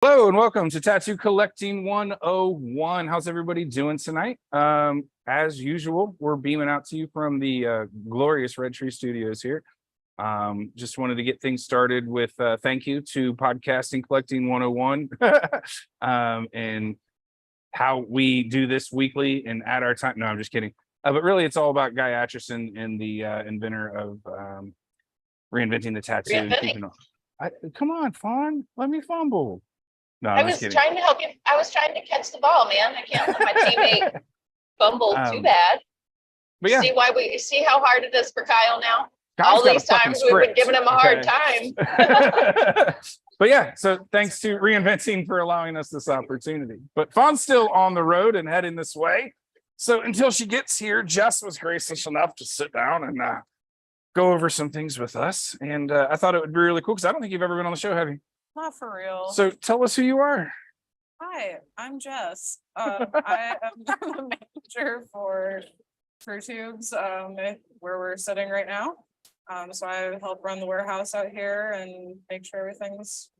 Hello and welcome to Tattoo Collecting 101. How's everybody doing tonight? As usual, we're beaming out to you from the glorious Red Tree Studios here. Just wanted to get things started with thank you to Podcasting Collecting 101 and how we do this weekly and at our time. No, I'm just kidding. But really, it's all about Guy Aitchison and the inventor of reinventing the tattoo. Come on, Fawn, let me fumble. No, I was trying to help you. I was trying to catch the ball, man. I can't let my teammate fumble too bad. But yeah, see how hard it is for Kyle now. Kyle's all these times we've been giving him a hard time. But yeah, so thanks to Reinventing for allowing us this opportunity. But Fawn's still on the road and heading this way. So until she gets here, Jess was gracious enough to sit down and go over some things with us. And I thought it would be really cool because I don't think you've ever been on the show, have you? Not for real. So tell us who you are. Hi, I'm Jess. I am the manager for True Tubes, where we're sitting right now. So I help run the warehouse out here and make sure everything's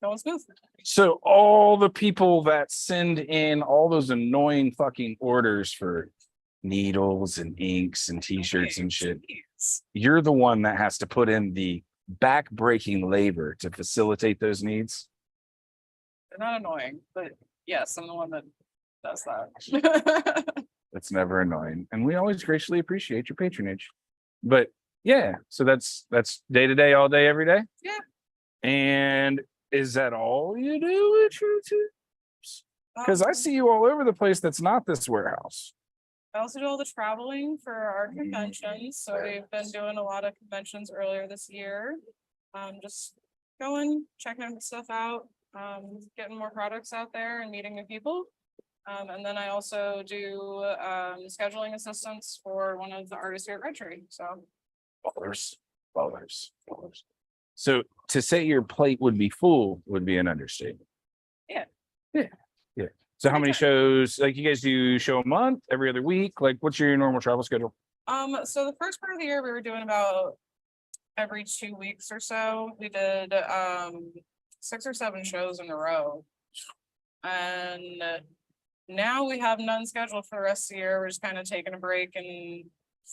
going smooth. So all the people that send in all those annoying fucking orders for needles and inks and t-shirts and shit, you're the one that has to put in the back-breaking labor to facilitate those needs. They're not annoying, but yes, I'm the one that does that. That's never annoying, and we always graciously appreciate your patronage. But yeah, so that's day to day, all day, every day. Yeah. And is that all you do at True Tubes? Because I see you all over the place. That's not this warehouse. I also do all the traveling for our conventions. So we've been doing a lot of conventions earlier this year. Just going, checking stuff out, getting more products out there and meeting new people. And then I also do scheduling assistance for one of the artists here at Red Tree. So ballers. So to say your plate would be full would be an understatement. Yeah. So how many shows, like you guys do show a month, every other week? Like what's your normal travel schedule? So the first part of the year we were doing about every 2 weeks or so. We did 6 or 7 shows in a row. And now we have none scheduled for the rest of the year. We're just kind of taking a break and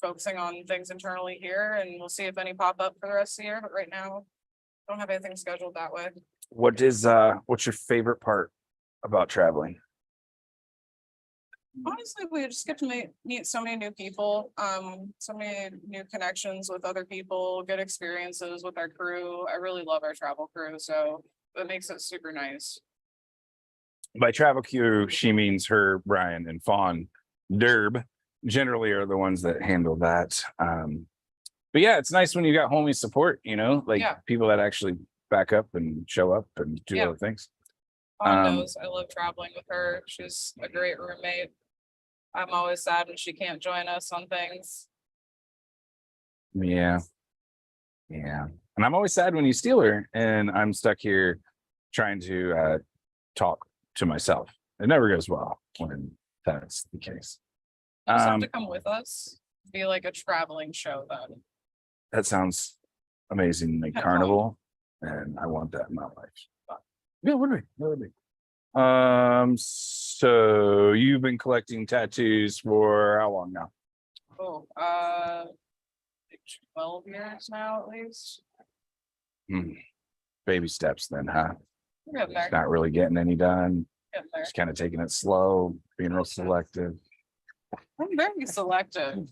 focusing on things internally here, and we'll see if any pop up for the rest of the year. But right now, I don't have anything scheduled that way. What's your favorite part about traveling? Honestly, we just get to meet so many new people, so many new connections with other people, good experiences with our crew. I really love our travel crew, so it makes it super nice. By travel crew, she means her, Brian, and Fawn Derb generally are the ones that handle that. But yeah, it's nice when you got homie support, people that actually back up and show up and do other things. Fawn knows I love traveling with her. She's a great roommate. I'm always sad when she can't join us on things. Yeah. And I'm always sad when you steal her and I'm stuck here trying to talk to myself. It never goes well when that's the case. You just have to come with us. Be like a traveling show then. That sounds amazing, like carnival, and I want that in my life. Yeah, what would be? So you've been collecting tattoos for how long now? 12 years now at least. Baby steps then, huh? We're getting there. Not really getting any done. Getting there. Just kind of taking it slow, being real selective. I'm very selective.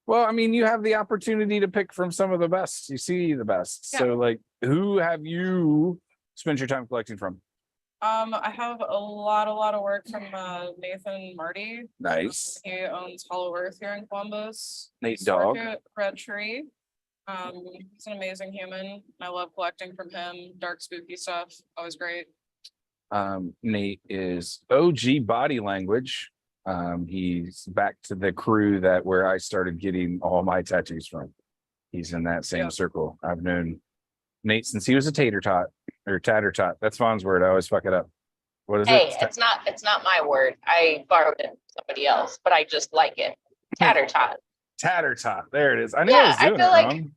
Well, I mean, you have the opportunity to pick from some of the best. You see the best. Yeah. So like, who have you spent your time collecting from? I have a lot of work from Nathan Marty. Nice. He owns Hollow Earth here in Columbus. Nate Dogg. Red Tree. He's an amazing human. I love collecting from him. Dark, spooky stuff. Always great. Nate is OG Body Language. He's back to the crew where I started getting all my tattoos from. He's in that same circle. I've known Nate since he was a tater tot or tatter tot. That's Fawn's word. I always fuck it up. What is it? Hey, it's not my word. I borrowed it from somebody else, but I just like it. Tatter tot. Tatter tot. There it is. I knew I was doing it wrong.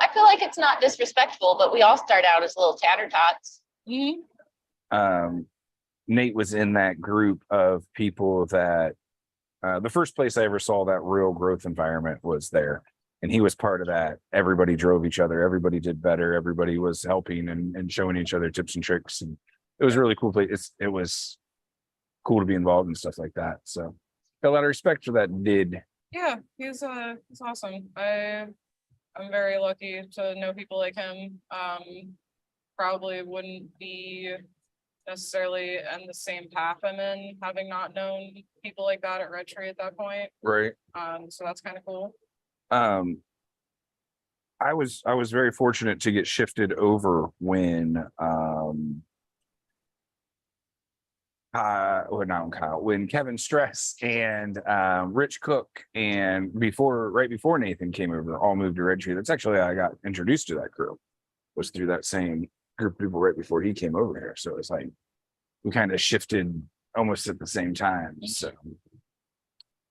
I feel like it's not disrespectful, but we all start out as little tatter tots. Mm-hmm. Nate was in that group of people that the first place I ever saw that real growth environment was there. And he was part of that. Everybody drove each other. Everybody did better. Everybody was helping and showing each other tips and tricks. And it was a really cool place. It was cool to be involved in stuff like that. So got a lot of respect for that did. Yeah, he's awesome. I'm very lucky to know people like him. Probably wouldn't be necessarily in the same path I'm in, having not known people like that at Red Tree at that point. Right. So that's kind of cool. I was very fortunate to get shifted over when when Kevin Stress and Rich Cook and right before Nathan came over, all moved to Red Tree. That's actually how I got introduced to that crew, was through that same group of people right before he came over here. So it's like we kind of shifted almost at the same time. So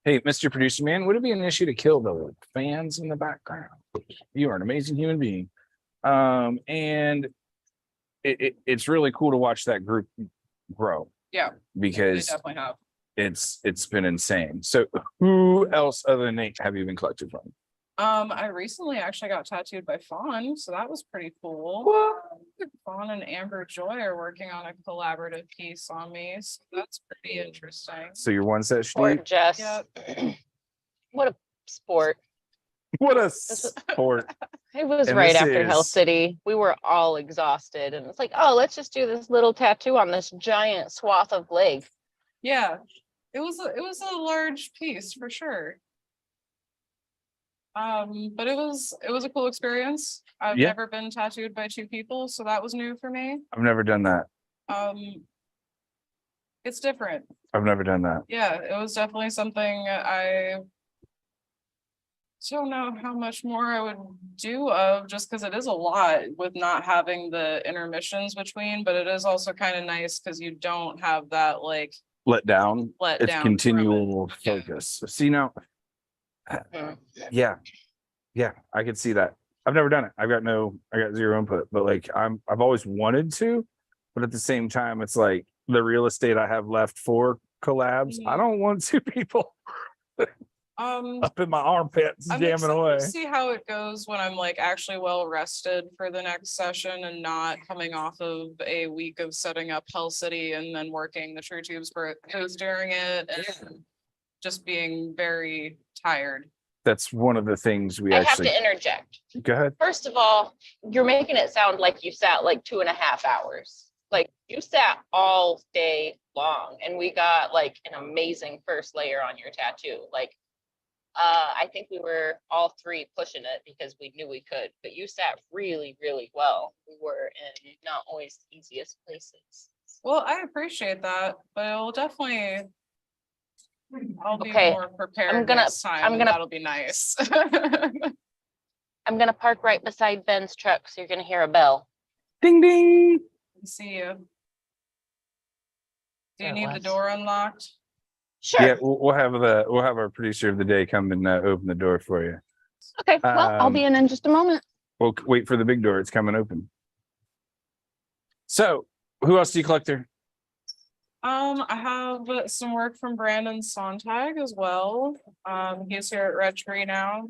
hey, Mr. Producer Man, would it be an issue to kill the fans in the background? You are an amazing human being. And it's really cool to watch that group grow. Yeah, they Because definitely have. it's been insane. So who else other than Nate have you been collected from? I recently actually got tattooed by Fawn, so that was pretty cool. Fawn and Amber Joy are working on a collaborative piece on me, so that's pretty interesting. So your one set, Or Steve? just, Yep. what a sport. What a sport. It was And right this after Hell is- City. We were all exhausted and it's like, oh, let's just do this little tattoo on this giant swath of leg. Yeah, it was a large piece for sure. But it was a cool experience. I've Yeah. never been tattooed by two people, so that was new for me. I've never done that. It's different. I've never done that. Yeah, it was definitely something I don't know how much more I would do of, just because it is a lot with not having the intermissions between, but it is also kind of nice because you don't have that like Let down. let It's down. from it. continual Yeah. focus. See now, Mm. yeah, I could see that. I've never done it. I got zero input, but like I've always wanted to, but at the same time, it's like the real estate I have left for collabs. I Mhm. don't want two people up in my armpits I'm jamming excited away. to see how it goes when I'm like actually well rested for the next session and not coming off of a week of setting up Hell City and then working the True Tubes booth during it and just being very tired. That's one of the things we I have actually to interject. go ahead. First of all, you're making it sound like you sat like 2.5 hours. Like you sat all day long and we got like an amazing first layer on your tattoo. Like, I think we were all three pushing it because we knew we could, but you sat really, really well. We were in not always the easiest places. Well, I appreciate that, but I'll definitely. I'll be Okay, more prepared gonna- next time. I'm and gonna- That'll be nice. I'm gonna park right beside Ben's truck, so you're gonna hear a bell. Ding ding. See you. Do you There it need the was. door unlocked? Sure. Yeah, we'll have our producer of the day come and open the door for you. Okay, well, I'll be in just a moment. We'll wait for the big door. It's coming open. So, who else do you collect there? I have some work from Brandon Sontag as well. He's here at Red Tree now.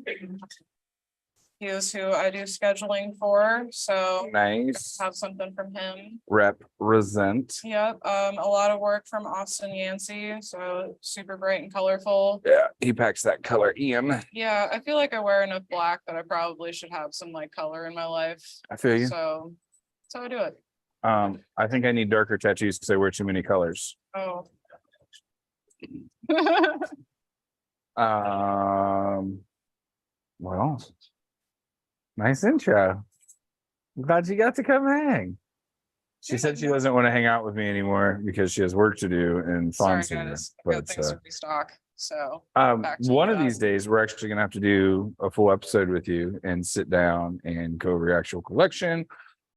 He is who I do scheduling for, so Nice. have something from him. Represent. Yep, a lot of work from Austin Yancey, so super bright and colorful. Yeah, he packs that color in. Yeah, I feel like I wear enough black that I probably should have some like color in my life. I feel you. So that's how I do it. I think I need darker tattoos because I wear too many colors. Oh. Well, nice intro. I'm glad you got to come hang. She said she doesn't want to hang out with me anymore because she has work to do in Sorry, Fawn guys. I've got But things to restock, so. back to one of that. these days, we're actually gonna have to do a full episode with you and sit down and go over your actual collection,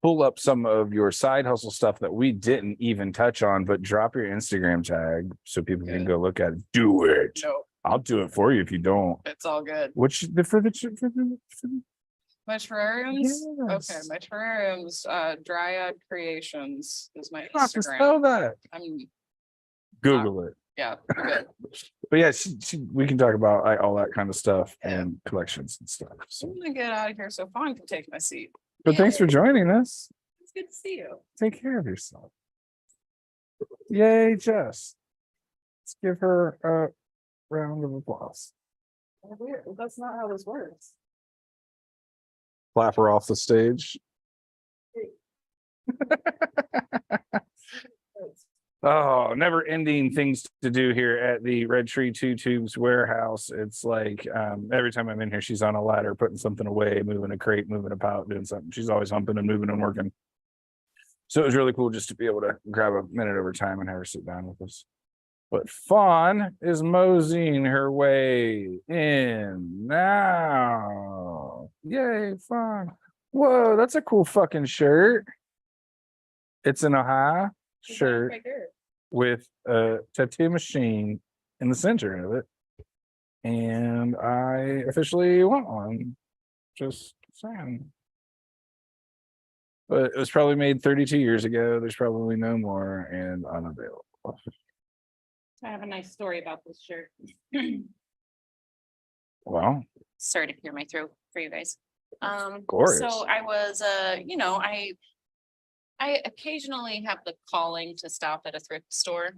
pull up some of your side hustle stuff that we didn't even touch on, but drop your Instagram tag so people can Good. go look at it. Do it. No, I'll do it for you if you don't. it's all good. Which the for the My terrariums? Okay, Yes. my terrariums, Dryad Creations is my Not to Instagram. spell that. Google it. Yeah, you're good. But yeah, we can talk about like, all that kind of stuff Yeah. and collections and stuff. So, I'm gonna get out of here so Fawn can take my seat. but thanks for joining us. It's good to see you. Take care of yourself. Yay, Jess. Let's give her a round of applause. Weird. That's not how this works. Clap her off the stage. Oh, never ending things to do here at the Red Tree Two Tubes warehouse. It's like every time I'm in here, she's on a ladder, putting something away, moving a crate, moving a pallet, doing something. She's always humping and moving and working. So it was really cool just to be able to grab a minute over time and have her sit down with us. But Fawn is moseying her way in now. Yay, Fawn. Whoa, that's a cool fucking shirt. It's an Ohio shirt with a tattoo machine in the center of it. And I officially want one. Just saying. But it was probably made 32 years ago. There's probably no more and unavailable. I have a nice story about this shirt. Wow. Sorry to clear my throat for you guys. Glorious. So I was, I occasionally have the calling to stop at a thrift store.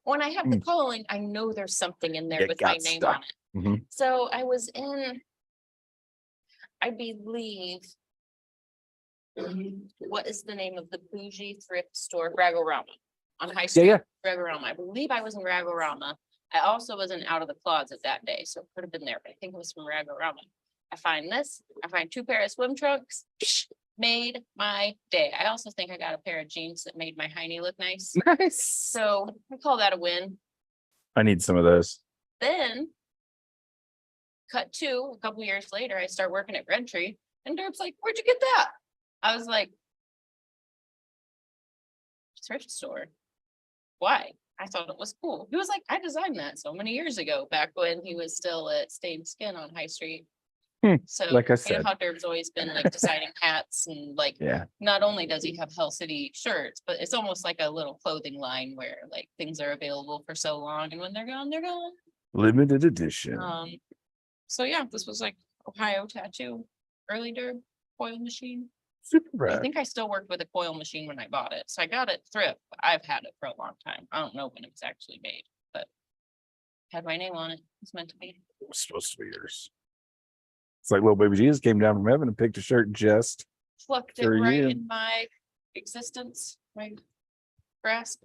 When I have the calling, I know there's something in there You with my got name stuff. on it. Mhm. So I was in, I believe, what is the name of the bougie thrift store? Ragorama on High Street. Yeah. Ragorama. I believe I was in Ragorama. I also was in Out of the Closet that day, so it could have been there, but I think it was from Ragorama. I find this, I find 2 pair of swim trunks, made my day. I also think I got a pair of jeans that made my hiney look nice. Nice. So I call that a win. I need some of those. Then cut to a couple years later, I start working at Red Tree and Derb's like, where'd you get that? I was like, thrift store. Why? I thought it was cool. He was like, I designed that so many years ago, back when he was still at Stained Skin on High Street. So like I you said. know how Derb's always been like designing hats and like, Yeah. not only does he have Hell City shirts, but it's almost like a little clothing line where like things are available for so long and when they're gone, they're gone. Limited edition. So yeah, this was like Ohio tattoo, early Derb coil machine. Super I rad. think I still worked with a coil machine when I bought it. So I got it thrift, but I've had it for a long time. I don't know when it was actually made, but had my name on it. It's meant to be. It was supposed to be yours. It's like little baby Jesus came down from heaven and picked a shirt just Plucked it For right you. in my existence, my grasp.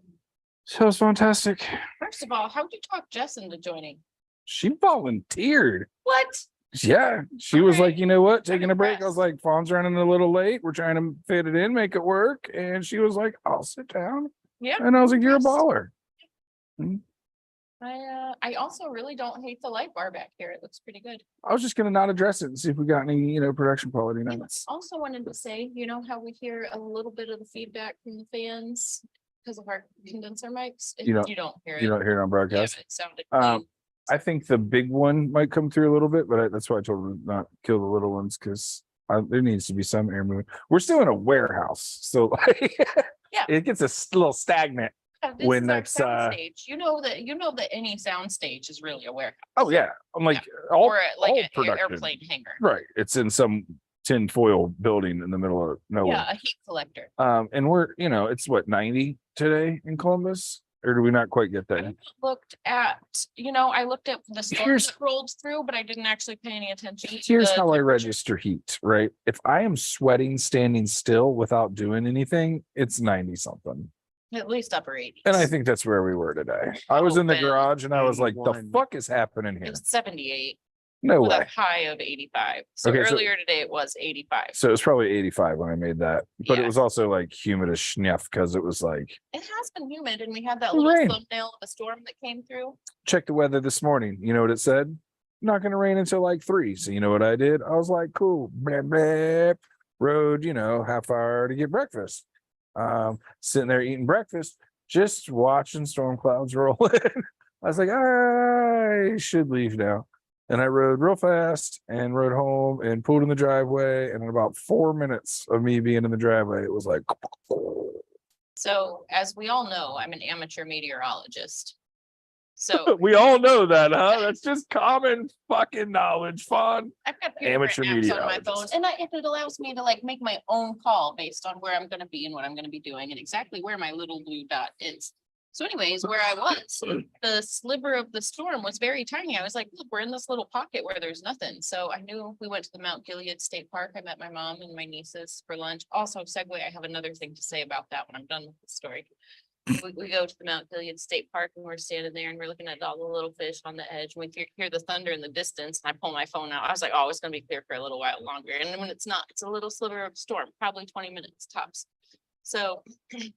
so it's fantastic. First of all, how'd you talk Jess into joining? She volunteered. What? Yeah, she was like, Alright. you know what, taking a break. I was impressed. like, Fawn's running a little late. We're trying to fit it in, make it work. And she was like, I'll sit down. Yeah. And I was like, you're a Impressed. baller. I also really don't hate the light bar back here. It looks pretty good. I was just gonna not address it and see if we got any, production quality I notes. also wanted to say, you know how we hear a little bit of the feedback from the fans because of our condenser mics? You don't- You don't hear it. You don't hear it on Yeah, broadcast. but it sounded Um, clean. I think the big one might come through a little bit, but that's why I told her not kill the little ones because there needs to be some air movement. We're still in a warehouse, so like, Yeah. it gets a little stagnant. Yeah, this when is our that's, soundstage. You know that any soundstage is really a warehouse. Oh yeah, I'm like all Or like all an production. airplane hangar. right. It's in some tin foil building in the middle of nowhere. Yeah, a heat collector. And we're it's what 90 today in Columbus, or do we not quite get there? I looked at, I looked at the storms Here's- that rolled through, but I didn't actually pay any attention. to Here's the how I temperature. register heat, right? If I am sweating standing still without doing anything, it's 90 something. At least upper 80s. And I think that's where we were today. I was in the man. garage and I was like, the 81. fuck is happening It here? was 78 No with a way. high of 85. So Okay, so- earlier today it was 85. So it was probably 85 when I made that, but it Yeah. was also like humid as schneff because it was like, It has been humid and we had that It little rained. thumbnail of a storm that came through. check the weather this morning. You know what it said? Not going to rain until like 3. So you know what I did? I was like, cool. Blah, blah. Rode, half hour to get breakfast. Sitting there eating breakfast, just watching storm clouds roll in. I was like, I should leave now. And I rode real fast and rode home and pulled in the driveway. And in about 4 minutes of me being in the driveway, it was like, So as we all know, I'm an amateur meteorologist. So we all know that, huh? That's just common fucking knowledge, Fawn. I've got a few Amateur different apps on my phone, meteorologist. and it allows me to like make my own call based on where I'm gonna be and what I'm gonna be doing and exactly where my little blue dot is. So anyways, where I was, the sliver of the storm was very tiny. I was like, look, we're in this little pocket where there's nothing. So I knew we went to the Mount Gilead State Park. I met my mom and my nieces for lunch. Also, segue, I have another thing to say about that when I'm done with the story. We go to the Mount Gilead State Park and we're standing there and we're looking at all the little fish on the edge. We hear the thunder in the distance and I pull my phone out. I was like, oh, it's gonna be clear for a little while longer. And then when it's not, it's a little sliver of storm, probably 20 minutes tops. So we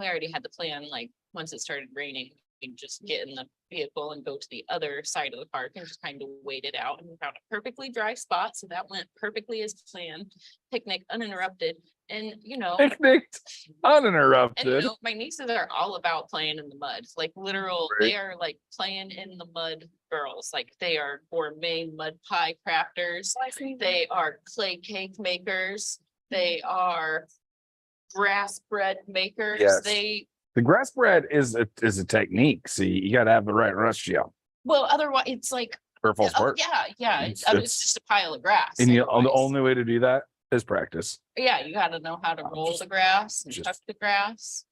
already had the plan, like once it started raining, we just get in the vehicle and go to the other side of the park and just kind of wait it out. And we found a perfectly dry spot. So that went perfectly as planned. Picnic uninterrupted. And Picnicked and uninterrupted. my nieces are all about playing in the mud, like literal, Right. they are like playing in the mud girls, like they are gourmet mud pie crafters. They are clay cake makers. They are grass bread makers. Yes. The grass bread is a technique. See, you gotta have the right ratio Well, otherwise it's like, for false oh, part. yeah, It's- I mean, it's- it's just a pile of grass. And the otherwise. only way to do that is practice. Yeah, you gotta know how to roll the grass and just- tuck the grass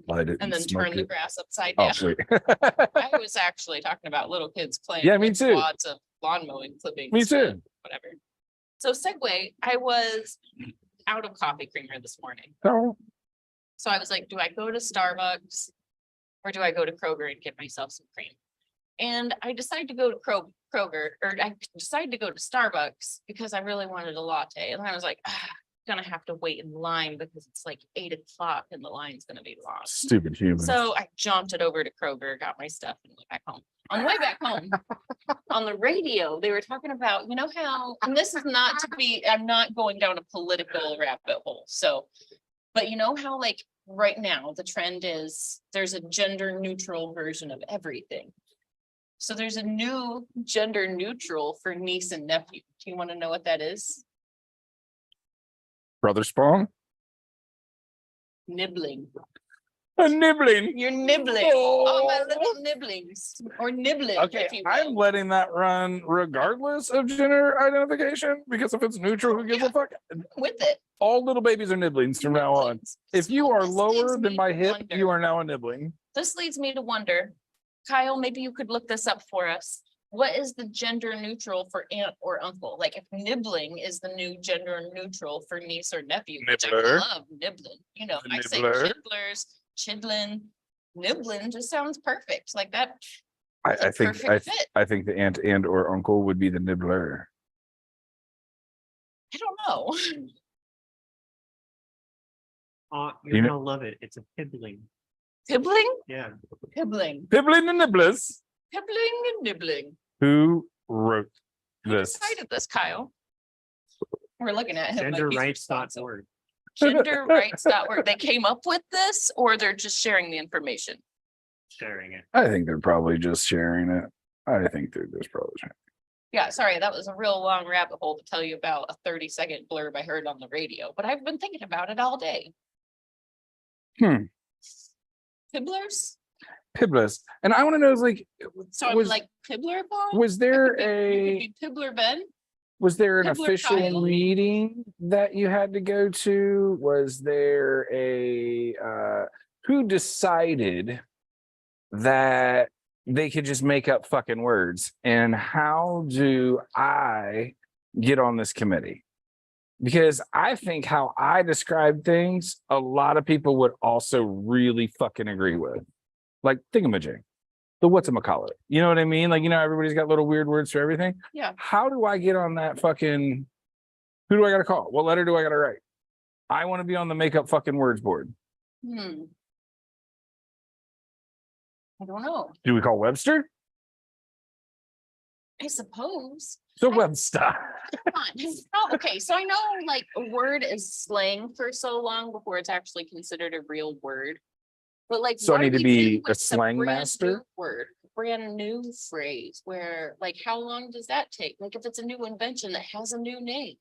Light it and then smoke turn the it. grass upside Oh, down. sweet. I was actually talking about little kids playing. Yeah, me with too. Lots of lawn mowing clippings. Me and too. Whatever. So segue, I was out of coffee creamer this morning. So, So I was like, do I go to Starbucks or do I go to Kroger and get myself some cream? And I decided to go to Kroger, or I decided to go to Starbucks because I really wanted a latte. And I was like, gonna have to wait in line because it's like 8 o'clock and the line's gonna be long. stupid human. So I jaunted over to Kroger, got my stuff and went back home. On the way back home, on the radio, they were talking about, how, and this is not to be, I'm not going down a political rabbit hole. So, but how like right now, the trend is there's a gender neutral version of everything. So there's a new gender neutral for niece and nephew. Do you want to know what that is? Brother Spawn? Nibbling. A nibbling. You're nibbling. Oh, my little nibblings or nibbling. Okay, if you I'm will. letting that run regardless of gender identification, because if it's neutral, who gives a fuck? With it. All little babies are nibblings from now on. Nibblings. If you So are this lower leads than me my to hip, wonder- you are now a nibbling. This leads me to wonder, Kyle, maybe you could look this up for us. What is the gender neutral for aunt or uncle? Like if nibbling is the new gender neutral for niece or nephew, which I Nibbler. love nibbling. I say Nibbler. chidlers, chidlin, nibbling just sounds perfect. Like that. I it's a think perfect fit. I think the aunt and or uncle would be the nibbler. I don't know. You're You know- gonna love it. It's a pibbling. Pibbling, Yeah. pibbling, Pibbling and nibblers. pibbling and nibbling. Who wrote Who this? decided this, Kyle? We're looking at him. like he's responsible. Genderrights.org. Genderrights.org. They came up with this or they're just sharing the information? Sharing it. I think they're probably just sharing it. I think they're just probably sharing. Yeah, sorry, that was a real long rabbit hole to tell you about a 30-second blurb I heard on the radio, but I've been thinking about it all day. Pibblers? Pibblers. And I want to know is like, So I'm was, like Pibbler Boy? was there You a, could be Pibbler Ben? was there an Pibbler official Kyle? meeting that you had to go to? Was there who decided that they could just make up fucking words? And how do I get on this committee? Because I think how I describe things, a lot of people would also really fucking agree with. Like thingamajig, the whatchamacallit. You know what I mean? Like, everybody's got little weird words for everything. Yeah. How do I get on that fucking, who do I gotta call? What letter do I gotta write? I want to be on the makeup fucking words board. I don't know. Do we call Webster? I suppose. So Webster. Come on. Oh, okay, so I know like a word is slang for so long before it's actually considered a real word. But like, So I what do need to we be do a with slang brand master? new word? brand new phrase where, like, how long does that take? Like, if it's a new invention that has a new name.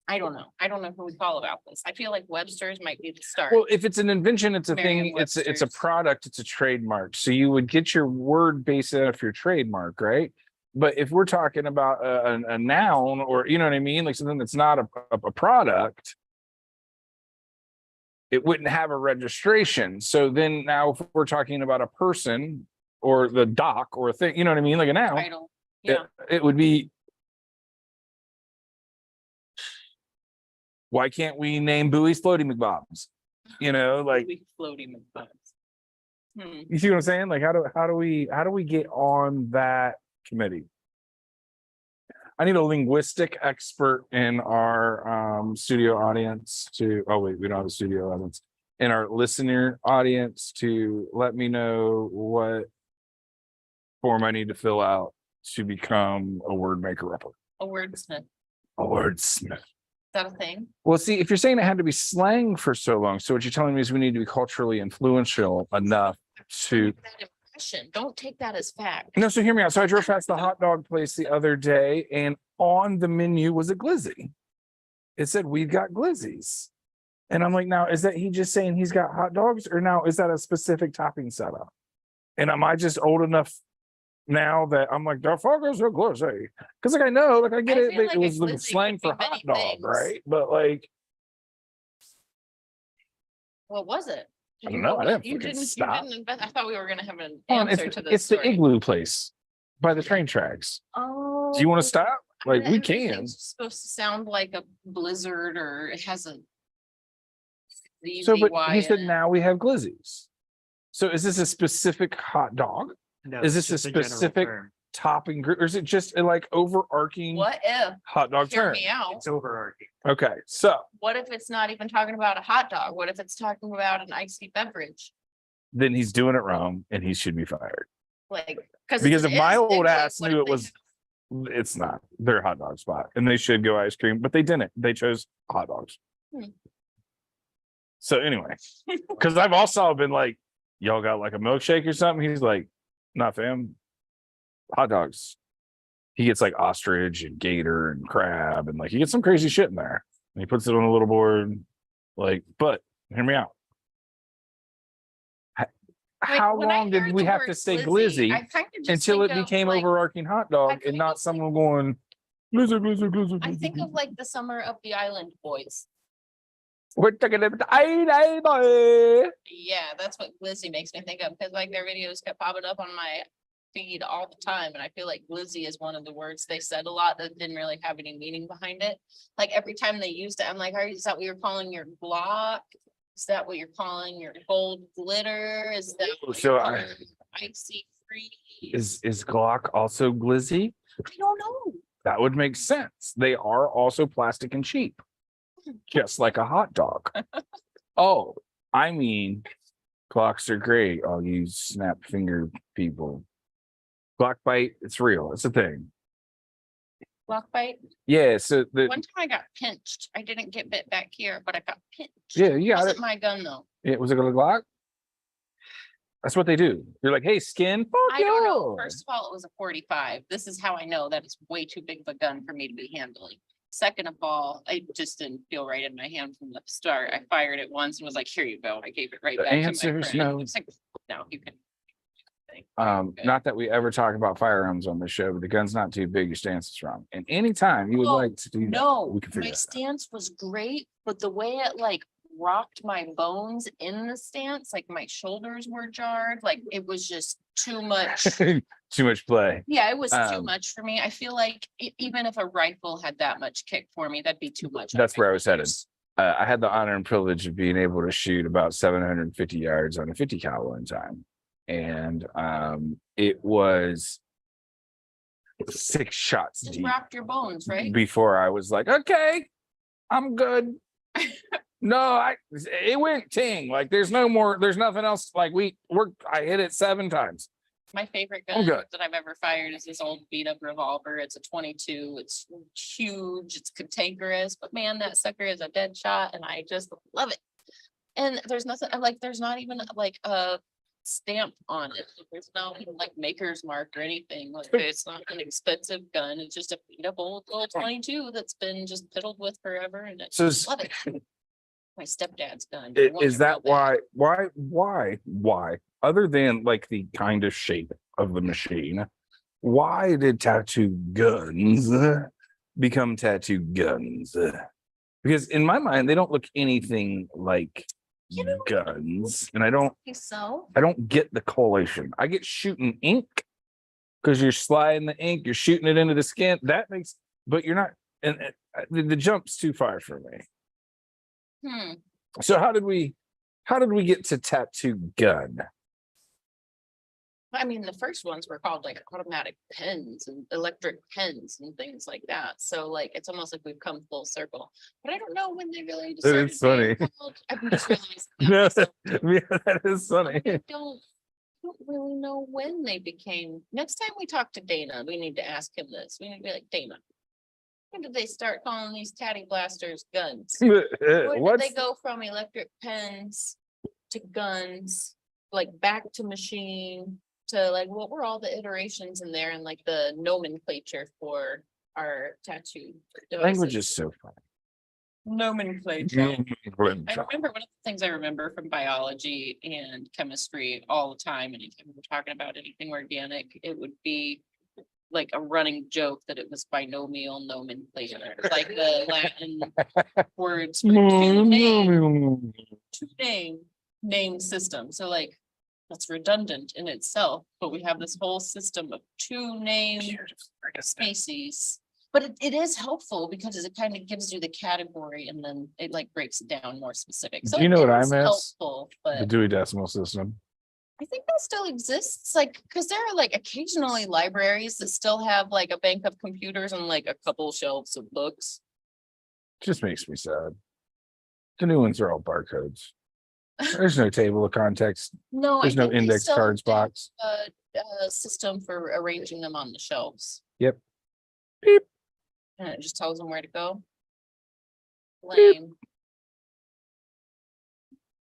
I don't know. I don't know who we call about this. I feel like Webster's might be the start. Well, if it's an invention, it's a thing, it's a Merriam-Webster's. product, it's a trademark. So you would get your word based off your trademark, right? But if we're talking about a noun, or you know what I mean, like something that's not a product, it wouldn't have a registration. So then now if we're talking about a person or the doc or a thing, you know what I mean, like a noun, Title. it, Yeah, it would be. Why can't we name buoys floating McBobs? You know, like, we floating with bugs. Hmm. you see what I'm saying? Like, how do we get on that committee? I need a linguistic expert in our studio audience to, oh wait, we don't have a studio audience, in our listener audience to let me know what form I need to fill out to become a word maker upper. A wordsmith. Is A wordsmith. that a thing? Well, see, if you're saying it had to be slang for so long, so what you're telling me is we need to be culturally influential enough to. Make that impression. Don't take that as fact. No, so hear me out. So I drove past the hot dog place the other day, and on the menu was a glizzy. It said, "We've got glizzies," and I'm like, now is that he just saying he's got hot dogs, or now is that a specific topping setup? And am I just old enough now that I'm like, the fuck is a glizzy? Because like I know, like I get I it, feel that like it a was the glizzy slang could for be hot many dog, things. right? But like, What was it? I Did don't you know. go I back? didn't You fucking didn't, stop. I thought we were gonna have an hold on, answer to this it's the story. igloo place by the train tracks. Oh. Do you want to stop? Like we can. Everything's supposed to sound like a blizzard or it has a. So, but ZZY he in said it. now we have glizzies. So is this a specific hot dog No, Is it's this a just general specific- term. topping group, or is it just a like overarching What if, hot dog hear term? me out, It's overarching. Okay, so what if it's not even talking about a hot dog? What if it's talking about an icy beverage? then he's doing it wrong and he should be fired. Like, Because if my old ass what knew if it they was, it's not their hot dog spot and they should go ice cream, but they didn't. They chose hot dogs. Hmm. So anyway, because I've also been like, y'all got like a milkshake or something? He's like, not fam, hot dogs. He gets like ostrich and gator and crab and like he gets some crazy shit in there. And he puts it on a little board. Like, but hear me out. How when I long did heard we the have to word stay glizzy I kind of just until it think of, became like, overarching hot dog and kind not of someone going glizzy, glizzy, glizzy, I think glizzy. of like the Summer of the Island Boys. We're taking it. Ay, boy. Yeah, that's what Glizzy makes me think of, because like their videos kept popping up on my feed all the time, and I feel like Glizzy is one of the words they said a lot that didn't really have any meaning behind it. Like every time they used it, I'm like, is that what you're calling your Glock? Is that what you're calling your gold glitter? Is that what So you're I- calling icy free? Is Glock also glizzy? I don't know. That would make sense. They are also plastic and cheap, just like a hot dog. Oh, I mean, clocks are great. All you snap finger people. Clock bite, it's real. It's a thing. Glock bite. Yeah. So the One time I got pinched. I didn't get bit back here, but I got pinched. yeah, you got Wasn't it. my gun though. It was a Glock. That's what they do. You're like, hey, skin. Fuck I don't know. yeah. First of all, it was a 45. This is how I know that it's way too big of a gun for me to be handling. Second of all, I just didn't feel right in my hand from the start. I fired it once and was like, here you go. I gave it right The back to my answer is friend. no. It's like, no, you can. Okay. Not that we ever talk about firearms on this show, but the gun's not too big. Your stance is wrong. And anytime you would Oh, like to do that, No, we can figure my that out. stance was great, but the way it like rocked my bones in the stance, like my shoulders were jarred, like it was just too much. Too much play. Yeah, it was too Um, much for me. I feel like even if a rifle had that much kick for me, that'd be too much. on That's my where I was headed. shoulders. I had the honor and privilege of being able to shoot about 750 yards on a 50 cal one time. And it was 6 shots Just deep rocked your bones, right? before I was like, okay, I'm good. No, it went ting. Like there's no more, there's nothing else. Like I hit it 7 times. My favorite I'm gun good. that I've ever fired is this old beat up revolver. It's a 22. It's huge. It's cantankerous, but man, that sucker is a dead shot and I just love it. And there's nothing there's not even like a stamp on it. There's no like maker's mark or anything. Like it's not an expensive gun. It's just a beat up old 22 that's been just piddled with forever and So I is- love it. My stepdad's gun. I- I want Is it that real bad. why, other than like the kind of shape of the machine, why did tattoo guns become tattoo guns? Because in my mind, they don't look anything like You know- guns, and I So don't get the correlation. I get shooting ink because you're sliding the ink, you're shooting it into the skin. That makes, but you're not, and the jump's too far for me. So how did we get to tattoo gun? I mean, the first ones were called like automatic pens and electric pens and things like that. So like, it's almost like we've come full circle. But I don't know when they really decided. is being funny. called- I'm just realizing that No, myself. yeah, that is funny. I don't really know when they became. Next time we talk to Dana, we need to ask him this. We need to be like, Dana, when did they start calling these tatty blasters guns? Where did What's they go from electric pens to guns, like back to machine to like, what were all the iterations in there and like the nomenclature for our tattoo language devices? is so funny. Nomenclature. I Language. remember one of the things I remember from biology and chemistry all the time, anytime we were talking about anything organic, it would be like a running joke that it was binomial nomenclature, like the Latin words for two name system. So like, that's redundant in itself, but we have this whole system of two name species. But it is helpful because it kind of gives you the category and then it like breaks it down more specific. So Do you it know what I is miss? helpful, The but Dewey Decimal System. I think that still exists, like, because there are like occasionally libraries that still have like a bank of computers and like a couple shelves of books. Just makes me sad. The new ones are all barcodes. There's no table of context. No, There's I no think they index still cards have box. A system for arranging them on the shelves. Yep. Beep. And it just tells them where to go. Beep. Lame.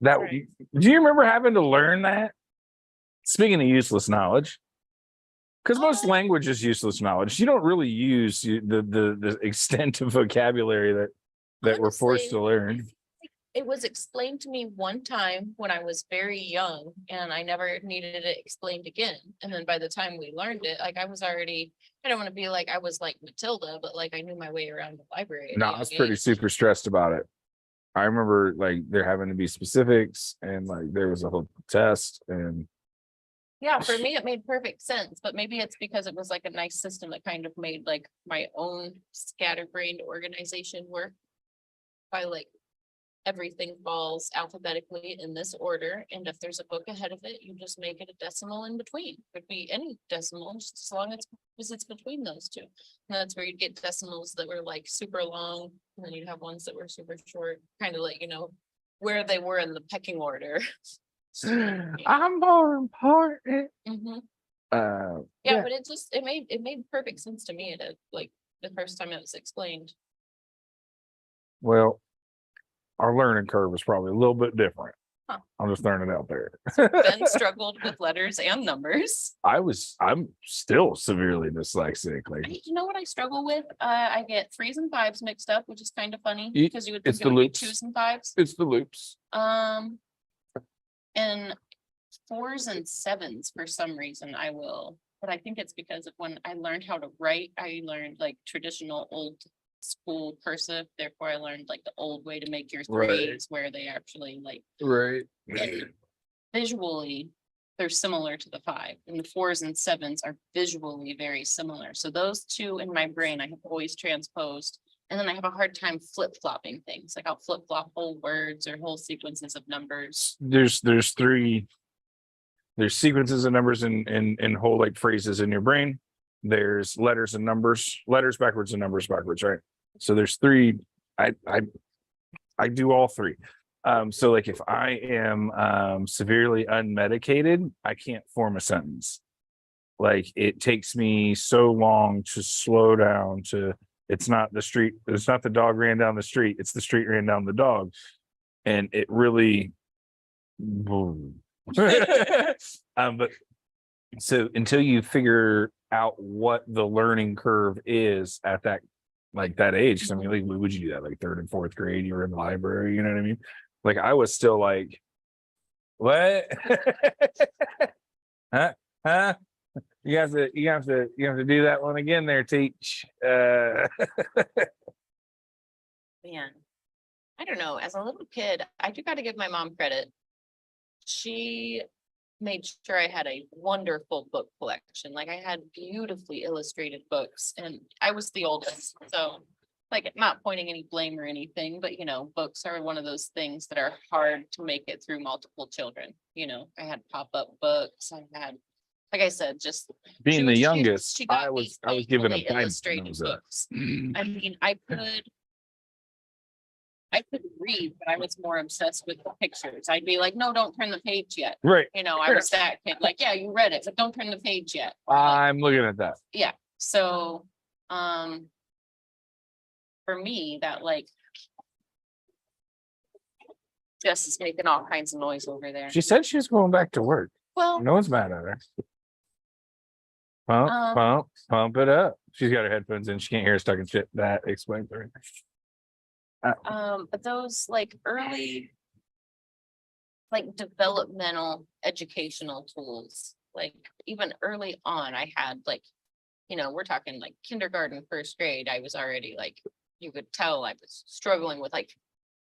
That Right. do you remember having to learn that? Speaking of useless knowledge, because most Uh, language is useless knowledge. You don't really use the extent of vocabulary that we're forced to Honestly, learn. It was explained to me one time when I was very young and I never needed it explained again. And then by the time we learned it, like I was already, I don't want to be like, I was like Matilda, but like I knew my way around the library. at a No, I young was pretty age. super stressed about it. I remember like there having to be specifics and like there was a whole test and Yeah, for me, it made perfect sense, but maybe it's because it was like a nice system that kind of made like my own scatterbrained organization work. By like, everything falls alphabetically in this order, and if there's a book ahead of it, you just make it a decimal in between. Could be any decimal, just as long as it's between those two. And that's where you'd get decimals that were like super long, and then you'd have ones that were super short, kind of like, where they were in the pecking order. I'm more important. Mhm. Yeah. Yeah, but it made perfect sense to me at like the first time it was explained. Well, our learning curve is probably a little bit different. Huh. I'm just throwing it out there. Ben struggled with letters and numbers. I'm still severely dyslexic. Like You know what I struggle with? I get 3s and 5s mixed up, which is kind of funny Ye- because you would it's think it the would be loops. 2s and 5s. it's the loops. And 4s and 7s for some reason I will, but I think it's because of when I learned how to write, I learned like traditional old school cursive. Therefore, I learned like the old way to make your Right. 3s where they actually like Right. visually, they're similar to the 5, and the 4s and 7s are visually very similar. So those two in my brain, I have always transposed. And then I have a hard time flip-flopping things. Like I'll flip-flop whole words or whole sequences of numbers. There's sequences of numbers in whole like phrases in your brain. There's letters and numbers, letters backwards and numbers backwards, right? So there's 3. I do all 3. So like if I am severely unmedicated, I can't form a sentence. Like it takes me so long to slow down to it's not the dog ran down the street, it's the street ran down the dog. And it really But so until you figure out what the learning curve is at that like that age, 'cause I mean, like, when would you do that? Like third and fourth grade, you were in the library, you know what I mean? Like I was still like, what? Huh? You have to do that one again there, teach. Man, I don't know. As a little kid, I do got to give my mom credit. She made sure I had a wonderful book collection. Like I had beautifully illustrated books, and I was the oldest. So, like, not pointing any blame or anything, but books are one of those things that are hard to make it through multiple children. I had pop-up books. I had, like I said, just Being the she youngest, got I me was given a thankfully Bible when I illustrated was a- books. I mean, I could read, but I was more obsessed with the pictures. I'd be like, no, don't turn the page yet. Right. I was that kid, like, yeah, you read it, but don't turn the page yet. I'm looking at that. So, for me, that like, Jess is making all kinds of noise over there. She said she was going back to work. Well, No one's mad at her. Pump it up. She's got her headphones in. She can't hear us talking shit. That explains everything. but those like early, like developmental educational tools, like even early on, I had like, we're talking like kindergarten, first grade. I was already like, you could tell I was struggling with like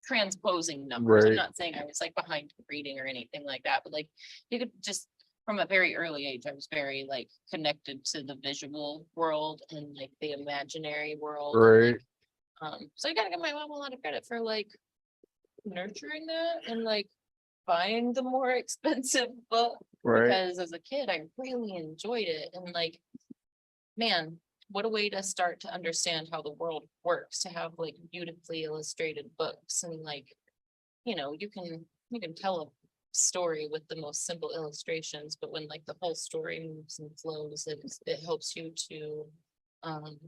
transposing numbers. I'm Right. not saying I was like behind reading or anything like that, but like you could just from a very early age, I was very like connected to the visual world and like the imaginary world. and, Right. like, so I gotta give my mom a lot of credit for like nurturing that and like buying the more expensive book Right. because as a kid I really enjoyed it and like, man, what a way to start to understand how the world works, to have like beautifully illustrated books and like, you can tell a story with the most simple illustrations, but when like the whole story moves and flows, it helps you to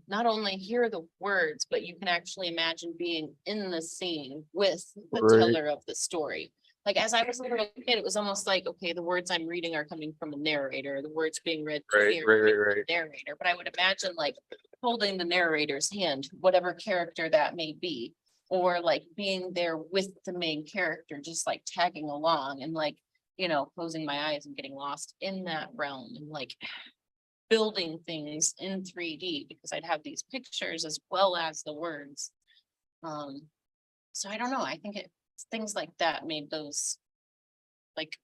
not only hear the words, but you can actually imagine being in the scene with the Right. teller of the story. Like as I was a little kid, it was almost like, okay, the words I'm reading are coming from a narrator, the words being read to Right, me are right, coming right, from right. the narrator, but I would imagine like holding the narrator's hand, whatever character that may be, or like being there with the main character, just like tagging along and like, closing my eyes and getting lost in that realm and like building things in 3D because I'd have these pictures as well as the words. So I don't know. I think things like that made those like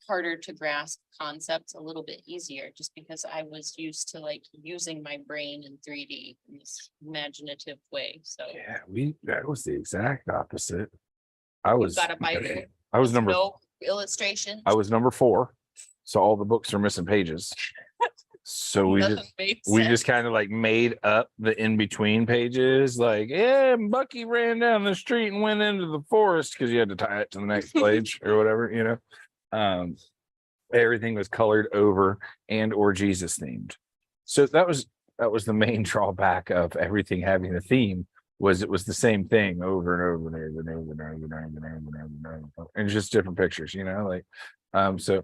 harder to grasp concepts a little bit easier just because I was used to like using my brain in 3D in this imaginative way. So Yeah, that was the exact opposite. I you've was got a Bible. I was with number no illustration. I was number 4. So all the books are missing pages. So we just kind of like made up the in-between pages, like, yeah, Bucky ran down the street and went into the forest because you had to tie it to the next page or whatever, everything was colored over and or Jesus themed. So that was the main drawback of everything having a theme was it was the same thing over and over and over and over and over and over and over and over and over and just different pictures, so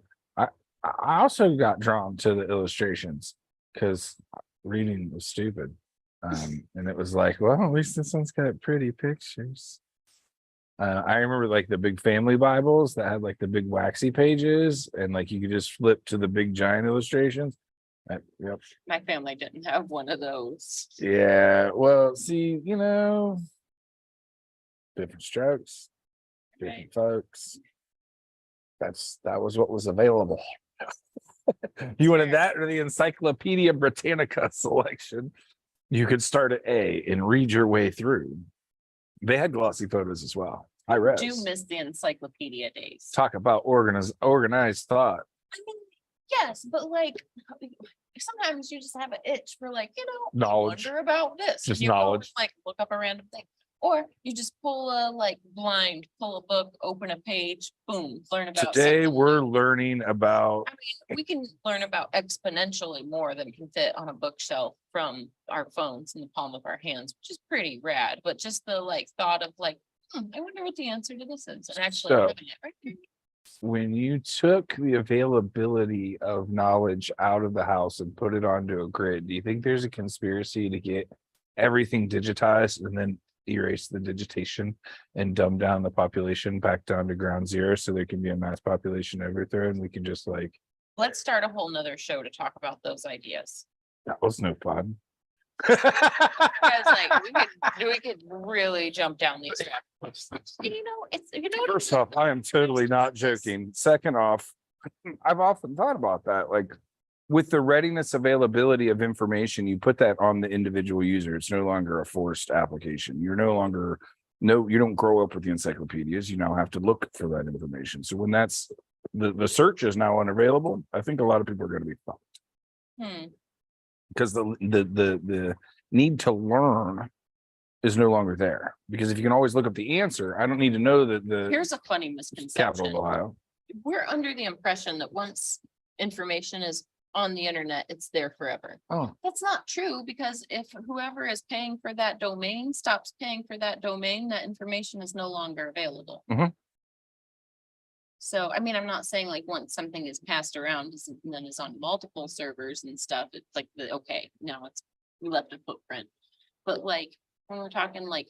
I also got drawn to the illustrations because reading was stupid. And it was like, well, at least this one's got pretty pictures. I remember like the big family Bibles that had like the big waxy pages and like you could just flip to the big giant illustrations. Yep. My family didn't have one of those. Yeah. Well, see, different strokes, different folks. That was what was available. You wanted that or the Encyclopedia Britannica selection. You could start at A and read your way through. They had glossy photos as well. I read. Do miss the encyclopedia days. Talk about organized thought. I mean, yes, but like sometimes you just have an itch for like, you Knowledge. wonder about this. Just You go and, knowledge. like look up a random thing. Or you just pull a pull a book, open a page, boom, learn about Today something we're new. learning about I mean, we can learn about exponentially more than can fit on a bookshelf from our phones in the palm of our hands, which is pretty rad. But just the like thought of like, I wonder what the answer to this is, and actually So- having it right there. when you took the availability of knowledge out of the house and put it onto a grid, do you think there's a conspiracy to get everything digitized and then erase the digitation and dumb down the population back down to ground zero so there can be a mass population overthrow and we can just like, Let's start a whole nother show to talk about those ideas. that was no fun. Because like we could really jump down these tracks. You know, it's First off, I am totally not joking. Second off, I've often thought about that, like with the readiness availability of information, you put that on the individual user. It's no longer a forced application. You're no longer, you don't grow up with the encyclopedias. You now have to look for that information. So when that's the search is now unavailable, I think a lot of people are going to be fucked because the need to learn is no longer there. Because if you can always look up the answer, I don't need to know that the Here's a funny capital misconception. of Ohio. We're under the impression that once information is on the internet, it's there forever. Oh, That's not true, because if whoever is paying for that domain stops paying for that domain, that information is no longer available. Mhm. So, I mean, I'm not saying like once something is passed around and then is on multiple servers and stuff, it's like okay, now it's, we left a footprint. But like, when we're talking like,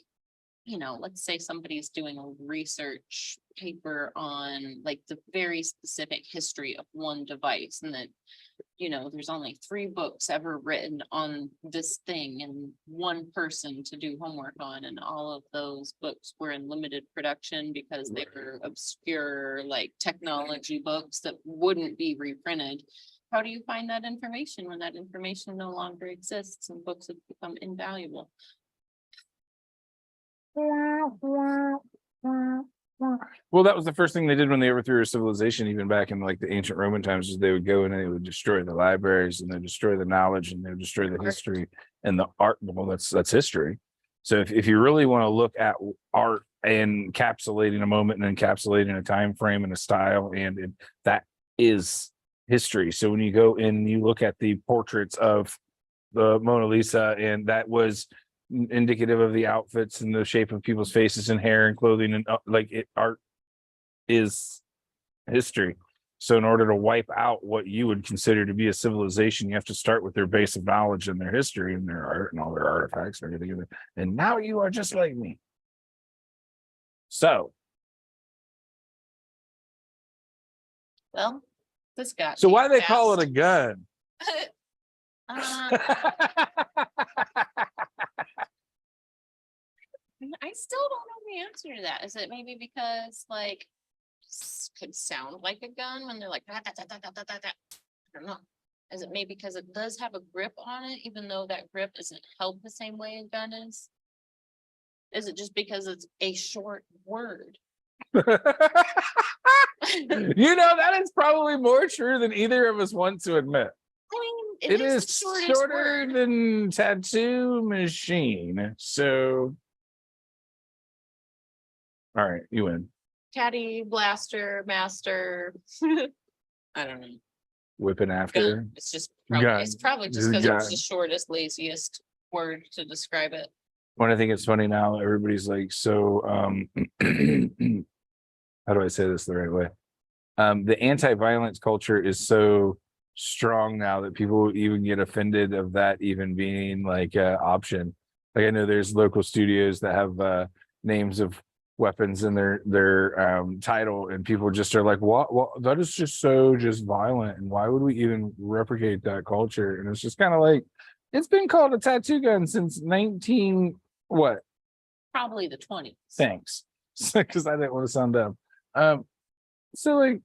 you know, let's say somebody's doing a research paper on like the very specific history of one device, and that, you know, there's only 3 books ever written on this thing and one person to do homework on, and all of those books were in limited production because they were obscure like technology books that wouldn't be reprinted. How do you find that information when that information no longer exists and books have become invaluable? well, that was the first thing they did when they overthrew a civilization, even back in like the ancient Roman times, is they would go in and they would destroy the libraries and they destroy the knowledge and they would destroy the history and the art. Well, that's history. So if you really want to look at art and encapsulating a moment and encapsulating a time frame and a style, and that is history. So when you go in and you look at the portraits of the Mona Lisa, and that was indicative of the outfits and the shape of people's faces and hair and clothing, and art is history. So in order to wipe out what you would consider to be a civilization, you have to start with their base of knowledge and their history and their art and all their artifacts and everything. And now you are just like me. So Well, this got. so me why they call it fast. a gun? I still don't know the answer to that. Is it maybe because like could sound like a gun when they're like "Da, da, da, da, da, da, da, da." I don't know. Is it maybe because it does have a grip on it, even though that grip isn't held the same way a gun is? Is it just because it's a short word? You know, that is probably more true than either of us want to admit. I mean, It is is the shortest shorter word. than tattoo machine. So, all right, you win. Caddy, blaster, master. I don't know. Whipping after. Gun. It's just probably, it's Gun. probably just Just because it was gun. the shortest, laziest word to describe it. When I think it's funny now, everybody's like, so how do I say this the right way? The anti-violence culture is so strong now that people even get offended of that even being like an option. Like I know there's local studios that have names of weapons in their title, and people just are like, what that is just so just violent, and why would we even replicate that culture? And it's just kind of like, it's been called a tattoo gun since 19 what? Probably the 20s. Thanks. Because I didn't want to sound dumb. So like,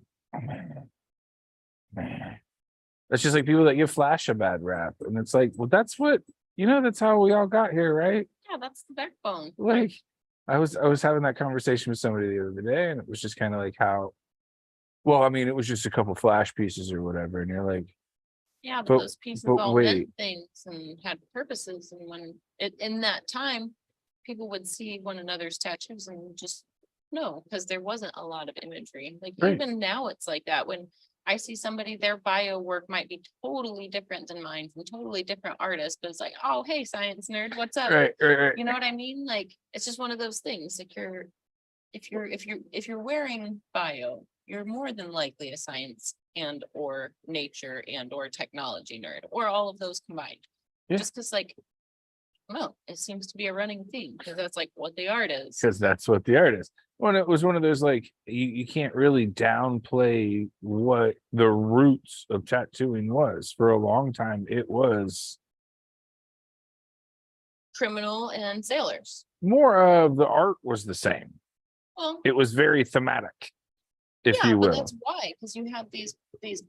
man, that's just like people that give Flash a bad rap, and it's like, well, that's what, you know, that's how we all got here, right? Yeah, that's the backbone. Like, I was having that conversation with somebody the other day, and it was just kind of like how, well, I mean, it was just a couple Flash pieces or whatever, and you're like, Yeah, but But- those pieces but all wait. meant things and had purposes, and when it, in that time, people would see one another's tattoos and just know, because there wasn't a lot of imagery. Like Right. even now, it's like that. When I see somebody, their bio work might be totally different than mine, from totally different artists, but it's like, oh, hey, science nerd, what's up? right. You know what I mean? Like, it's just one of those things. Like if you're wearing bio, you're more than likely a science and or nature and or technology nerd, or all of those combined. Yeah. Just because like, well, it seems to be a running theme, because that's like what the art is. Because that's what the art is. When it was one of those like you can't really downplay what the roots of tattooing was. For a long time, it was Criminal and sailors. more of the art was the same. Well, It was very thematic, if yeah, you but will. that's why, because you have these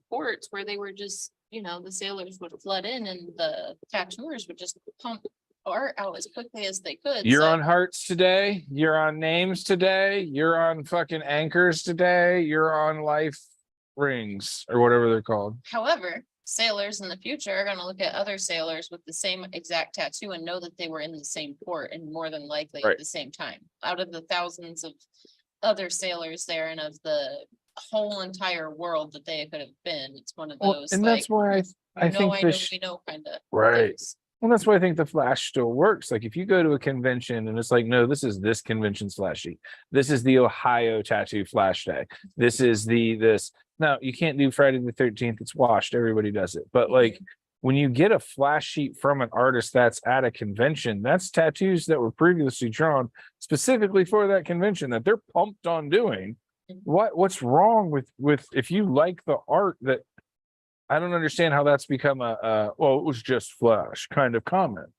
ports where they were just, you know, the sailors would flood in and the tattooers would just pump art out as quickly as they could. You're so- on hearts today. You're on names today. You're on fucking anchors today. You're on life rings or whatever they're called. However, sailors in the future are gonna look at other sailors with the same exact tattoo and know that they were in the same port and more than likely Right. at the same time. Out of the thousands of other sailors there and of the whole entire world that they could have been, it's one of Well, those. and that's why I think I the know, sh- we know kind of. Right. Well, that's why I think the flash still works. Like if you go to a convention and it's like, no, this is this convention's flash sheet. This is the Ohio tattoo flash day. This is this. No, you can't do Friday the 13th. It's washed. Everybody does it. But like when you get a flash sheet from an artist that's at a convention, that's tattoos that were previously drawn specifically for that convention that they're pumped on doing. What's wrong with if you like the art that I don't understand how that's become well, it was just flash kind of comment.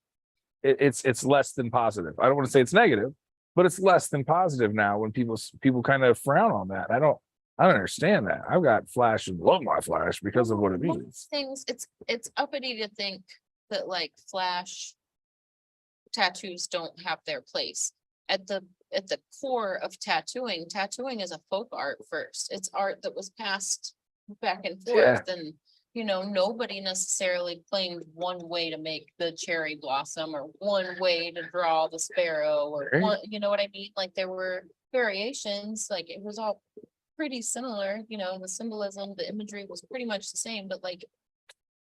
It's less than positive. I don't want to say it's negative, but it's less than positive now when people kind of frown on that. I don't understand that. I've got flash and love my flash because of what it Most means. things, it's uppity to think that like flash tattoos don't have their place. At the core of tattooing is a folk art first. It's art that was passed back and Yeah. forth, and you know, nobody necessarily claimed one way to make the cherry blossom or one way to draw the sparrow or Right. one, you know what I mean? Like there were variations, like it was all pretty similar, you know, the symbolism, the imagery was pretty much the same, but like,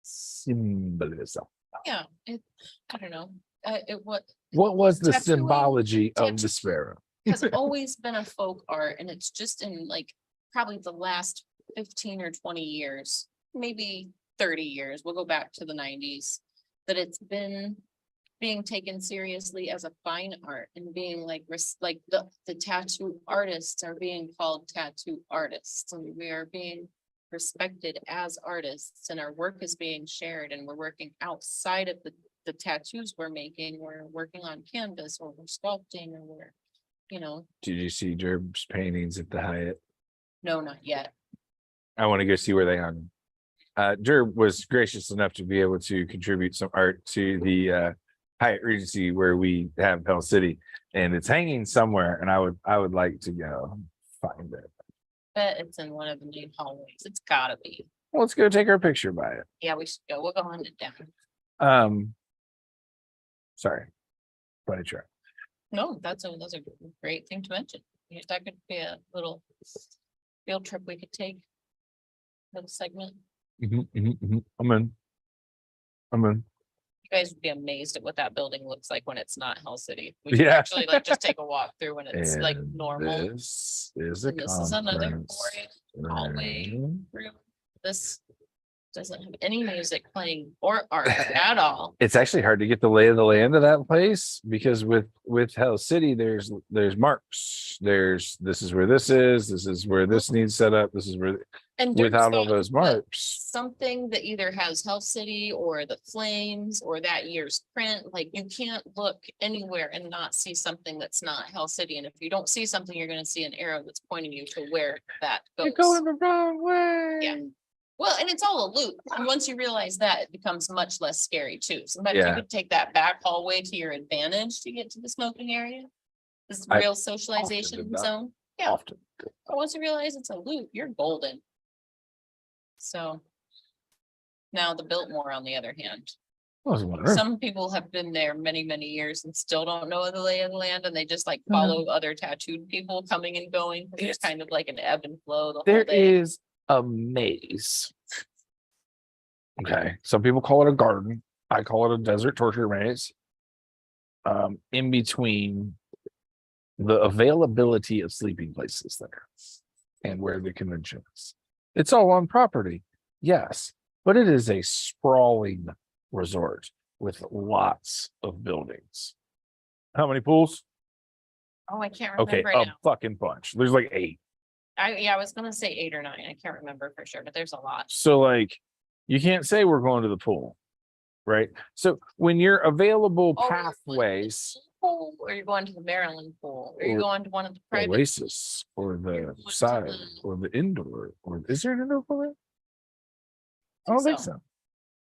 Symbolism. yeah, I don't know. What What was the Tattooing- symbology of the tattoo- sparrow? has always been a folk art, and it's just in like probably the last 15 or 20 years, maybe 30 years, we'll go back to the 90s, that it's been being taken seriously as a fine art and being like the tattoo artists are being called tattoo artists, and we are being respected as artists, and our work is being shared, and we're working outside of the tattoos we're making. We're working on canvas, or we're sculpting, or we're, you know, Did you see Gerb's paintings at the Hyatt? no, not yet. I want to go see where they hung. Derb was gracious enough to be able to contribute some art to the Hyatt Regency where we have Hell City, and it's hanging somewhere. And I would like to go find it. Bet it's in one of the main hallways. It's gotta be. Well, let's go take our picture by it. Yeah, we should go. We'll go hunt it down. Sorry, funny try. No, that's a great thing to mention. Yeah, that could be a little field trip we could take. Little segment. I'm in. You guys would be amazed at what that building looks like when it's not Hell City. We should Yeah. actually like just take a walk through when it's like And normal. This is a And this is another conference boring hallway. room. room. This doesn't have any music playing or art at all. It's actually hard to get the lay of the land of that place because with Hell City, there's marks. This is where this is where this needs set up. This is where And Dirk's without all got those marks. something that either has Hell City or the Flames or that year's print, like you can't look anywhere and not see something that's not Hell City. And if you don't see something, you're gonna see an arrow that's pointing you to where that You're goes. going the wrong way. Yeah. Well, and it's all a loop. And once you realize that, it becomes much less scary too. Sometimes you Yeah. could take that back hallway to your advantage to get to the smoking area. This I real did socialization that. zone. Yeah. Often. But once you realize it's a loop, you're golden. So. Now the Biltmore, on the other hand, I was wondering. some people have been there many, many years and still don't know the lay of the land, and they just like Mhm. follow other tattooed people coming and going. It's Yes. kind of like an ebb and flow the whole There day. is a maze. Okay, some people call it a garden. I call it a desert torture maze. In between the availability of sleeping places there. and where the convention is. It's all on property, yes, but it is a sprawling resort with lots of buildings. How many pools? Oh, I can't Okay, remember a now. fucking bunch. There's like 8. I was gonna say 8 or 9. I can't remember for sure, but there's a lot. So like, you can't say we're going to the pool, right? So when you're available Oh, you're going to the pathways, pool, or you're going to the Maryland pool, or you're Or going to one of the private. Oasis or You're the going to side the- or the indoor, or is there an indoor pool there? I don't think so. so.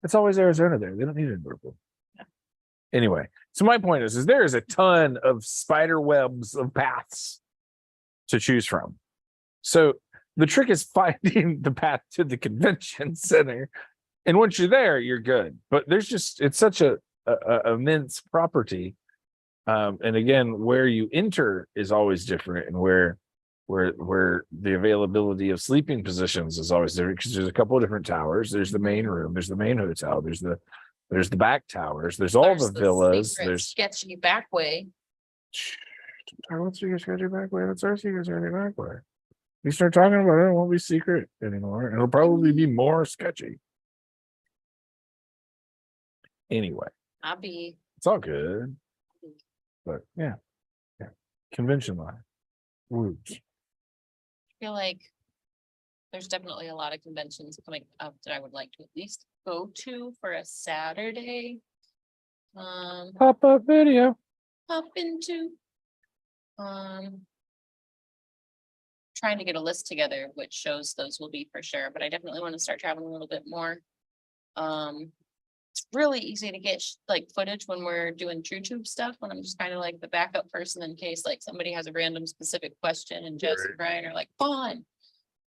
It's always Arizona there. They don't need an indoor pool. Yeah. Anyway, so my point is there is a ton of spider webs of paths to choose from. So the trick is finding the path to the convention center. And once you're there, you're good. But there's just, it's such a immense property. And again, where you enter is always different, and where the availability of sleeping positions is always different, because there's a couple of different towers. There's the main room, there's the main hotel, there's the back towers, there's all There's the villas, secret there's sketchy back way. what's your secret back way? That's our secret back way. You start talking about it, it won't be secret anymore. It'll probably be more sketchy. Anyway, I'll be. it's all good. But yeah. Convention line. Roots. Feel like there's definitely a lot of conventions coming up that I would like to at least go to for a Saturday. Pop-up video. Hop into. Trying to get a list together, which shows those will be for sure, but I definitely want to start traveling a little bit more. It's really easy to get like footage when we're doing TrueTube stuff, when I'm just kind of like the backup person in case like somebody has a random specific question and Jess and Brian are like, fun.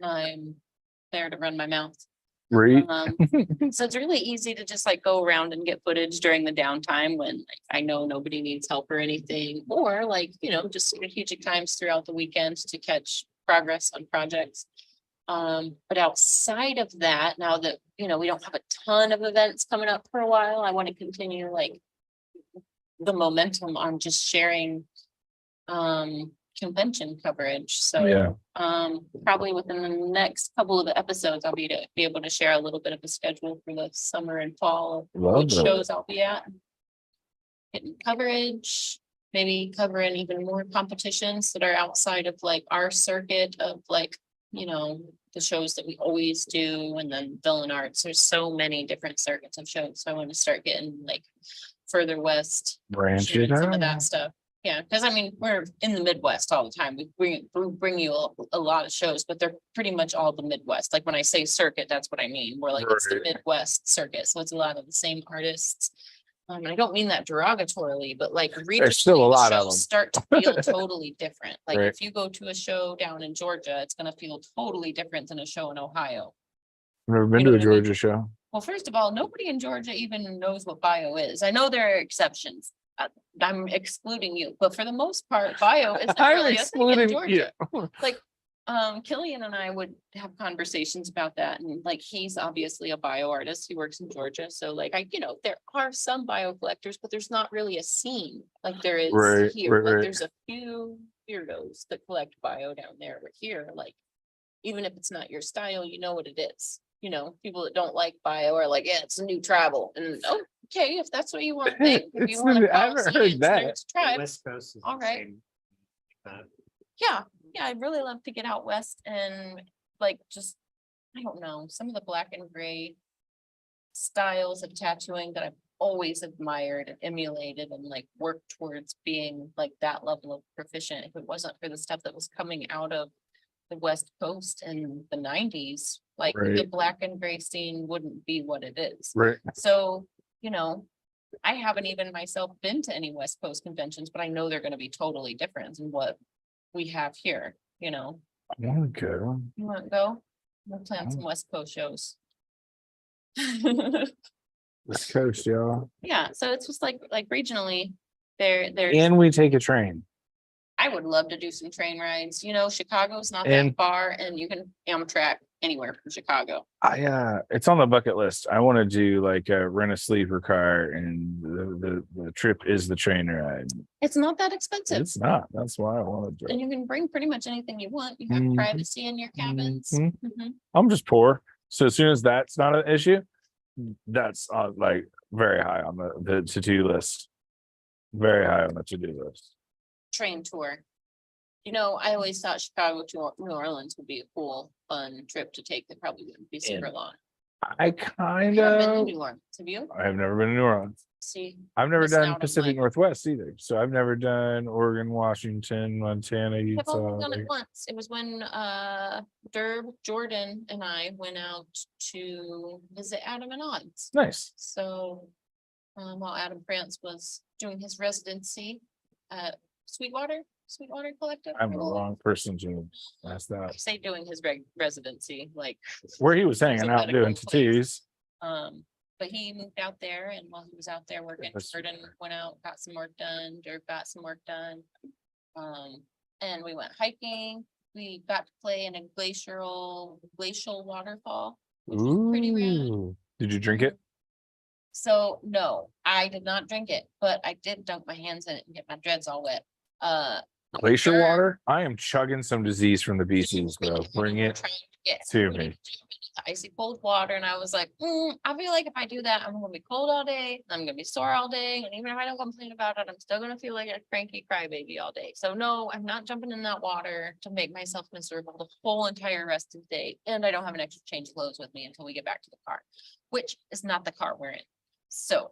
I'm there to run my mouth. Right. So it's really easy to just like go around and get footage during the downtime when like, I know nobody needs help or anything, or like, you know, just strategic times throughout the weekend to catch progress on projects. But outside of that, now that, you know, we don't have a ton of events coming up for a while, I want to continue like the momentum on just sharing convention coverage. So Yeah. probably within the next couple of episodes, I'll be able to share a little bit of a schedule for the summer and fall, of Love which that. shows I'll be at. Getting coverage, maybe covering even more competitions that are outside of like our circuit of like, you know, the shows that we always do, and then Villain Arts. There's so many different circuits of shows. So I want to start getting like further west, Branch sharing it some of out. that stuff. Yeah, because I mean, we're in the Midwest all the time. We bring you a lot of shows, but they're pretty much all the Midwest. Like when I say circuit, that's what I mean. We're like, it's the Right. Midwest circuit. So it's a lot of the same artists. And I don't mean that derogatorily, but like There's still a regionally, the lot of shows them. start to feel totally different. Like Right. if you go to a show down in Georgia, it's gonna feel totally different than a show in Ohio. Never been You know to a what I mean? Georgia show. Well, first of all, nobody in Georgia even knows what bio is. I know there are exceptions. I'm excluding you, but for the most part, bio isn't I'm really a thing in excluding Georgia. you. Like, Killian and I would have conversations about that, and like, he's obviously a bio artist. He works in Georgia, so like, you know, there are some bio collectors, but there's not really a scene like there is Right, here. right, Like, right. there's a few weirdos that collect bio down there. We're here, like, even if it's not your style, you know what it is. You know, people that don't like bio are like, yeah, it's a new travel, and okay, if that's what you want to think, if you It's want the- to I haven't heard that. tribe, West Coast is All the right. same. That yeah, I'd really love to get out west and like just, I don't know, some of the black and gray styles of tattooing that I've always admired and emulated and like worked towards being like that level of proficient. If it wasn't for the stuff that was coming out of the West Coast in the 90s, like the Right. black and gray scene wouldn't be what it is. Right. So, you know, I haven't even myself been to any West Coast conventions, but I know they're gonna be totally different than what we have here, you know. I want to go. You wanna go? We'll plan some West Coast shows. West Coast, y'all. Yeah, so it's just like regionally, they're, And we take a train. I would love to do some train rides. You know, Chicago's not And- that far and you can Amtrak anywhere from Chicago. It's on the bucket list. I want to do like rent a sleeper car, and the trip is the train ride. It's not that expensive. It's not. That's why I want to do And it. you can bring pretty much anything you want. You have Mhm. privacy in your cabins. Mhm. Mhm. I'm just poor, so as soon as that's not an issue, that's like very high on the to-do list. Very high on the to-do list. Train tour. You know, I always thought Chicago to New Orleans would be a cool, fun trip to take that probably wouldn't be super long. I kind I've been to of. New Orleans. Have you? I have never been to New Orleans. See, I've never Missing out done on Pacific life. Northwest either. So I've never done Oregon, Washington, Montana, I've Utah. only done it like- once. It was when Derb, Jordan and I went out to visit Adam and Odds. Nice. So while Adam France was doing his residency at Sweetwater Collective. I'm the wrong person to ask I that. say doing his residency, like. Where he was It's a hanging out doing medical place. tattoos. But he moved out there and while he was out there working, That's Jordan went out, got some work done, Dirk got some work done. And we went hiking. We got to play in a glacial waterfall. which was pretty rad. Ooh. Did you drink it? So no, I did not drink it, but I did dunk my hands in it and get my dreads all wet. Glacier Sure. water? I am chugging some disease from the beaches, bro. Bring it to me. Icy cold water and I was like, I feel like if I do that, I'm gonna be cold all day, I'm gonna be sore all day, and even if I don't complain about it, I'm still gonna feel like a cranky crybaby all day. So no, I'm not jumping in that water to make myself miserable the whole entire rest of the day. And I don't have an extra change of clothes with me until we get back to the car, which is not the car we're in. So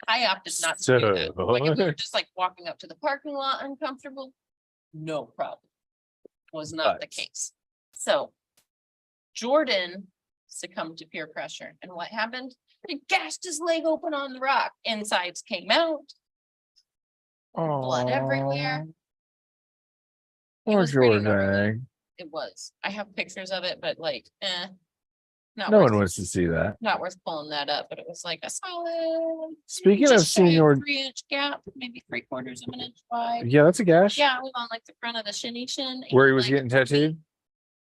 I opted not to do that. Like if we were just like walking up to the parking lot uncomfortable, no problem. Was not the But- case. So Jordan succumbed to peer pressure. And what happened? He gashed his leg open on the rock. Insides came out. Blood everywhere. It Poor was pretty gnarly. Jordan. It was. I have pictures of it, but like, not No worth, one wants to see that. not worth pulling that up, but it was like a solid. Speaking of just shy senior, 3-inch gap, maybe 3/4 of an inch wide. yeah, that's a gash. Yeah, it was on like the front of the shinny shin. Where he and, was like, getting tattooed.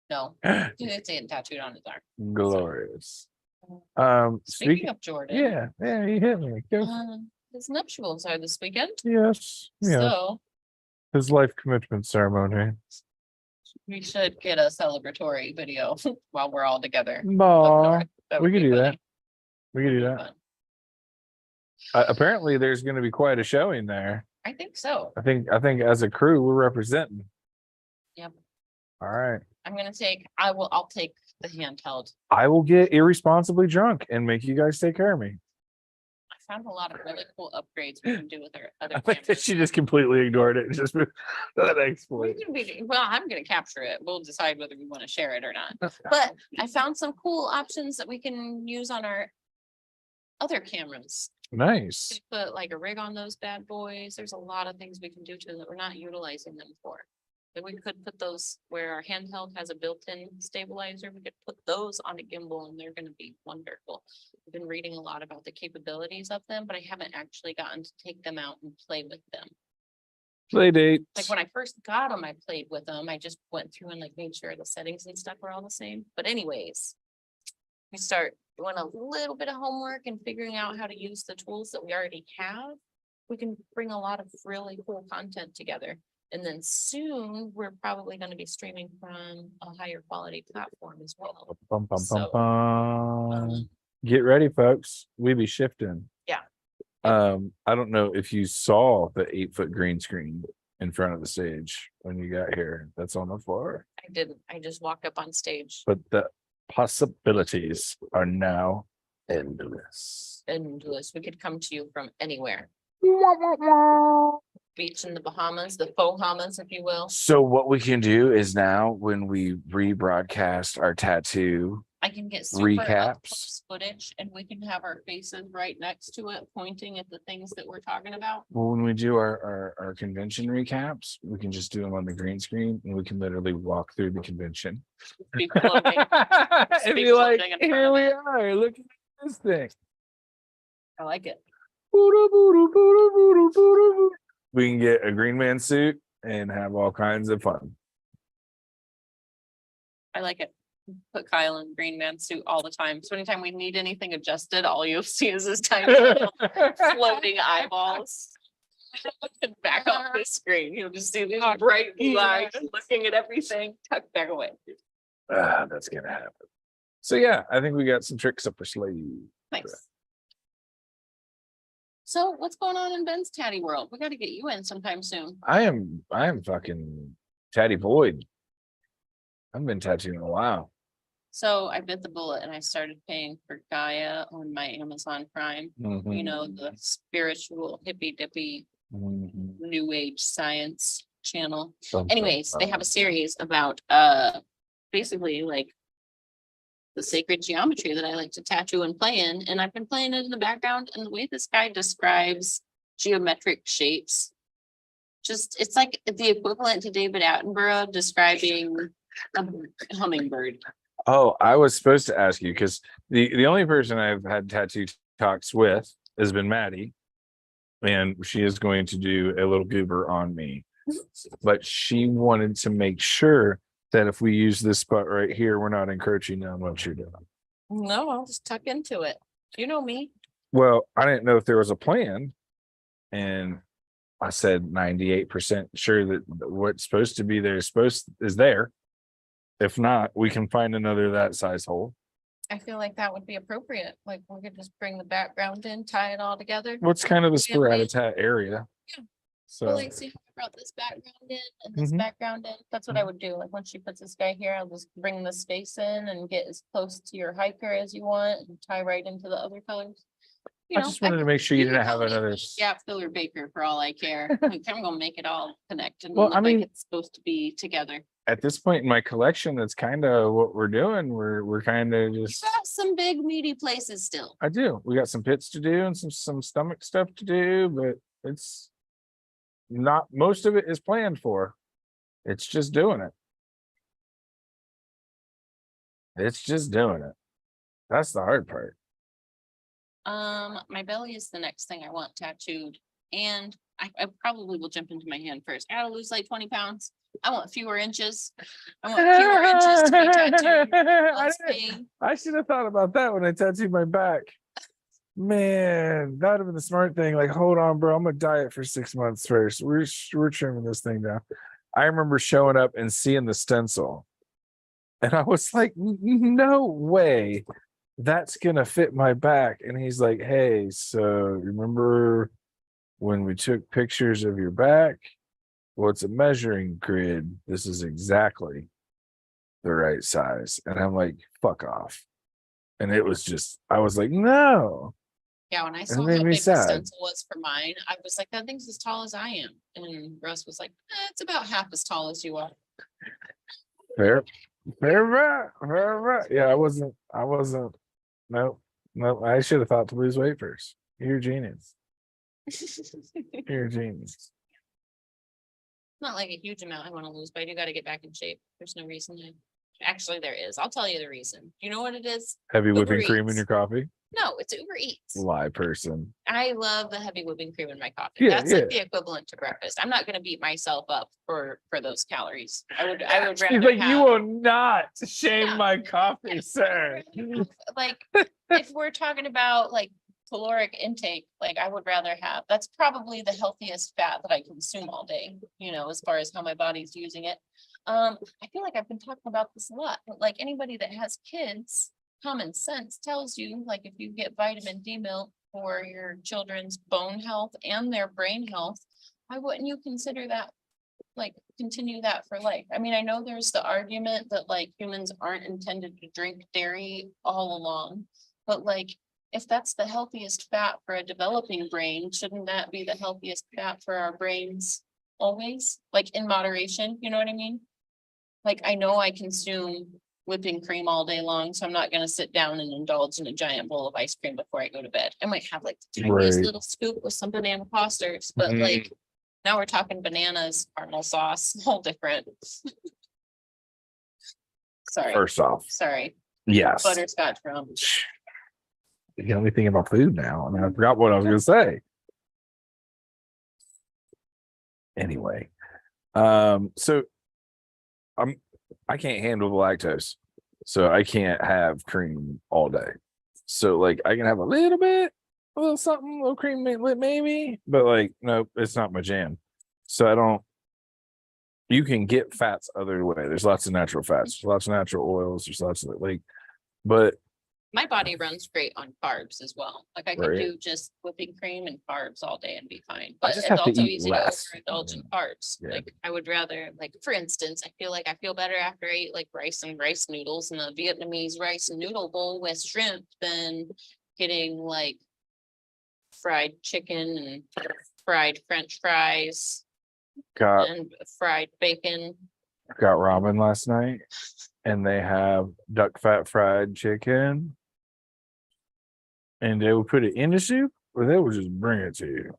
No, it's getting tattooed on his arm. Glorious. Speaking Speaking, of Jordan. yeah, he hit me. Go. His nuptials are this weekend. Yes, yeah. So His life commitment ceremony. we should get a celebratory video while we're all together. up Aw, north. That we would could be do funny. that. We could do Be that. fun. Apparently, there's going to be quite a showing there. I think so. I think as a crew, we're representing. Yep. All right. I'll take the handheld. I will get irresponsibly drunk and make you guys take care of me. I found a lot of really cool upgrades we can do with our other I think that cameras. she just completely ignored it. Just the next We point. can be, well, I'm gonna capture it. We'll decide whether we want to share it or not. But I found some cool options that we can use on our other cameras. Nice. We Put like a rig on those bad boys. There's a lot of things we can do to them that we're not utilizing them for. But we could put those where our handheld has a built-in stabilizer. We could put those on a gimbal and they're gonna be wonderful. I've been reading a lot about the capabilities of them, but I haven't actually gotten to take them out and play with them. Play date. Like when I first got them, I played with them. I just went through and like made sure the settings and stuff were all the same. But anyways, we start doing a little bit of homework and figuring out how to use the tools that we already have. We can bring a lot of really cool content together. And then soon, we're probably gonna be streaming from a higher quality platform as well. Bum, bum, bum, So, bum. Get ready, folks. We be shifting. Yeah. I don't know if you saw the 8-foot green screen in front of the stage when you got here. That's on the floor. I didn't, I just walked up on stage. But the possibilities are now endless. Endless. We could come to you from anywhere. Beach in the Bahamas, the faux Bahamas, if you will. So what we can do is now when we rebroadcast our tattoo, I can get super up Recaps. close footage and we can have our faces right next to it, pointing at the things that we're talking about. well, when we do our convention recaps, we can just do them on the green screen and we can literally walk through the convention. Be floating. And be be like, floating in front here of we it." are, look at this thing. I like it. We can get a green man suit and have all kinds of fun. I like it. Put Kyle in Green Man suit all the time. So anytime we need anything adjusted, all you'll see is his tiny little floating eyeballs. Back off the screen. You'll just see these bright blue eyes looking at everything, tucked back away. That's gonna happen. So yeah, I think we got some tricks up our sleeve. Nice. So what's going on in Ben's Tatty world? We got to get you in sometime soon. I am fucking tatty void. I've been tattooing in a while. So I bit the bullet and I started paying for Gaia on my Amazon Prime. You know, the spiritual hippy dippy Mhm. new age science channel. Something. Anyways, they have a series about basically like the sacred geometry that I like to tattoo and play in, and I've been playing it in the background, and the way this guy describes geometric shapes, just it's like the equivalent to David Attenborough describing a hummingbird. Oh, I was supposed to ask you because the only person I've had tattoo talks with has been Maddie, and she is going to do a little goober on me. But she wanted to make sure that if we use this spot right here, we're not encroaching on what you're doing. No, I'll just tuck into it. You know me. Well, I didn't know if there was a plan, and I said 98% sure that what's supposed to be there is there. If not, we can find another that size hole. I feel like that would be appropriate. Like we could just bring the background in, tie it all together. What's kind of the Yeah, we- Spiratat area? Yeah. So Well, like, see how I brought this background in and this Mhm. background in? That's what I would do. Like, once she puts this guy here, I'll just bring this space in and get as close to your hiker as you want and tie right into the other colors. You I know, just wanted to make sure you didn't have another. Yeah, Filler Baker for all I care. Like, I'm gonna make it all connect and Well, look I mean- like it's supposed to be together. At this point in my collection, that's kind of what we're doing. We're kind of You just. got some big meaty places still. I do. We got some pits to do and some stomach stuff to do, but it's not, most of it is planned for. It's just doing it. It's just doing it. That's the hard part. My belly is the next thing I want tattooed, and I probably will jump into my hand first. I gotta lose like 20 pounds. I want fewer inches. I want fewer inches to be tattooed. Less pain. I should have thought about that when I tattooed my back. Man, that would have been the smart thing. Like, hold on, bro. I'm gonna diet for 6 months first. We're trimming this thing down. I remember showing up and seeing the stencil, and I was like, no way that's gonna fit my back. And he's like, hey, so remember when we took pictures of your back? Well, it's a measuring grid. This is exactly the right size. And I'm like, fuck off. And it was just, I was like, no. Yeah, when I saw how made me big the sad. stencil was for mine, I was like, that thing's as tall as I am. And Russ was like, it's about half as tall as you are. Fair. Yeah, I wasn't. No, I should have thought to lose weight first. You're a genius. You're a genius. Not like a huge amount I want to lose, but I do got to get back in shape. There's no reason to. Actually, there is. I'll tell you the reason. You know what it is? Heavy Uber whipping cream in Eats. your coffee? No, it's Uber Eats. Lie person. I love the heavy whipping cream in my coffee. Yeah, That's like the equivalent to breakfast. I'm not going to beat myself up for those calories. I would She's rather like, have, you will not shame Yeah. my coffee, sir. like if we're talking about like caloric intake, like I would rather have, that's probably the healthiest fat that I consume all day, you know, as far as how my body's using it. I feel like I've been talking about this a lot, but like anybody that has kids, common sense tells you, like if you get vitamin D milk for your children's bone health and their brain health, why wouldn't you consider that, like continue that for life? I mean, I know there's the argument that like humans aren't intended to drink dairy all along, but like if that's the healthiest fat for a developing brain, shouldn't that be the healthiest fat for our brains always? Like in moderation, you know what I mean? Like I know I consume whipping cream all day long, so I'm not gonna sit down and indulge in a giant bowl of ice cream before I go to bed. I might have like the tiniest Right. little scoop with some banana fosters, but Mhm. like now we're talking bananas, caramel sauce, whole different. Sorry, First off, sorry, yes. butterscotch rum. You got me thinking about food now, and I forgot what I was gonna say. Anyway, So I can't handle lactose, so I can't have cream all day. So like I can have a little bit, a little something, a little cream maybe, but like no, it's not my jam. So I don't. You can get fats other way. There's lots of natural fats, there's lots of natural oils, there's lots of like, but My body runs great on carbs as well. Like I could Right. do just whipping cream and carbs all day and be fine. I But just it's have to also eat easy less. to overindulge in carbs. Yeah. Like I would rather, like, for instance, I feel like I feel better after I eat like rice and rice noodles and a Vietnamese rice and noodle bowl with shrimp than getting like fried chicken and fried French fries got and fried bacon. ramen last night, and they have duck fat fried chicken, and they would put it in the soup, or they would just bring it to you.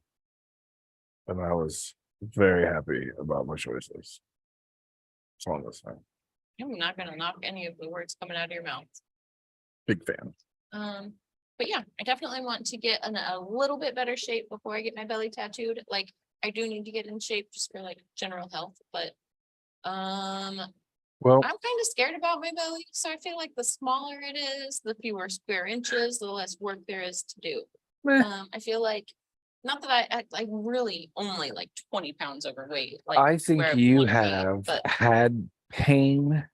And I was very happy about my choices. It's one of those things. I'm not gonna knock any of the words coming out of your mouth. Big fan. But yeah, I definitely want to get in a little bit better shape before I get my belly tattooed. Like, I do need to get in shape just for like general health, but Well, I'm kind of scared about my belly, so I feel like the smaller it is, the fewer square inches, the less work there is to do. meh, I feel like, not that I'm really only like 20 pounds overweight. Like I where think I you wanna be, have but had pain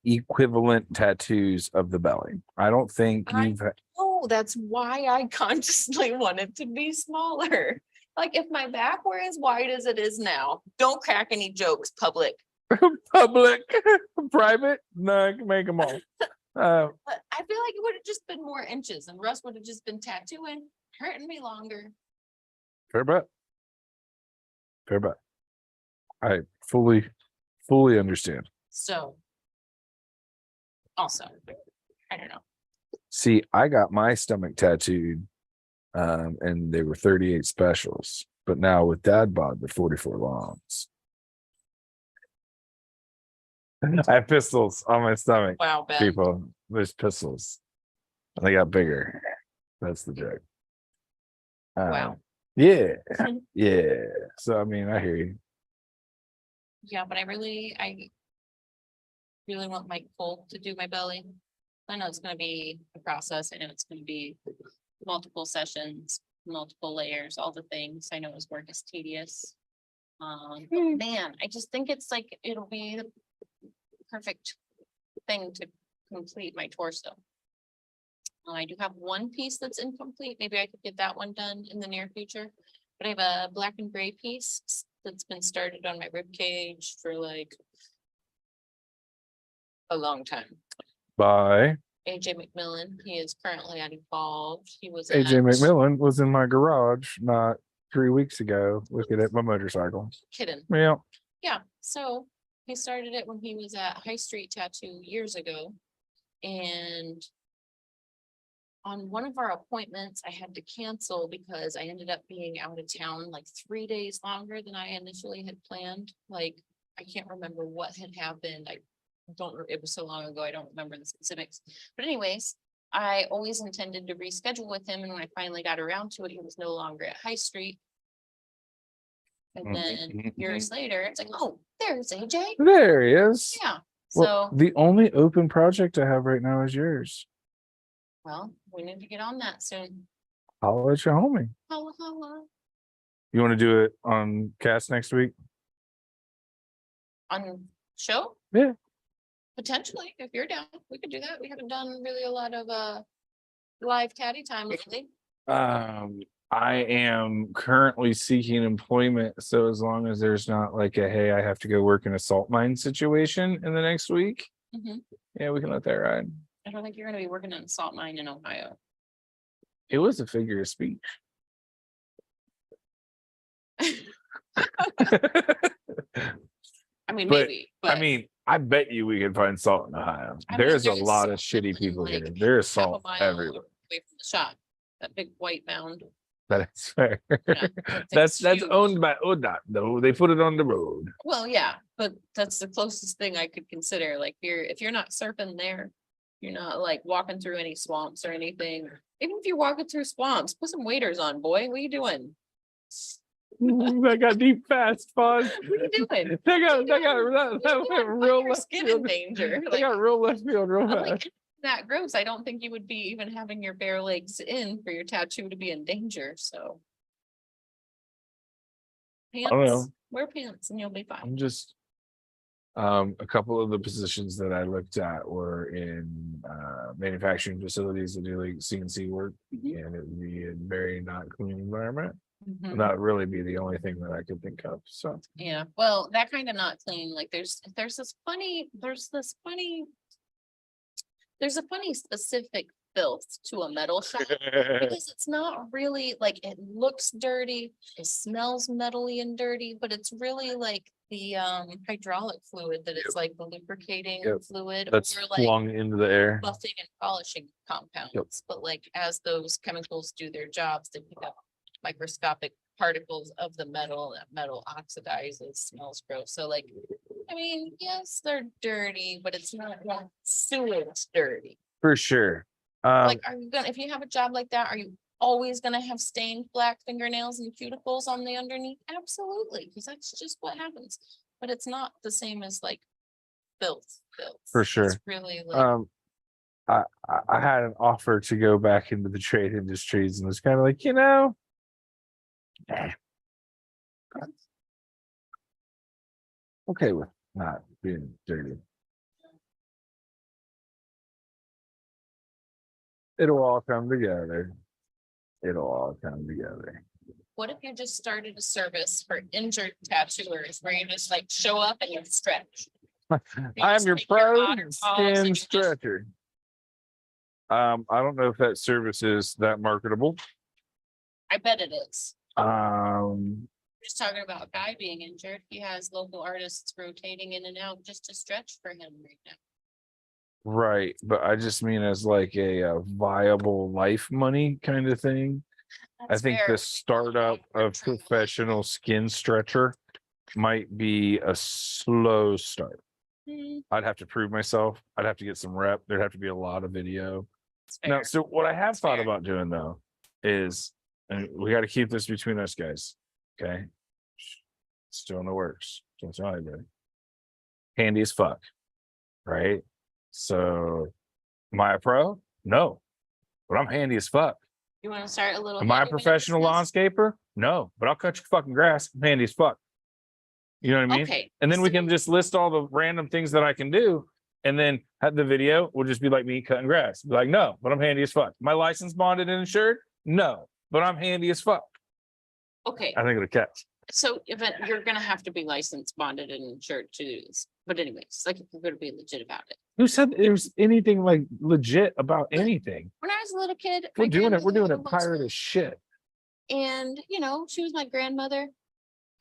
equivalent tattoos of the belly. I don't think I- you've oh, that's why I consciously wanted to be smaller. Like if my back were as wide as it is now, don't crack any jokes, public. public, private, no, I can make them all. But I feel like it would have just been more inches and Russ would have just been tattooing, hurting me longer. Fair bet. Fair bet. I fully understand. So. Also, I don't know. See, I got my stomach tattooed, and they were 38 specials, but now with dad bod, they're 44 longs. I have pistols on my stomach, Wow, Ben. people. There's pistols. And they got bigger. That's the joke. Wow. Yeah. Yeah. So I mean, I hear you. Yeah, but I really want Mike Cole to do my belly. I know it's gonna be a process. I know it's gonna be multiple sessions, multiple layers, all the things. I know his work is tedious. But man, I just think it's like, it'll be the perfect thing to complete my torso. I do have one piece that's incomplete. Maybe I could get that one done in the near future. But I have a black and gray piece that's been started on my rib cage for like a long time. Bye. AJ McMillan, he is currently involved. He was AJ at- McMillan was in my garage not 3 weeks ago looking at my motorcycle. Kidding. Yeah. Yeah, so he started it when he was at High Street Tattoo years ago. And on one of our appointments, I had to cancel because I ended up being out of town like 3 days longer than I initially had planned. Like, I can't remember what had happened. It was so long ago, I don't remember the specifics. But anyways, I always intended to reschedule with him, and when I finally got around to it, he was no longer at High Street. And then years later, it's like, oh, there's AJ. There he is. Yeah, Well, so, the only open project I have right now is yours. well, we need to get on that soon. I'll let you homie. Holla, holla. You want to do it on cast next week? On show? Yeah. Potentially, if you're down, we could do that. We haven't done really a lot of live tatty time lately. I am currently seeking employment, so as long as there's not like a, hey, I have to go work in a salt mine situation in the next week. Mhm. Yeah, we can let that ride. I don't think you're gonna be working in a salt mine in Ohio. It was a figure of speech. I mean, But, maybe, I but mean, I bet you we can find salt in Ohio. I mean, There's a there's lot of salt shitty people here. like There's half a salt mile everywhere. away from the shop, that big white mound. That is fair. that That's thing's huge. owned by ODOT though. They put it on the road. Well, yeah, but that's the closest thing I could consider. Like, if you're not surfing there, you're not like walking through any swamps or anything. Even if you're walking through swamps, put some waders on, boy. What are you doing? That got deep fast, fun. What are you doing? That went real Your left skin in field. danger. They got real left field real I'm fast. like, that gross. I don't think you would be even having your bare legs in for your tattoo to be in danger, so. don't know. Pants, wear pants and you'll be fine. I'm just. A couple of the positions that I looked at were in manufacturing facilities that do like CNC work, and it would be a very not clean environment. Mhm. That really be the only thing that I could think of. So Yeah, well, that kind of not clean, like there's a funny specific filth to a metal shop. Because it's not really like, it looks dirty, it smells metally and dirty, but it's really like the hydraulic fluid that it's like the lubricating Yep. fluid. that's or like flung into the air. buffing and polishing compounds, but like as those chemicals do their jobs, they pick up microscopic particles of the metal, that metal oxidizes, smells gross. So like, I mean, yes, they're dirty, but it's not like sewage dirty. For sure. Like, are you gonna, if you have a job like that, are you always gonna have stained black fingernails and cuticles on the underneath? Absolutely, because that's just what happens. But it's not the same as like filth. For It's sure. really like, I had an offer to go back into the trade industries and was kind of like, okay with not being dirty. It'll all come together. It'll all come together. what if you just started a service for injured tattooers where you just like show up and you stretch? I am just your take your pro waterfalls and skin you just- stretcher. I don't know if that service is that marketable. I bet it is. Um, Just talking about a guy being injured. He has local artists rotating in and out just to stretch for him right now. right, but I just mean as like a viable life money kind of thing. I That's think fair. the startup of True. professional skin stretcher might be a slow start. Hmm, I'd have to prove myself. I'd have to get some rep. There'd have to be a lot of video. it's Now, fair. so what I have That's thought fair. about doing though is, and we got to keep this between us guys, okay? Still in the works. Don't tell anybody. Handy as fuck, right? So, am I a pro? No, but I'm handy as fuck. You wanna start a little? Am I a handyman professional business? landscaper? No, but I'll cut your fucking grass. I'm handy as fuck. You know what I mean? Okay. And then we so- can just list all the random things that I can do. And then have the video will just be like me cutting grass. Be like, no, but I'm handy as fuck. My license bonded and insured? No, but I'm handy as fuck. Okay, I think it'll catch. so you're gonna have to be licensed, bonded and insured to do this. But anyways, like if you're gonna be legit about it. Who said there's anything like legit about anything? When I was a little kid. We're my doing it. We're doing grandmother it was- pirate as shit. And, you know, she was my grandmother.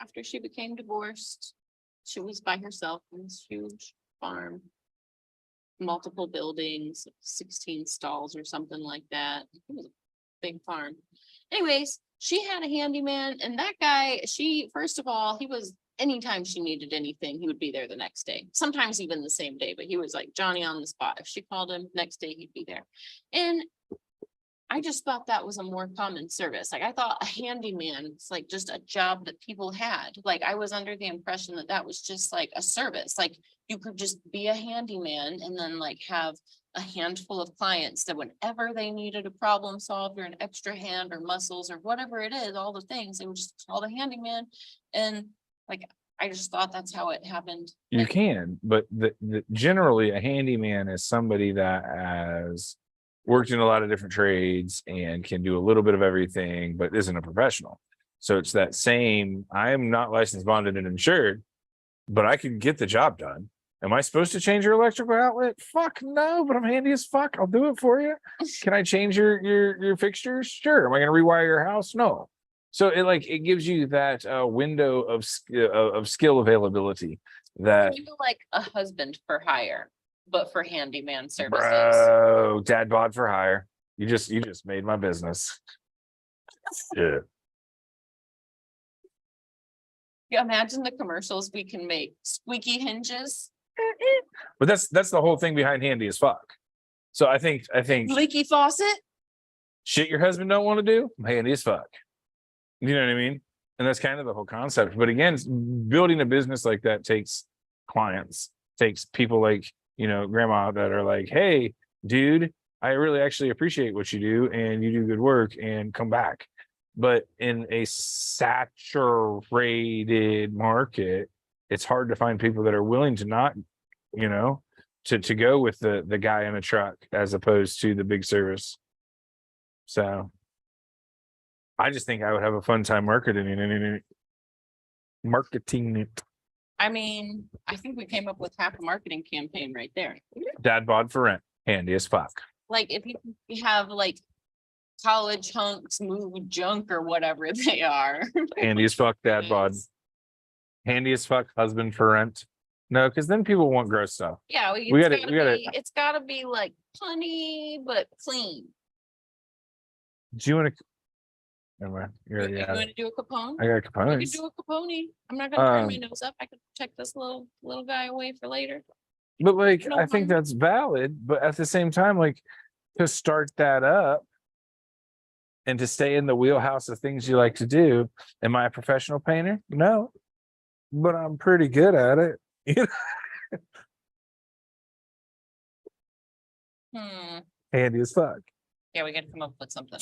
After she became divorced, she was by herself in this huge farm. Multiple buildings, 16 stalls or something like that. It was a big farm. Anyways, she had a handyman and that guy, first of all, he was, anytime she needed anything, he would be there the next day. Sometimes even the same day, but he was like Johnny on the spot. If she called him, next day he'd be there. And I just thought that was a more common service. Like I thought a handyman was like just a job that people had. Like I was under the impression that that was just like a service. Like you could just be a handyman and then like have a handful of clients that whenever they needed a problem solved or an extra hand or muscles or whatever it is, all the things, they would just call the handyman. And like, I just thought that's how it happened. You can, but generally a handyman is somebody that has worked in a lot of different trades and can do a little bit of everything, but isn't a professional. So it's that same, I am not licensed, bonded, and insured, but I can get the job done. Am I supposed to change your electrical outlet? Fuck no, but I'm handy as fuck. I'll do it for you. Can I change your fixtures? Sure. Am I gonna rewire your house? No. So it gives you that window of skill availability that Kind of like a husband for hire, but for handyman services. bro, dad bod for hire. You just made my business. Yeah. Yeah, imagine the commercials we can make, squeaky hinges, But that's the whole thing behind handy as fuck. So I think leaky faucet. shit your husband don't want to do, I'm handy as fuck. You know what I mean? And that's kind of the whole concept. But again, building a business like that takes clients, takes people like, grandma that are like, hey, dude, I really actually appreciate what you do and you do good work and come back. But in a saturated market, it's hard to find people that are willing to not, to go with the guy in a truck as opposed to the big service. So I just think I would have a fun time marketing it. I mean, I think we came up with half a marketing campaign right there. Dad bod for rent, handy as fuck. Like if you have like college hunks move junk or whatever they are. Handy as fuck, dad bod. Handy as fuck, husband for rent. No, because then people want gross stuff. Yeah, it's gotta be like punny but clean. Do you want to? Never mind. You You already have it. want to do a Capone? I got We could components. do a Capone. I'm not gonna turn my Um, nose up. I could check this little guy away for later. But like, No I think fun. that's valid, but at the same time, like to start that up and to stay in the wheelhouse of things you like to do. Am I a professional painter? No, but I'm pretty good at it. Handy as fuck. Yeah, we gotta come up with something.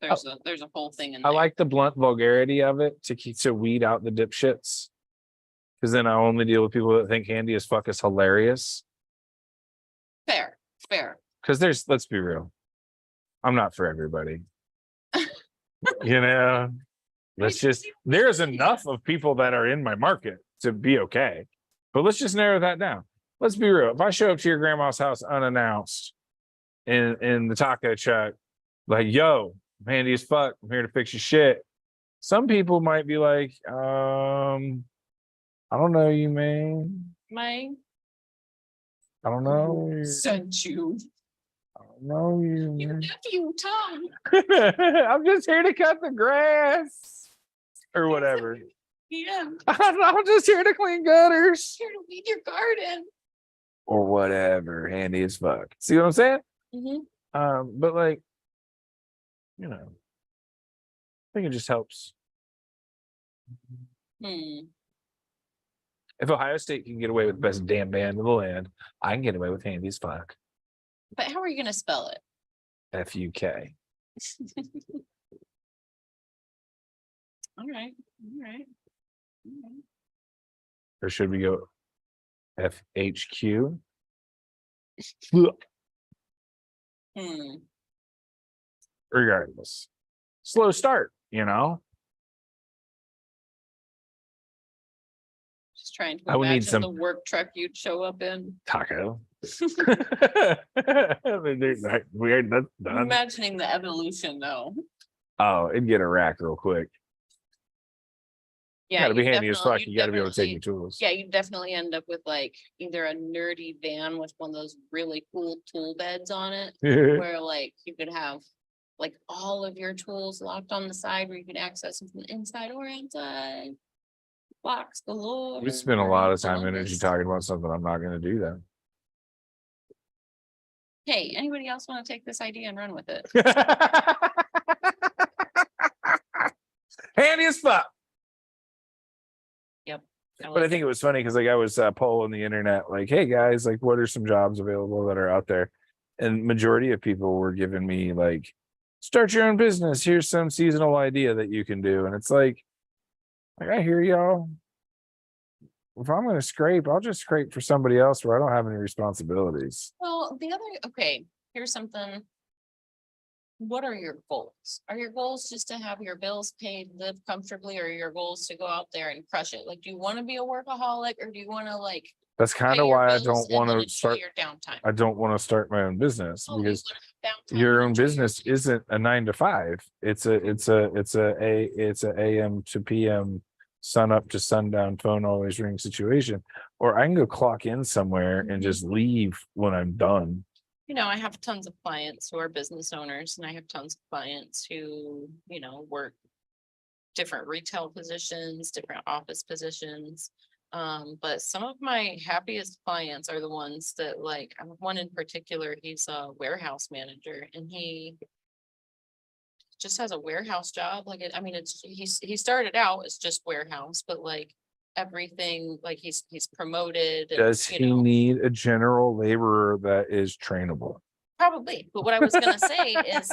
There's a whole thing in I there. like the blunt vulgarity of it to weed out the dipshits. Cause then I only deal with people that think handy as fuck is hilarious. Fair. Cause let's be real. I'm not for everybody. There's enough of people that are in my market to be okay. But let's just narrow that down. Let's be real. If I show up to your grandma's house unannounced in the taco truck, like, yo, I'm handy as fuck. I'm here to fix your shit. Some people might be like, I don't know you, man. My I don't know you. sent you. I don't know you. Your man. nephew, Tom. I'm just here to cut the grass or whatever. Yeah, I'm just here to clean gutters here to weed your garden. or whatever. Handy as fuck. See what I'm saying? But like, I think it just helps. If Ohio State can get away with the best damn band in the land, I can get away with handy as fuck. But how are you gonna spell it? FUK. All right. Or should we go FHQ? Regardless. Slow start, Just trying to I would need imagine some- the work truck you'd show up in. Taco. Weird, that's I'm done. imagining the evolution though. Oh, it'd get a rack real quick. Yeah, Gotta be you handy as definitely- fuck. You gotta be able to take your definitely- tools. Yeah, you definitely end up with like either a nerdy van with one of those really cool tool beds on it, where like you could have like all of your tools locked on the side where you can access them from the inside or outside. Box galore. We spend a lot of time and Columbus. energy talking about something I'm not gonna do then. Hey, anybody else want to take this idea and run with it? Handy as fuck. But I like think it was funny because like I was polling the internet, like, hey guys, like what are some jobs available that are out there? And majority of people were giving me like, start your own business. Here's some seasonal idea that you can do. And it's like I hear y'all. If I'm gonna scrape, I'll just scrape for somebody else where I don't have any responsibilities. Well, here's something. What are your goals? Are your goals just to have your bills paid, live comfortably, or are your goals to go out there and crush it? Like, do you want to be a workaholic or do you want to like? That's kind pay of your why I bills don't and want then to enjoy start. Your downtime. I don't want to start my own business Oh, you because wanna have downtime your and own enjoy your business peace. isn't a 9 to 5. It's a AM to PM, sun up to sundown, phone always ring situation. Or I can go clock in somewhere and Mhm. just leave when I'm done. I have tons of clients who are business owners and I have tons of clients who, work different retail positions, different office positions. But some of my happiest clients are the ones that like, I have one in particular, he's a warehouse manager and he just has a warehouse job, like, I mean, he started out as just warehouse, but like everything, like he's promoted. and, Does you he know, need a general laborer that is trainable? Probably, but what I was gonna say is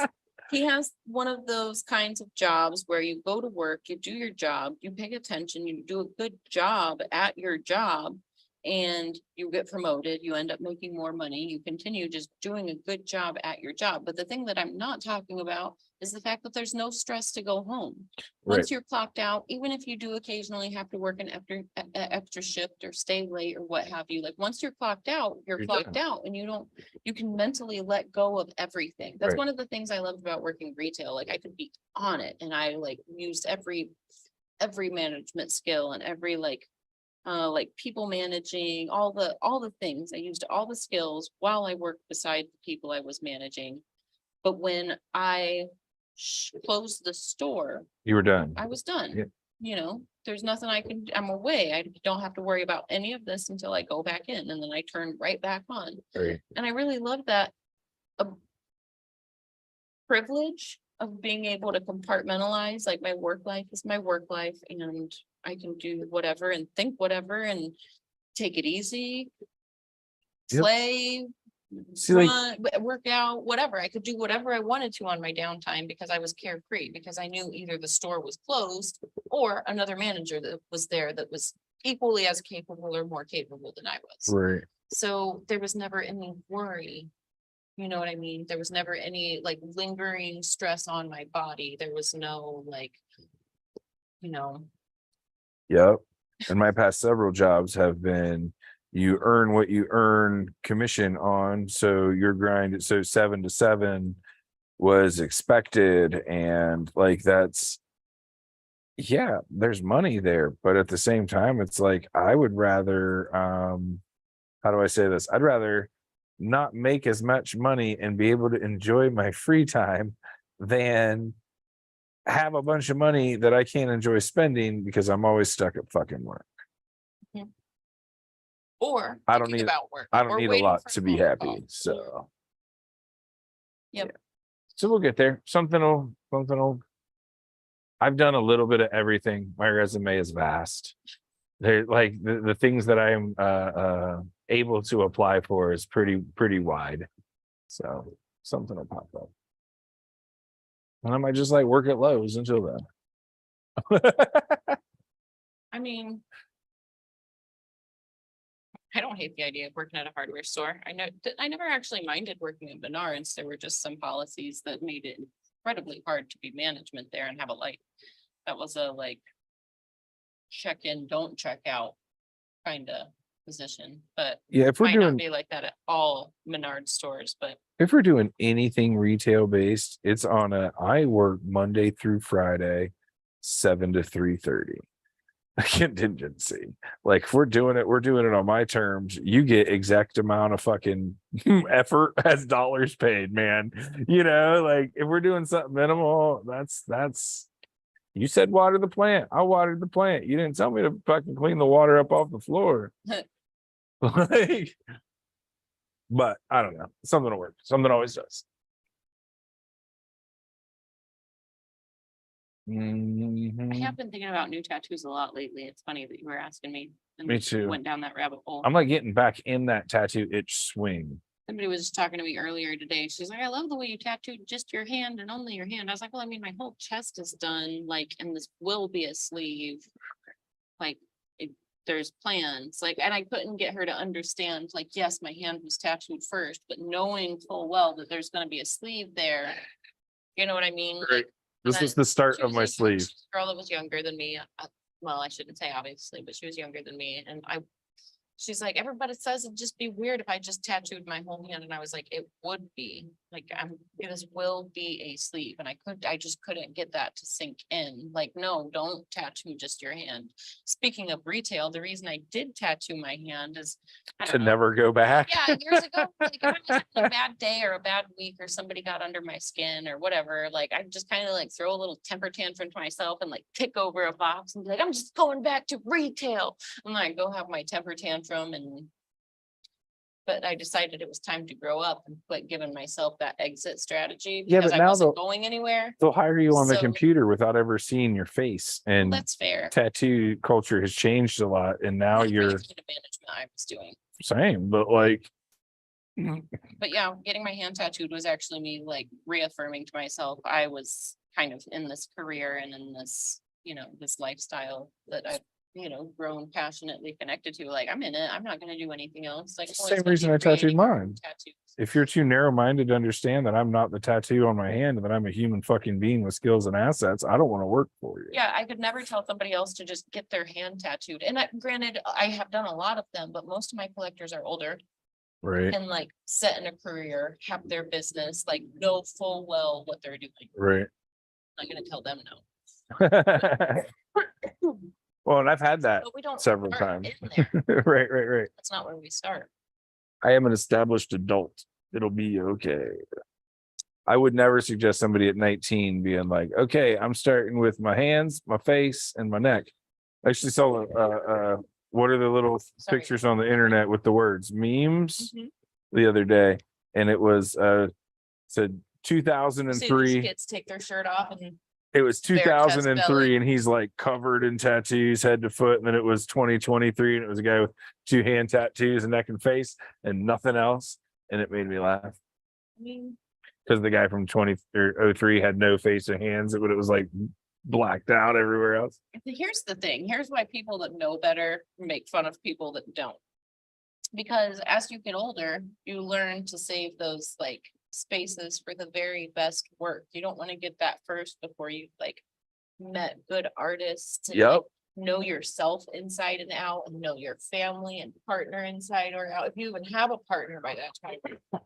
he has one of those kinds of jobs where you go to work, you do your job, you pay attention, you do a good job at your job. And you get promoted, you end up making more money, you continue just doing a good job at your job. But the thing that I'm not talking about is the fact that there's no stress to go home. Right. Once you're clocked out, even if you do occasionally have to work an extra shift or stay late or what have you, like, once you're clocked out, you're You're clocked done. out and you can mentally let go of everything. That's Right. one of the things I loved about working retail. Like, I could be on it and I like used every management skill and every like people managing, all the things. I used all the skills while I worked beside the people I was managing. But when I closed the store, You were done. I was done. Yeah. You know, there's nothing I'm away. I don't have to worry about any of this until I go back in, and then I turn right back on. Right. And I really love that privilege of being able to compartmentalize, like, my work life is my work life and I can do whatever and think whatever and take it easy. Yep. Play, See, like, run, work out, whatever. I could do whatever I wanted to on my downtime because I was carefree, because I knew either the store was closed or another manager that was there that was equally as capable or more capable than I was. right. So there was never any worry. You know what I mean? There was never any like lingering stress on my body. There was no like, you know, Yep. And my past several jobs have been, you earn what you earn commission on. So your grind, so 7 to 7 was expected. And like, that's, yeah, there's money there. But at the same time, it's like, I would rather, how do I say this? I'd rather not make as much money and be able to enjoy my free time than have a bunch of money that I can't enjoy spending because I'm always stuck at fucking work. or I don't thinking need- about work. I don't or need a waiting lot for to a be phone happy. call. So Yep. so we'll get there. Something will. I've done a little bit of everything. My resume is vast. They're like the things that I am able to apply for is pretty wide. So something will pop up. And I might just like work at Lowe's until then. I mean, I don't hate the idea of working at a hardware store. I never actually minded working at Menards. There were just some policies that made it incredibly hard to be management there and have a light. That was a like check in, don't check out kind of position, but Yeah, if we're might not doing be like that at all Menard stores, but if we're doing anything retail based, it's on I work Monday through Friday, 7 to 3:30. A contingency. Like if we're doing it on my terms. You get exact amount of fucking effort as dollars paid, man. You know, like if we're doing something minimal, that's you said water the plant. I watered the plant. You didn't tell me to fucking clean the water up off the floor. Like, but I don't know. Something will work. Something always does. I Mhm. have been thinking about new tattoos a lot lately. It's funny that you were asking me. and Me too. Went down that rabbit hole. I'm like getting back in that tattoo itch swing. Somebody was just talking to me earlier today. She's like, I love the way you tattooed just your hand and only your hand. I was like, well, I mean, my whole chest is done, like, and this will be a sleeve. Like, there's plans, like, and I couldn't get her to understand, like, yes, my hand was tattooed first, but knowing full well that there's gonna be a sleeve there. You know what I mean? Right. This then was the start She of was my like, sleeve. she's a girl that was younger than me. Well, I shouldn't say obviously, but she was younger than me, and she's like, everybody says it'd just be weird if I just tattooed my whole hand, and I was like, it would be, like, this will be a sleeve, and I just couldn't get that to sink in, like, no, don't tattoo just your hand. Speaking of retail, the reason I did tattoo my hand is I To don't know. never go back. Yeah, years ago, like if I was having a bad day or a bad week or somebody got under my skin or whatever, like I just kind of like throw a little temper tantrum to myself and like kick over a box and be like, I'm just going back to retail. And then I go have my temper tantrum and but I decided it was time to grow up and quit giving myself that exit strategy. Yeah, because but I now wasn't they'll- going anywhere. They'll hire you on the So- computer without ever seeing your face, and That's fair. tattoo culture has changed a lot, and now That's really you're kind of management I was doing. same, but like, But yeah, getting my hand tattooed was actually me like reaffirming to myself I was kind of in this career and in this, this lifestyle that I've, grown passionately connected to. Like, I'm in it. I'm not gonna do anything else. Like, I'm always same gonna be reason I tattooed creating mine. tattoos. If you're too narrow-minded to understand that I'm not the tattoo on my hand and that I'm a human fucking being with skills and assets, I don't want to work for you. Yeah, I could never tell somebody else to just get their hand tattooed. And granted, I have done a lot of them, but most of my collectors are older Right, and like set in a career, have their business, like know full well what they're doing. right. I'm not gonna tell them no. Well, and I've had that. But we don't Several start times. in there. Right. That's not where we start. I am an established adult. It'll be okay. I would never suggest somebody at 19 being like, okay, I'm starting with my hands, my face, and my neck. I actually saw what are the little Sorry. pictures on the internet with the words memes Mhm. the other day, and it was said See these 2003. kids take their shirt off and It was bare chest 2003, belly. and he's like covered in tattoos head to foot. And then it was 2023, and it was a guy with 2 hand tattoos and neck and face and nothing else. And it made me laugh I mean, because the guy from 2003 had no face or hands, but it was like blacked out everywhere else. here's the thing. Here's why people that know better make fun of people that don't. Because as you get older, you learn to save those like spaces for the very best work. You don't want to get that first before you like met good artists. and, like, Yep. know yourself inside and out and know your family and partner inside or out. If you even have a partner by that time.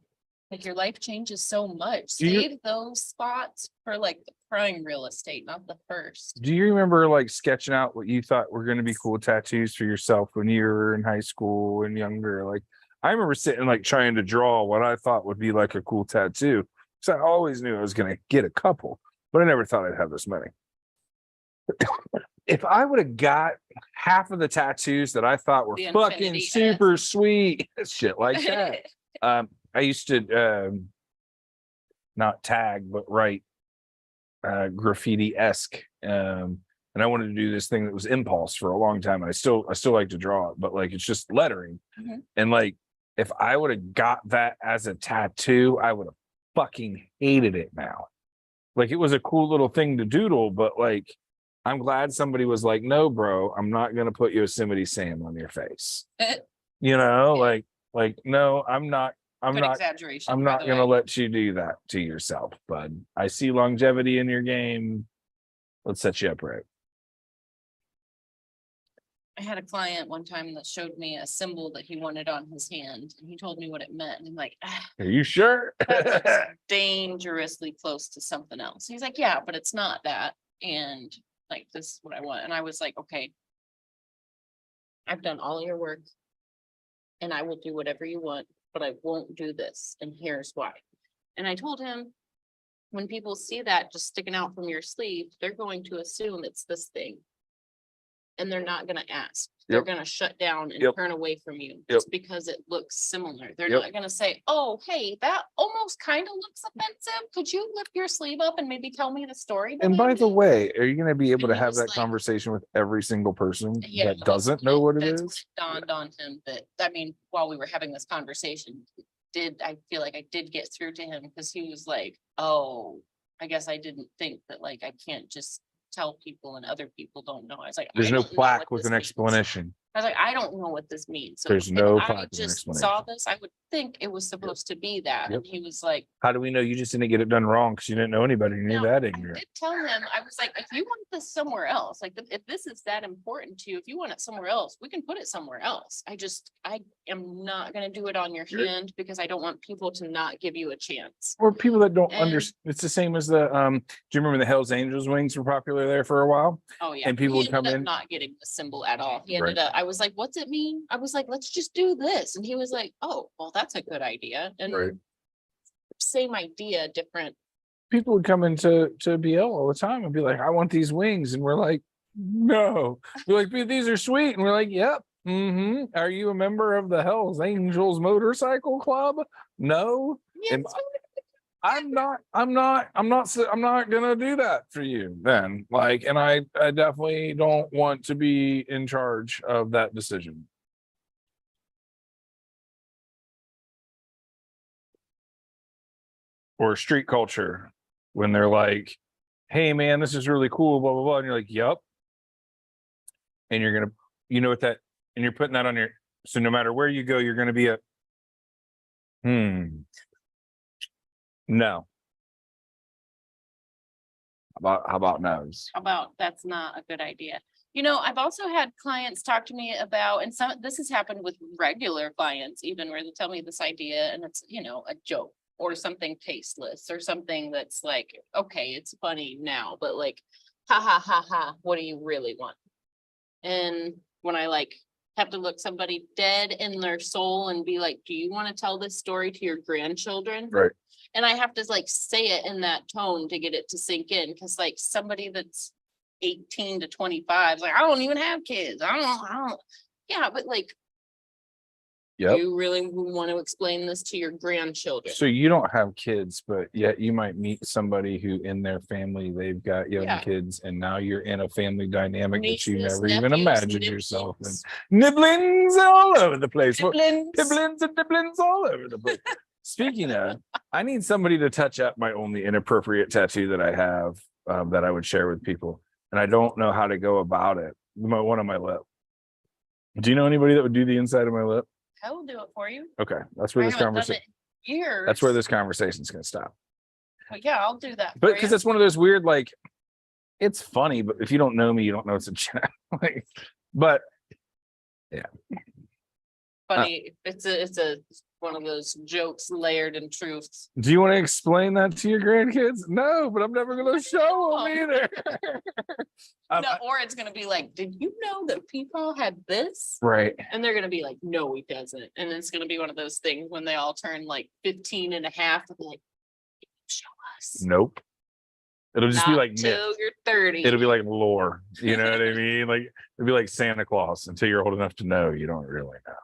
Like your life changes so much. Do you- Save those spots for like the prime real estate, not the first. Do you remember like sketching out what you thought were going to be cool tattoos for yourself when you were in high school and younger? Like, I remember sitting like trying to draw what I thought would be like a cool tattoo. So I always knew I was going to get a couple, but I never thought I'd have this many. If I would have got half of the tattoos that I thought were The fucking Infinity S. super sweet, shit like that. I used to not tag, but write graffiti-esque. And I wanted to do this thing that was impulse for a long time. And I still like to draw it, but like it's just lettering. Mhm. And like if I would have got that as a tattoo, I would have fucking hated it now. Like it was a cool little thing to doodle, but like I'm glad somebody was like, no, bro, I'm not gonna put Yosemite Sam on your face. You know, Yeah. like, no, I'm not Good exaggeration. I'm by not the gonna way. let you do that to yourself, bud. I see longevity in your game. Let's set you up right. I had a client one time that showed me a symbol that he wanted on his hand and he told me what it meant. And I'm like, Are you sure? that looks dangerously close to something else. He's like, yeah, but it's not that. And like, this is what I want. And I was like, okay, I've done all your work and I will do whatever you want, but I won't do this. And here's why. And I told him, when people see that just sticking out from your sleeve, they're going to assume it's this thing. And they're not gonna ask. They're Yep. gonna shut down and Yep. turn away from you Yep. just because it looks similar. They're Yep. not gonna say, oh, hey, that almost kind of looks offensive. Could you lift your sleeve up and maybe tell me the story? And by behind the it?" way, are you gonna be able And to he have was that like- conversation with every single person Yeah, that that's doesn't when know what it that's when is? Dawned on him that, I mean, while we were having this conversation, I feel like I did get through to him because he was like, oh, I guess I didn't think that like I can't just tell people and other people don't know. I was like, There's I no don't know plaque what with this an means. explanation. I was like, I don't know what this means. So There's if no I plaque with an just saw explanation. this, I would think it was supposed to be that. Yep. And he was like, How do we know you just didn't get it done wrong because you didn't know anybody? You're no, that I ignorant. did tell him, I was like, if you want this somewhere else, like if this is that important to you, if you want it somewhere else, we can put it somewhere else. I am not gonna do it on your You're- hand because I don't want people to not give you a chance. Or people that don't And- understand. It's the same as the do you remember the Hell's Angels wings were popular there for a while? Oh, yeah. And people He would come ended up in- Not getting the symbol at all. He Right. ended up, I was like, what's it mean? I was like, let's just do this. And he was like, oh, well, that's a good idea. Right. And same idea, different. People would come into BL all the time and be like, I want these wings. And we're like, no. They're like, "But these are sweet. And we're like, yep, Are you a member of the Hells Angels Motorcycle Club? No. Yeah, Am it's I'm not gonna do that for you then. Like, and I definitely don't want to be in charge of that decision. Or street culture when they're like, hey man, this is really cool, blah blah blah. And you're like, yep. And you're gonna, you know what that, and you're putting that on your, so no matter where you go, you're gonna be a no. How about no's? about that's not a good idea. You know, I've also had clients talk to me about, and some, this has happened with regular clients, even where they tell me this idea and it's, you know, a joke or something tasteless or something that's like, okay, it's funny now, but like, ha ha ha ha, what do you really want? And when I like have to look somebody dead in their soul and be like, do you want to tell this story to your grandchildren? Right. And I have to like say it in that tone to get it to sink in, because like somebody that's 18 to 25 is like, I don't even have kids. I don't. Yeah, but like, Yep. you really want to explain this to your grandchildren? So you don't have kids, but yet you might meet somebody who in their family, they've got young Yeah. kids, and now you're in a family dynamic that you Nieces, never even nephews, imagined yourself in. nibblings. Nibblings all over the place. Siblings. Nibblings and nibblings all over the place. Speaking of, I need somebody to touch up my only inappropriate tattoo that I have that I would share with people. And I don't know how to go about it. One on my lip. Do you know anybody that would do the inside of my lip? I will do it for you. Okay, that's where I this haven't done conversation. it in years. That's where this conversation is going to stop. But yeah, I'll do that. But for because you. it's one of those weird, like, it's funny, but if you don't know me, you don't know it's a chat. Like, but Funny, it's a one of those jokes layered in truths. do you want to explain that to your grandkids? No, but I'm never going to show them either. No, or it's gonna be like, did you know that people had this? Right. And they're gonna be like, no, he doesn't. And it's gonna be one of those things when they all turn like 15 and a half, they'll be like, show us. Nope. It'll just be Not like myth. till you're 30. It'll be like lore. You know what I mean? Like it'll be like Santa Claus until you're old enough to know. You don't really know.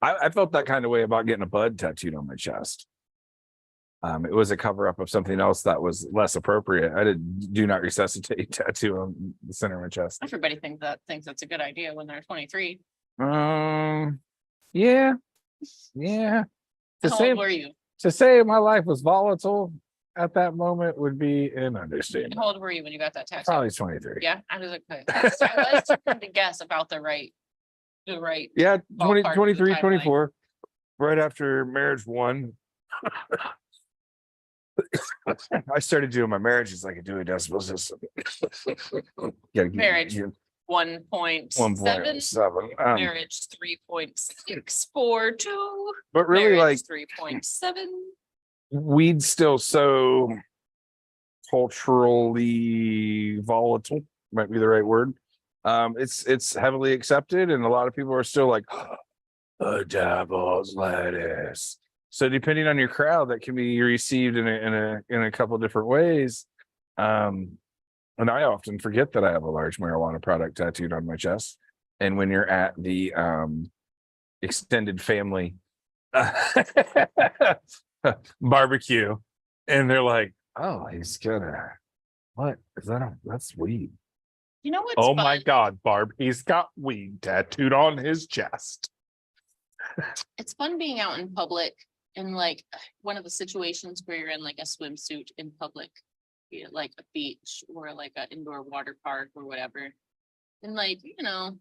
I felt that kind of way about getting a bud tattooed on my chest. It was a cover up of something else that was less appropriate. I did do not resuscitate tattoo on the center of my chest. Everybody thinks that's a good idea when they're 23. Yeah. To How say old were you? my life was volatile at that moment would be an understatement. How old were you when you got that tattoo? Probably 23. Yeah, I was like, I was trying to guess about the right. Yeah, 20, Ballpark of the 23, timeline. 24. Right after marriage one. I started doing my marriages like a Dewey Decimal System. Marriage. 1.7, 1.7. marriage 3.642. But really, like, 3.7. weed's still so culturally volatile, might be the right word. It's heavily accepted, and a lot of people are still like, the devil's lettuce. So depending on your crowd, that can be received in a couple different ways. And I often forget that I have a large marijuana product tattooed on my chest. And when you're at the extended family barbecue, and they're like, "Oh, he's gonna what is that? That's weed." You know what's Oh my fun? God, Barb, he's got weed tattooed on his chest. It's fun being out in public in like one of the situations where you're in like a swimsuit in public, be it like a beach or like an indoor water park or whatever. And like, you know,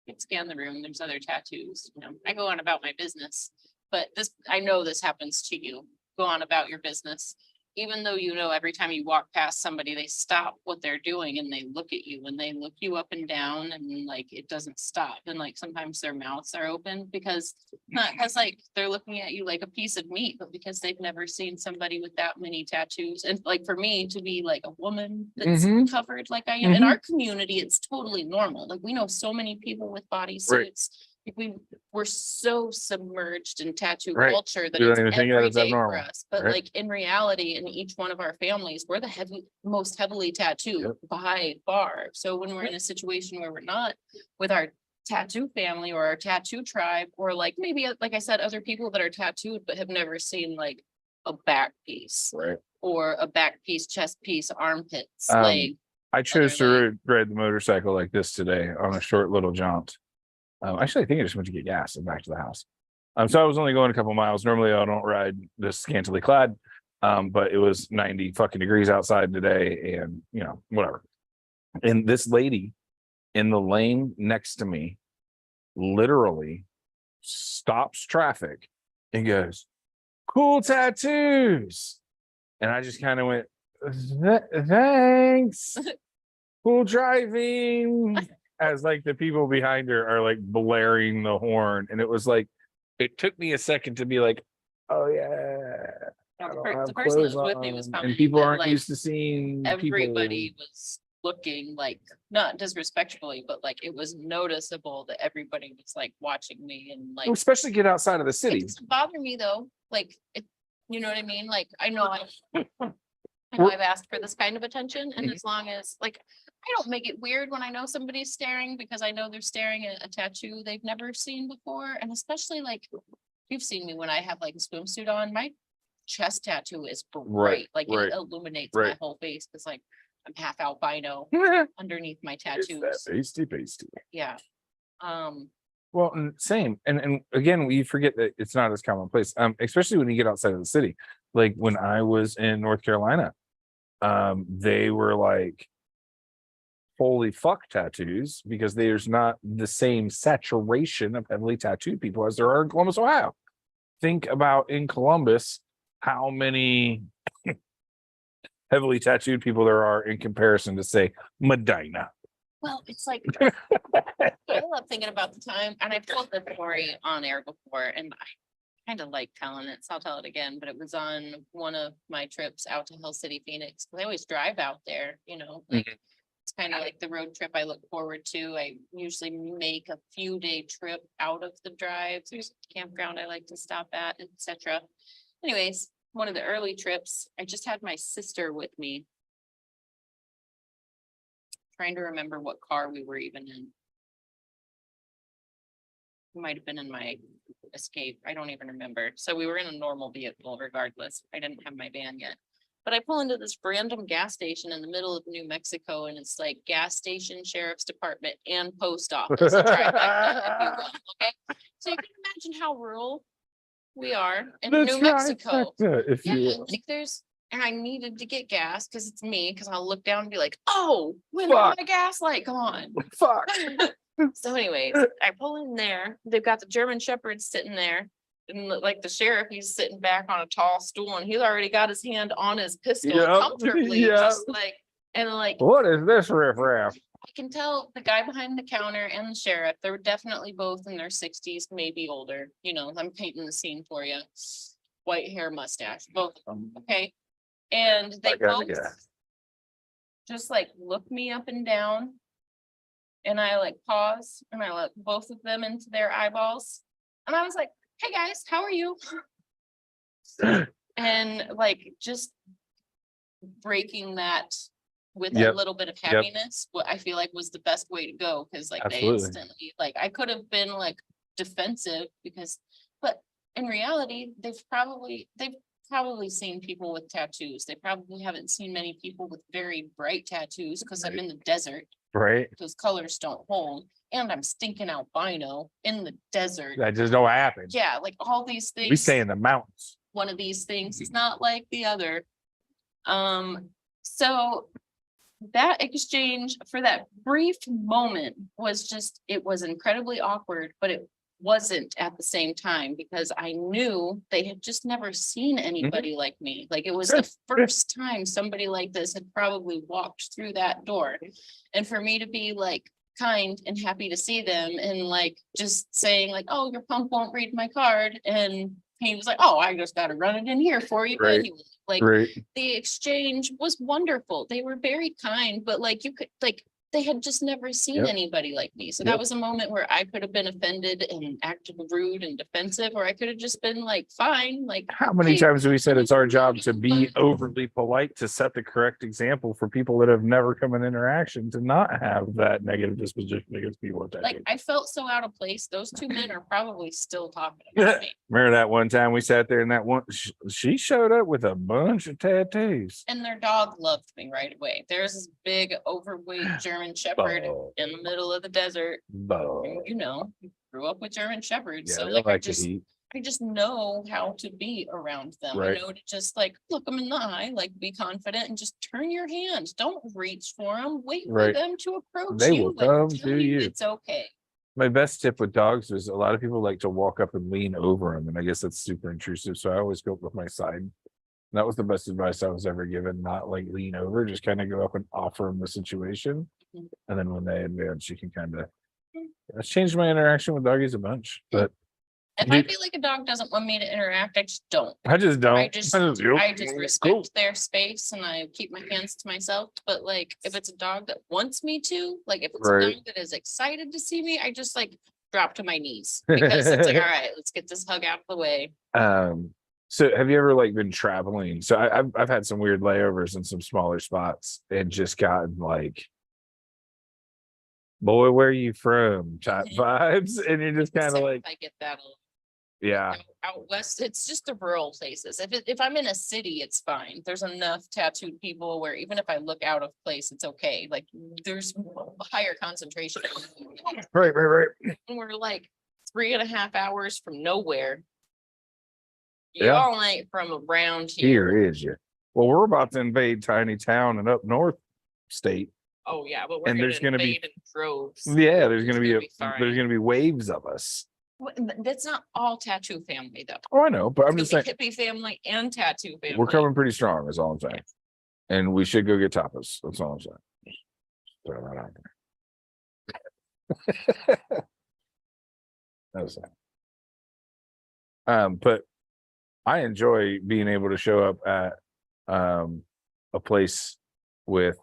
you scan the room, there's other tattoos, you know, I go on about my business, but this, I know this happens to you. Go on about your business. Even though, you know, every time you walk past somebody, they stop what they're doing and they look at you and they look you up and down and like, it doesn't stop. And like, sometimes their mouths are open because not because like they're looking at you like a piece of meat, but because they've never seen somebody with that many tattoos. And like for me to be like a woman that's Mhm. covered like I am in our community, it's totally normal. Like we know so many people with bodysuits. we were so submerged in tattoo Right. culture that We don't it's even think that every it's day for abnormal, us. But right? like in reality, in each one of our families, we're the most heavily tattooed Yep. by far. So when we're in a situation where we're not with our tattoo family or our tattoo tribe, or like maybe, like I said, other people that are tattooed but have never seen like a back piece Right. or a back piece, chest piece, armpits, Um, leg. I chose to Other ride the motorcycle like this today on a short little jaunt. Actually, I think I just went to get gas and back to the house. So I was only going a couple miles. Normally, I don't ride this scantily clad, but it was 90 fucking degrees outside today, and whatever. And this lady in the lane next to me literally stops traffic and goes, "Cool tattoos," and I just kind of went, "Thanks." Cool driving, as like the people behind her are like blaring the horn. And it was like, it took me a second to be like, oh yeah, I don't have The person that clothes was with me was on. commenting And people that, aren't like, used to seeing everybody people. was looking like, not disrespectfully, but like it was noticeable that everybody was like watching me and like. Especially get outside of the It city. doesn't bother me though, like, it, you know what I mean? Like, I know We're- I've asked for this kind of attention, and Mhm. as long as, like, I don't make it weird when I know somebody's staring, because I know they're staring at a tattoo they've never seen before, and especially like, you've seen me when I have like a swimsuit on, my chest tattoo is bright, like right, it illuminates my right. whole face, because like, I'm half albino underneath my It's that tattoos, pasty. yeah. Well, and same. And again, we forget that it's not as commonplace. Especially when you get outside of the city. Like when I was in North Carolina, they were like, holy fuck tattoos, because there's not the same saturation of heavily tattooed people as there are in Columbus, Ohio. Think about in Columbus how many heavily tattooed people there are in comparison to, say, Medina. Well, it's like, I love thinking about the time, and I've told this story on air before, and I kind of like telling it, so I'll tell it again, but it was on one of my trips out to Hill City, Phoenix, because I always drive out there, like, it's kind of like the road trip I look forward to. I usually make a few day trip out of the drive. There's a campground I like to stop at, etc. Anyways, one of the early trips, I just had my sister with me. Trying to remember what car we were even in. Might have been in my Escape. I don't even remember. So we were in a normal vehicle regardless. I didn't have my van yet. But I pull into this random gas station in the middle of New Mexico, and it's like gas station, sheriff's department, and post office. A trifecta, if you will, okay? So you can imagine how rural we are in New Mexico. If Yeah, you and, will. like and I needed to get gas because it's me, because I'll look down and be like, oh, when is Fuck. my gas light gone? Fuck. So anyways, I pull in there, they've got the German Shepherd sitting there. And like the sheriff, he's sitting back on a tall stool, and he's already got his hand on his pistol Yep, comfortably, yep. just like, and like, What is this riffraff? I can tell the guy behind the counter and the sheriff, they're definitely both in their 60s, maybe older, I'm painting the scene for you. White hair, mustache, both, okay? And they I gotta both guess. just like look me up and down. And I like pause and I look both of them into their eyeballs. And I was like, hey guys, how are you? And like just breaking that with a Yep, little bit of yep. happiness, what I feel like was the best way to go. Cause like they Absolutely. instantly, like I could have been like defensive but in reality, they've probably seen people with tattoos. They probably haven't seen many people with very bright tattoos, because I'm Right. in the desert. Right? Those colors don't hold, and I'm stinking albino in the desert. That just don't happen. Yeah, like all these things. We stay in the mountains. One of these things is not like the other. So that exchange for that brief moment was just, it was incredibly awkward, but it wasn't at the same time, because I knew they had just never seen anybody like me. Like it was the first time somebody like this had probably walked through that door. And for me to be like kind and happy to see them, and like just saying like, oh, your punk won't read my card. And he was like, oh, I just got to run it in here for you. Right. Like Right. the exchange was wonderful. They were very kind, but like you could, like they had just never seen Yep. anybody like me. So Yep. that was a moment where I could have been offended and acted rude and defensive, or I could have just been like, fine, like. How many "Hey, times have we said it's our job to be overly polite to set the correct example for people that have never come in interaction to not have that negative disposition against people with Like, tattoos? I felt so out of place. Those two men are probably still talking about me. Remember that one time we sat there and that one, she showed up with a bunch of tattoos. And their dog loved me right away. There's this big overweight German Shepherd Bo, in the middle of the desert. bo. And, you know, grew up with German Shepherds. Yeah, So they like like to eat. I just know how to be around them. I Right. know to just like look them in the eye, like be confident and just turn your hand. Don't reach for them. Wait for Right. them to approach They you. will and come tell to you. It's okay. My best tip with dogs is a lot of people like to walk up and lean over them, and I guess that's super intrusive. So I always go up with my side. That was the best advice I was ever given, not like lean over, just kind of go up and offer them the situation. Mhm. And then when they advance, you can kind of, that's changed my interaction with doggies a bunch, but If I Dude. feel like a dog doesn't want me to interact, I just don't. I just don't. I just "Yep, I just cool." respect their space and I keep my hands to myself. But like if it's a dog that wants me to, like if it's a Right. dog that is excited to see me, I just like drop to my knees because it's like, all right, let's get this hug out of the way. So have you ever like been traveling? So I've had some weird layovers in some smaller spots and just gotten like, boy, where you from type vibes, and you're just kind of So like, I get that a lot. yeah, Out west, it's just the rural places. If I'm in a city, it's fine. There's enough tattooed people where even if I look out of place, it's okay. Like there's a higher concentration. right. And we're like 3.5 hours from nowhere. Yeah. Y'all ain't from around here. Here is you. Well, we're about to invade tiny town and up north state. Oh, yeah, but we're And gonna there's gonna be- invade in droves. Yeah, there's gonna It's be gonna a, be fine. there's gonna be waves of us. That's not all tattoo family though. Oh, I know, but I'm It's just gonna saying, be hippie family and tattoo family. we're coming pretty strong, is all I'm saying. And we should go get tapas. That's all I'm saying. Throw that out there. That was that. But I enjoy being able to show up at a place with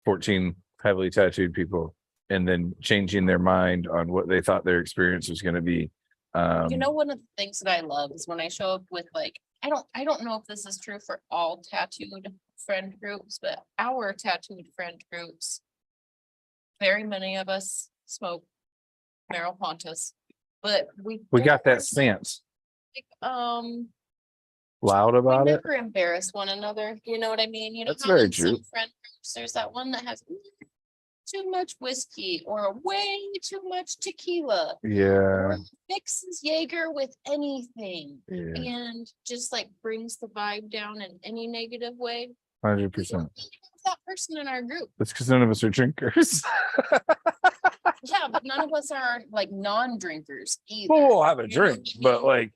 14 heavily tattooed people and then changing their mind on what they thought their experience was going to be. You know, one of the things that I love is when I show up with like, I don't know if this is true for all tattooed friend groups, but our tattooed friend groups, very many of us smoke marijuana, but we got don't that stance like, loud we about it. never embarrass one another. You know what I mean? You know, That's how very in some true. friend groups, there's that one that has too much whiskey or way too much tequila. Yeah. Or mixes Jaeger with anything Yeah. and just like brings the vibe down in any negative way. 100%. We don't have that person in our group. That's because none of us are drinkers. Yeah, but none of us are like non-drinkers either. Well, we'll have a You know what drink, I but mean? like,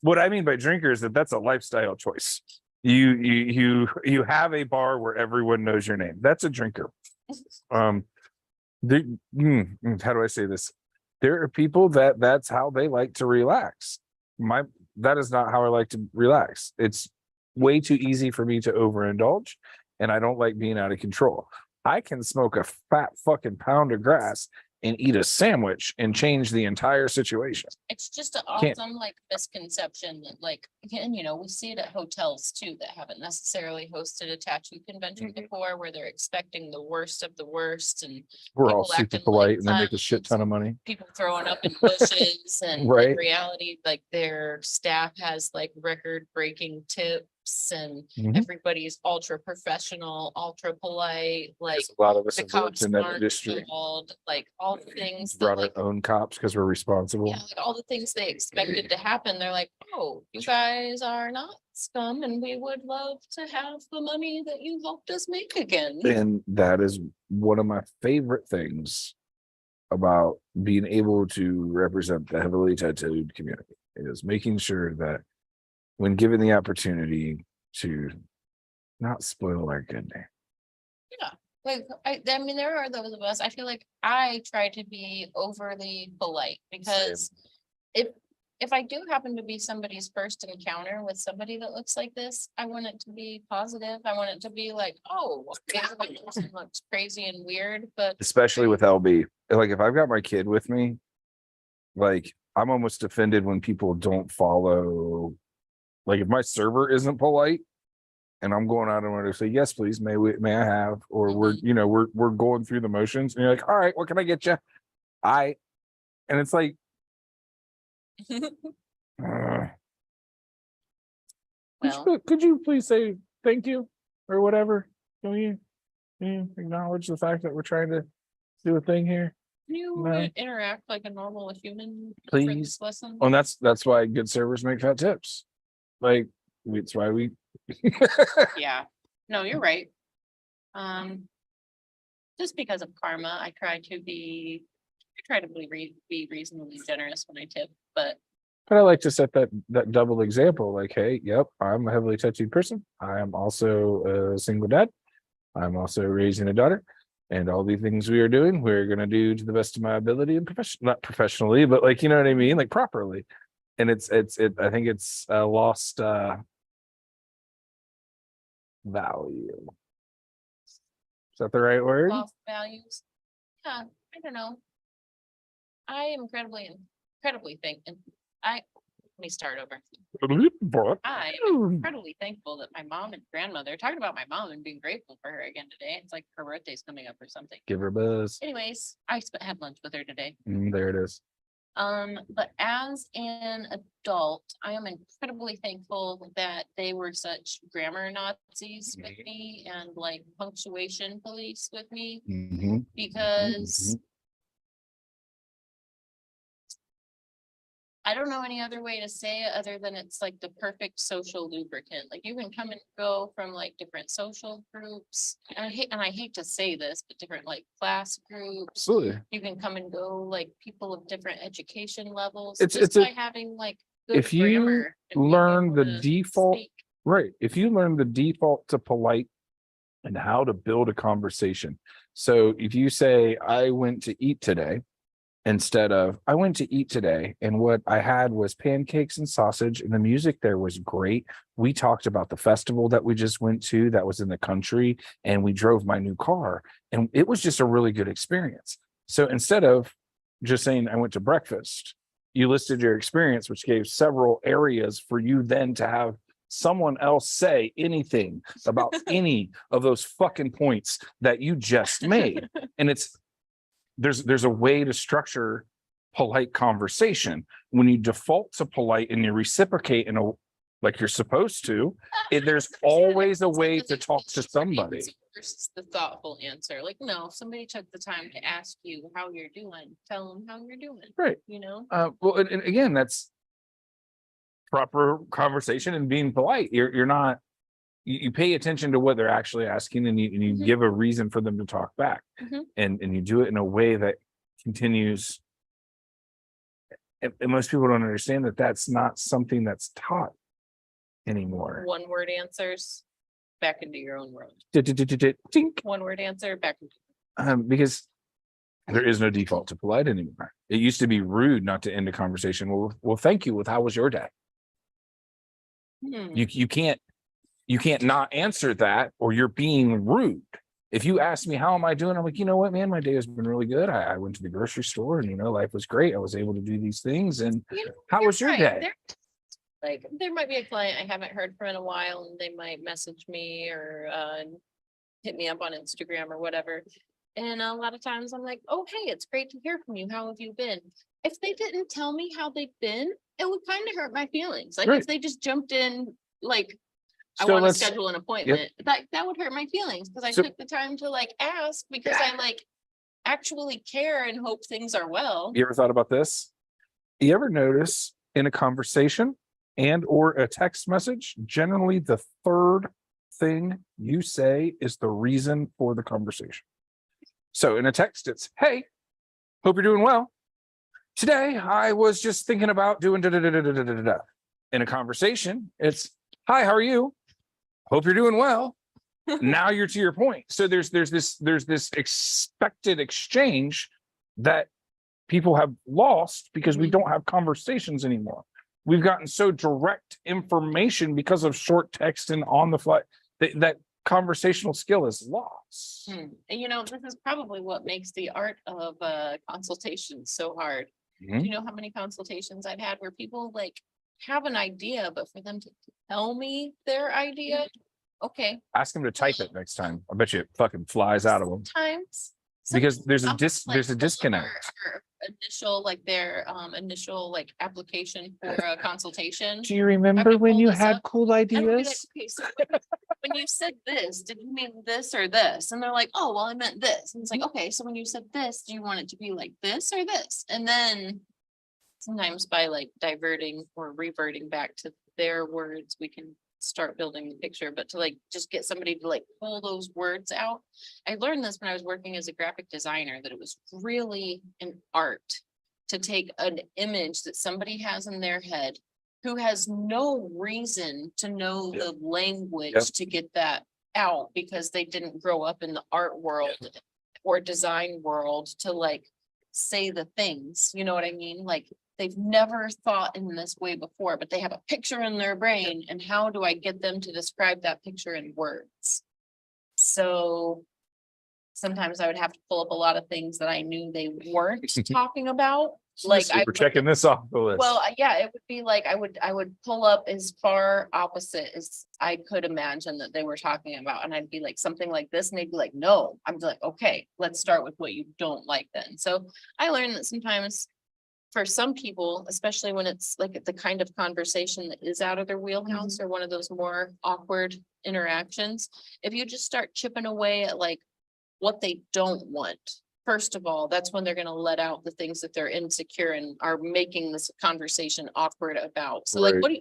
what I mean by drinker is that that's a lifestyle choice. You have a bar where everyone knows your name. That's a drinker. How do I say this? There are people that's how they like to relax. That is not how I like to relax. It's way too easy for me to overindulge, and I don't like being out of control. I can smoke a fat fucking pound of grass and eat a sandwich and change the entire situation. It's just an Can't- awesome like misconception that like, again, you know, we see it at hotels too that haven't necessarily hosted a tattoo convention Mhm. before where they're expecting the worst of the worst and We're all People super acting like polite and they make a shit clowns. ton of money. people throwing up in bushes and in Right. reality, like their staff has like record breaking tips and Mhm. everybody's ultra professional, ultra polite, like Because a lot of us the have worked cops in that aren't industry. called, like all the things that Brought like, our own cops because we're responsible. yeah, like all the things they expected to happen. They're like, oh, you guys are not scum and we would love to have the money that you helped us make again. And that is one of my favorite things about being able to represent the heavily tattooed community is making sure that when given the opportunity to not spoil our good name. Like, I mean, there are those of us, I feel like I try to be overly polite because if if I do happen to be somebody's first encounter with somebody that looks like this, I want it to be positive. I want it to be like, oh, okay, that person looks crazy and weird, but Especially with LB. Like if I've got my kid with me, like I'm almost offended when people don't follow. Like if my server isn't polite and I'm going out and want to say, yes, please, may I have, or we're going through the motions and you're like, all right, what can I get you? And it's like, well, could you please say thank you or whatever? Can you acknowledge the fact that we're trying to do a thing here? you No. interact like a normal human for Please. this lesson. Well, that's why good servers make fat tips. Like, it's why we. Yeah, no, you're right. Just because of karma, I try to be reasonably generous when I tip, but But I like to set that double example, like, hey, yep, I'm a heavily tattooed person. I am also a single dad. I'm also raising a daughter. And all the things we are doing, we're gonna do to the best of my ability and not professionally, but like, you know what I mean? Like properly. And I think it's a lost value. Is that the right word? lost values. Yeah, I don't know. I am incredibly thankful. Let me start over. I am incredibly thankful that my mom and grandmother, talking about my mom and being grateful for her again today. It's like her birthday's coming up or something. Give her a buzz. Anyways, had lunch with her today. There it is. But as an adult, I am incredibly thankful that they were such grammar Nazis with me and like punctuation police with me, because I don't know any other way to say it other than it's like the perfect social lubricant. Like you can come and go from like different social groups. And I hate to say this, but different like class groups. Absolutely. You can come and go like people of different education levels. It's just a- by having like good if you grammar and being learn able the to default- speak. Right. If you learn the default to polite and how to build a conversation. So if you say, I went to eat today, instead of I went to eat today and what I had was pancakes and sausage and the music there was great. We talked about the festival that we just went to that was in the country and we drove my new car and it was just a really good experience. So instead of just saying I went to breakfast, you listed your experience, which gave several areas for you then to have someone else say anything about any of those fucking points that you just made. And there's a way to structure polite conversation. When you default to polite and you reciprocate in a like you're supposed to, there's always a way to talk to somebody. Versus the thoughtful answer. Like, no, if somebody took the time to ask you how you're doing, tell them how you're doing. Right. You know? Well, and again, that's proper conversation and being polite. You're not, you pay attention to what they're actually asking and you Mhm. give a reason for them to talk back. Mhm. And you do it in a way that continues. And most people don't understand that that's not something that's taught anymore. One word answers back into your own world. Tink. One word answer back into. Because there is no default to polite anymore. It used to be rude not to end a conversation. Well, thank you. With how was your day? Hmm. You can't not answer that or you're being rude. If you ask me, how am I doing? I'm like, you know what, man, my day has been really good. I went to the grocery store and, life was great. I was able to do these things. And You know, how you're was your right. day? Like, there might be a client I haven't heard from in a while and they might message me or hit me up on Instagram or whatever. And a lot of times I'm like, oh, hey, it's great to hear from you. How have you been? If they didn't tell me how they've been, it would kind of hurt my feelings. Like Right. if they just jumped in, like, I So want to let's- schedule an appointment, that would hurt my feelings because I So- took the time to like ask because I like actually care and hope things are well. You ever thought about this? You ever notice in a conversation and or a text message, generally the third thing you say is the reason for the conversation. So in a text, it's, hey, hope you're doing well. Today, I was just thinking about doing da da da da da da da da. In a conversation, it's, hi, how are you? Hope you're doing well. Now you're to your point. So there's this expected exchange that people have lost because we don't have conversations anymore. we've gotten so direct information because of short text and on the fly that conversational skill is lost. And this is probably what makes the art of consultation so hard. Mhm. Do you know how many consultations I've had where people like have an idea, but for them to tell me their idea, okay, Ask them to type it next time. I bet you it fucking flies out of them sometimes. because there's a I'll have, like, there's a pull disconnect. their Initial, like their initial like application for a consultation. Do you remember when pull you this had up, cool And I'll be like, ideas? okay, so when you said this, did you mean this or this? And they're like, oh, well, I meant this. And it's like, okay, so when you said this, do you want it to be like this or this? And then sometimes by like diverting or reverting back to their words, we can start building the picture, but to like just get somebody to like pull those words out. I learned this when I was working as a graphic designer, that it was really an art to take an image that somebody has in their head who has no reason to know the language Yep. to get that out because they didn't grow up in the art world or design world to like say the things, you know what I mean? Like they've never thought in this way before, but they have a picture in their brain, and how do I get them to describe that picture in words? So sometimes I would have to pull up a lot of things that I knew they weren't talking about. Like I We're would- checking this off the list. well, yeah, it would be like, I would pull up as far opposite as I could imagine that they were talking about. And I'd be like, something like this, and they'd be like, no, I'm like, okay, let's start with what you don't like then. So I learned that sometimes for some people, especially when it's like the kind of conversation that is out of their wheelhouse or one of those more awkward interactions, if you just start chipping away at like what they don't want. First of all, that's when they're gonna let out the things that they're insecure and are making this conversation awkward about. So like, Right. what do you,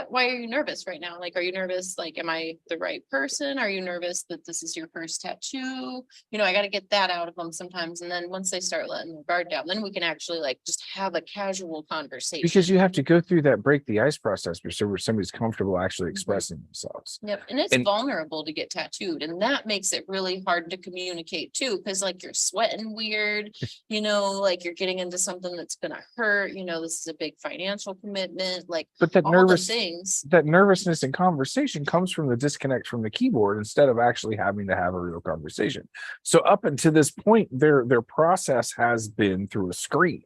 why are you nervous right now? Like, are you nervous? Like, am I the right person? Are you nervous that this is your first tattoo? I gotta get that out of them sometimes. And then once they start letting their guard down, then we can actually like just have a casual conversation. Because you have to go through that break the ice process where somebody's comfortable actually expressing themselves. Yep, and it's And- vulnerable to get tattooed, and that makes it really hard to communicate too, because like you're sweating weird, like you're getting into something that's gonna hurt, this is a big financial commitment, like But that all the nervous, things. that nervousness in conversation comes from the disconnect from the keyboard instead of actually having to have a real conversation. So up until this point, their process has been through a screen.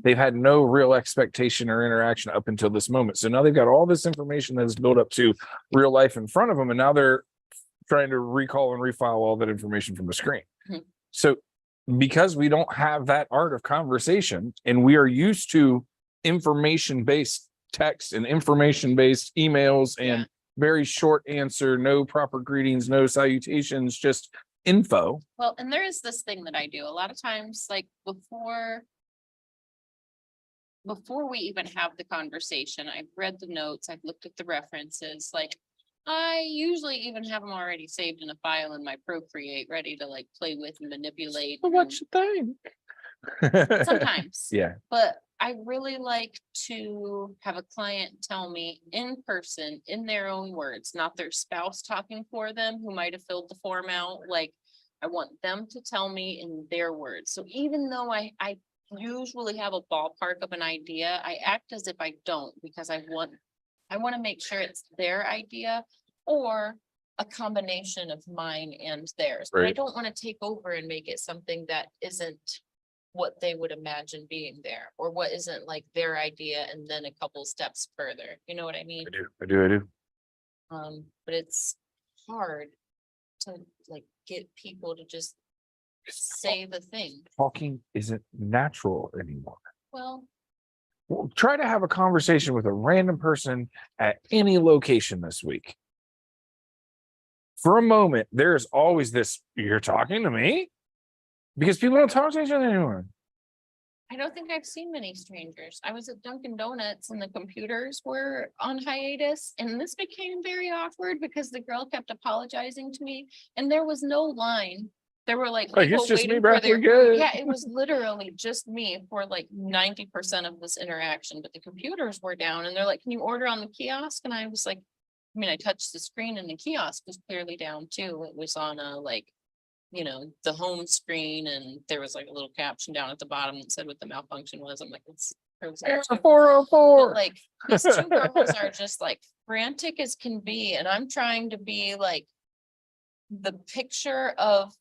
They've had no real expectation or interaction up until this moment. So now they've got all this information that is built up to real life in front of them, and now they're trying to recall and refile all that information from the screen. Mhm. So because we don't have that art of conversation, and we are used to information-based text and information-based emails and Yeah. very short answer, no proper greetings, no salutations, just info. Well, and there is this thing that I do a lot of times, like before we even have the conversation, I've read the notes, I've looked at the references, like I usually even have them already saved in a file in my Procreate, ready to like play with and manipulate. What and you think? Sometimes. Yeah, But I really like to have a client tell me in person, in their own words, not their spouse talking for them who might have filled the form out. Like, I want them to tell me in their words. So even though I usually have a ballpark of an idea, I act as if I don't, because I want to make sure it's their idea or a combination of mine and theirs. But I Right. don't want to take over and make it something that isn't what they would imagine being there, or what isn't like their idea and then a couple steps further. You know what I mean? I do. But it's hard to like get people to just say the thing. talking isn't natural anymore. Well, Well, try to have a conversation with a random person at any location this week. For a moment, there's always this, you're talking to me? Because people don't talk to each other anymore. I don't think I've seen many strangers. I was at Dunkin' Donuts and the computers were on hiatus, and this became very awkward because the girl kept apologizing to me and there was no line. There were like. Like, people it's just me, waiting for Beth, we're their- good. Yeah, it was literally just me for like 90% of this interaction, but the computers were down and they're like, can you order on the kiosk? And I was like, I touched the screen and the kiosk was clearly down too. It was on a like, the home screen, and there was like a little caption down at the bottom that said what the malfunction was. I'm like, it's cruise Air into. But, 404. like, these two girls are just like frantic as can be, and I'm trying to be like the picture of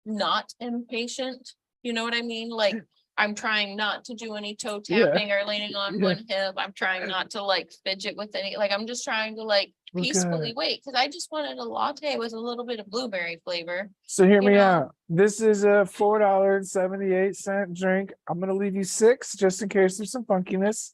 not impatient, you know what I mean? Like, I'm trying not to do any toe Yeah. tapping or leaning on Yeah. one hip. I'm trying not to like fidget with any, like, I'm just trying to like Look peacefully at- wait, because I just wanted a latte with a little bit of blueberry flavor. So hear you me know. out. This is a $4.78 drink. I'm gonna leave you 6 just in case there's some funkiness.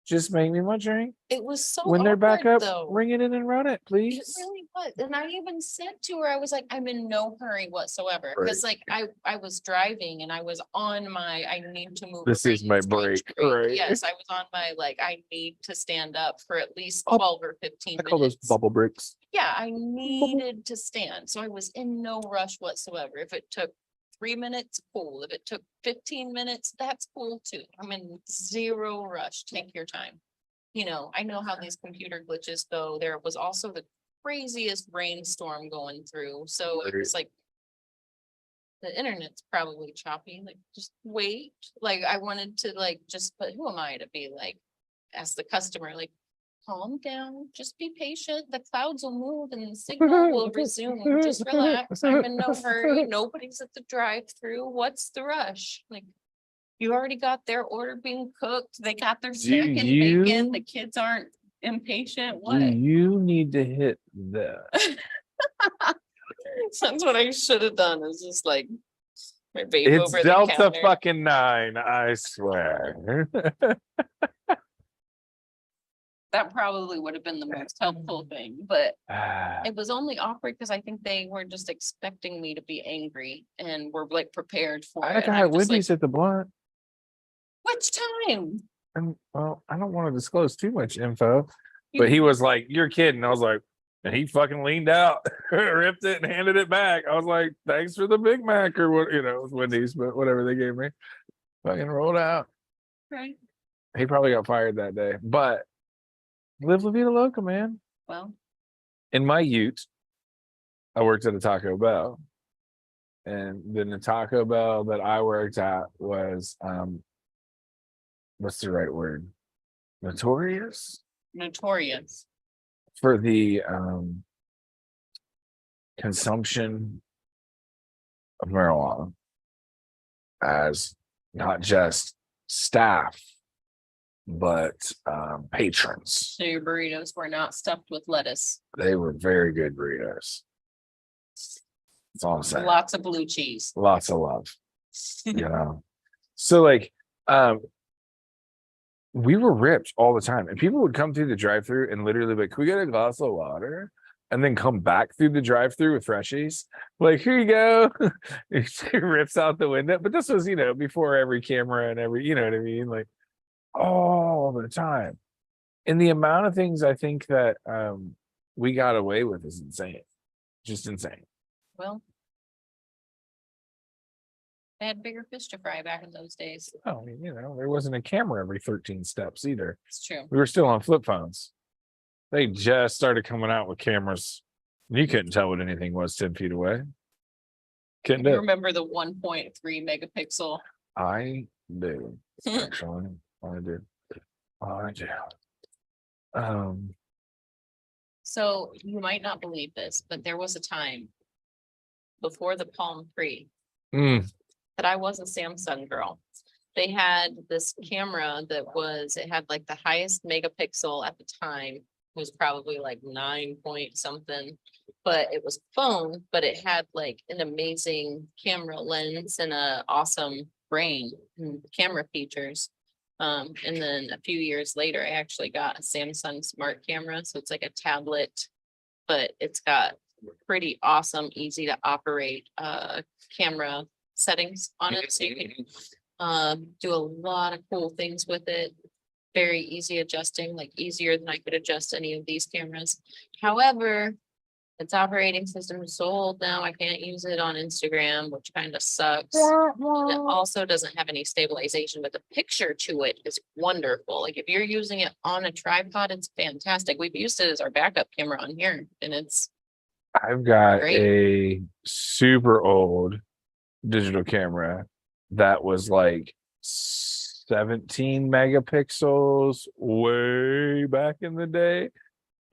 Just make me my drink. It was so When they're back awkward, up, though. ring it in and run it, It please. really was. And I even said to her, I was like, I'm in no hurry whatsoever. Cause like I was driving and I was on my, I need to move. This over is my East Orange break, Creek. right. Yes, I was on my, like, I need to stand up for at least Oh, 12 or 15 I call those minutes. bubble bricks. Yeah, I needed to stand. So I was in no rush whatsoever. If it took 3 minutes, cool. If it took 15 minutes, that's cool too. I'm in zero rush. Take your time. You know, I know how these computer glitches go. There was also the craziest rainstorm going through, so it was like the internet's probably choppy, like, just wait. Like, I wanted to like, just, but who am I to be like, ask the customer, like, calm down, just be patient. The clouds will move and the signal will resume. Just relax. I'm in no hurry. Nobody's at the drive-through. What's the rush? Like, you already got their order being cooked. They got their snack and bacon. you- The kids aren't impatient. Do What? you need to hit the That's what I should have done, is just like my baby It's over the Delta counter. fucking 9, I swear. That probably would have been the most helpful thing, but it was only awkward because I think they were just expecting me to be angry and were like prepared for I it. had a and guy I'm at just like, Wendy's at the blunt. which time? And well, I don't want to disclose too much info, but he was like, "You're kidding." I was like, and he fucking leaned out, ripped it, and handed it back. I was like, "Thanks for the Big Mac," or what, you know, it was Wendy's, but whatever they gave me. Fucking rolled out. Right. He probably got fired that day, but live La Vida Loca, man. Well, In my Ute, I worked at a Taco Bell, and then the Taco Bell that I worked at was what's the right word? Notorious notorious. for the consumption of marijuana as not just staff but patrons. So your burritos were not stuffed with lettuce. They were very good burritos. That's all I'm saying. Lots of blue cheese. Lots of love. You know, so like we were ripped all the time, and people would come through the drive-through and literally be like, "Can we get a glass of water?" And then come back through the drive-through with freshies. Like, here you go. She rips out the window. But this was, you know, before every camera and every, you know what I mean? Like all the time. And the amount of things I think that we got away with is insane. Just insane. Well, they had bigger fish to fry back in those days. Oh, you know, there wasn't a camera every 13 steps either. It's true. We were still on flip phones. They just started coming out with cameras. You couldn't tell what anything was 10 feet away. Couldn't You do. remember the 1.3 megapixel? I do. Actually, I do. I do. So you might not believe this, but there was a time before the Palm Pre that I was a Samsung girl. They had this camera that was, it had like the highest megapixel at the time. It was probably like 9 point something, but it was phone, but it had like an amazing camera lens and a awesome brain and camera features. And then a few years later, I actually got a Samsung smart camera. So it's like a tablet, but it's got pretty awesome, easy to operate camera settings on it. So you can do a lot of cool things with it. Very easy adjusting, like easier than I could adjust any of these cameras. However, its operating system is so old now, I can't use it on Instagram, which kind of sucks. And it also doesn't have any stabilization, but the picture to it is wonderful. Like if you're using it on a tripod, it's fantastic. We've used it as our backup camera on here and it's I've got Great. a super old digital camera that was like 17 megapixels way back in the day.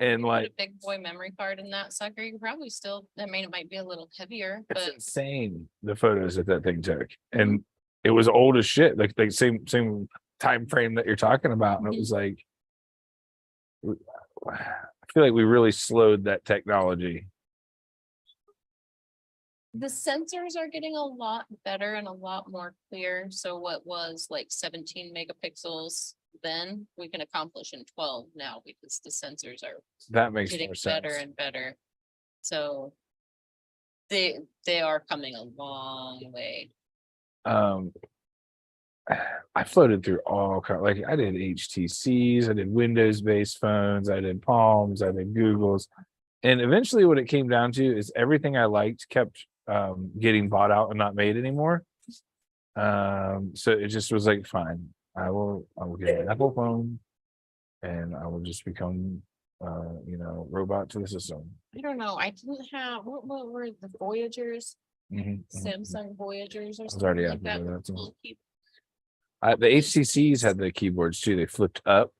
And Put like, a big boy memory card in that sucker, you could probably still, I mean, it might be a little heavier, it's but insane the photos that thing took. And it was old as shit, like the same time frame that you're talking about. And it was like, I feel like we really slowed that technology. the sensors are getting a lot better and a lot more clear. So what was like 17 megapixels then, we can accomplish in 12 now because the sensors are That makes getting more sense. better and better. So they are coming a long way. I floated through all kind, like I did HTCs, I did Windows based phones, I did Palms, I did Googles. And eventually what it came down to is everything I liked kept getting bought out and not made anymore. So it just was like, fine, I will get an Apple phone and I will just become robot to the system. I don't know, I didn't have, what were the Voyagers, Mhm, mhm. Samsung Voyagers or was already something like after that? that, too. Little key- The HTCs had the keyboards too. They flipped up.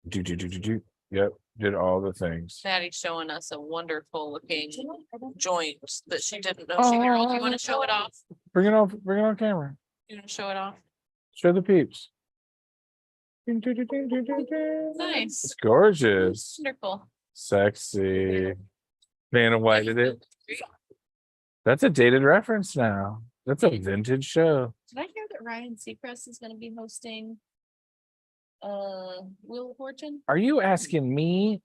Yep, did all the things. Maddie's showing us a wonderful looking joint that she didn't know she had. You wanna show it off? Bring it on, bring it on camera. You wanna show it off? Show the peeps. Nice. It's gorgeous, Wonderful. sexy. Vanna whited it. That's a dated reference now. That's a vintage show. Did I hear that Ryan Seacrest is gonna be hosting? Wheel of Fortune? Are you asking me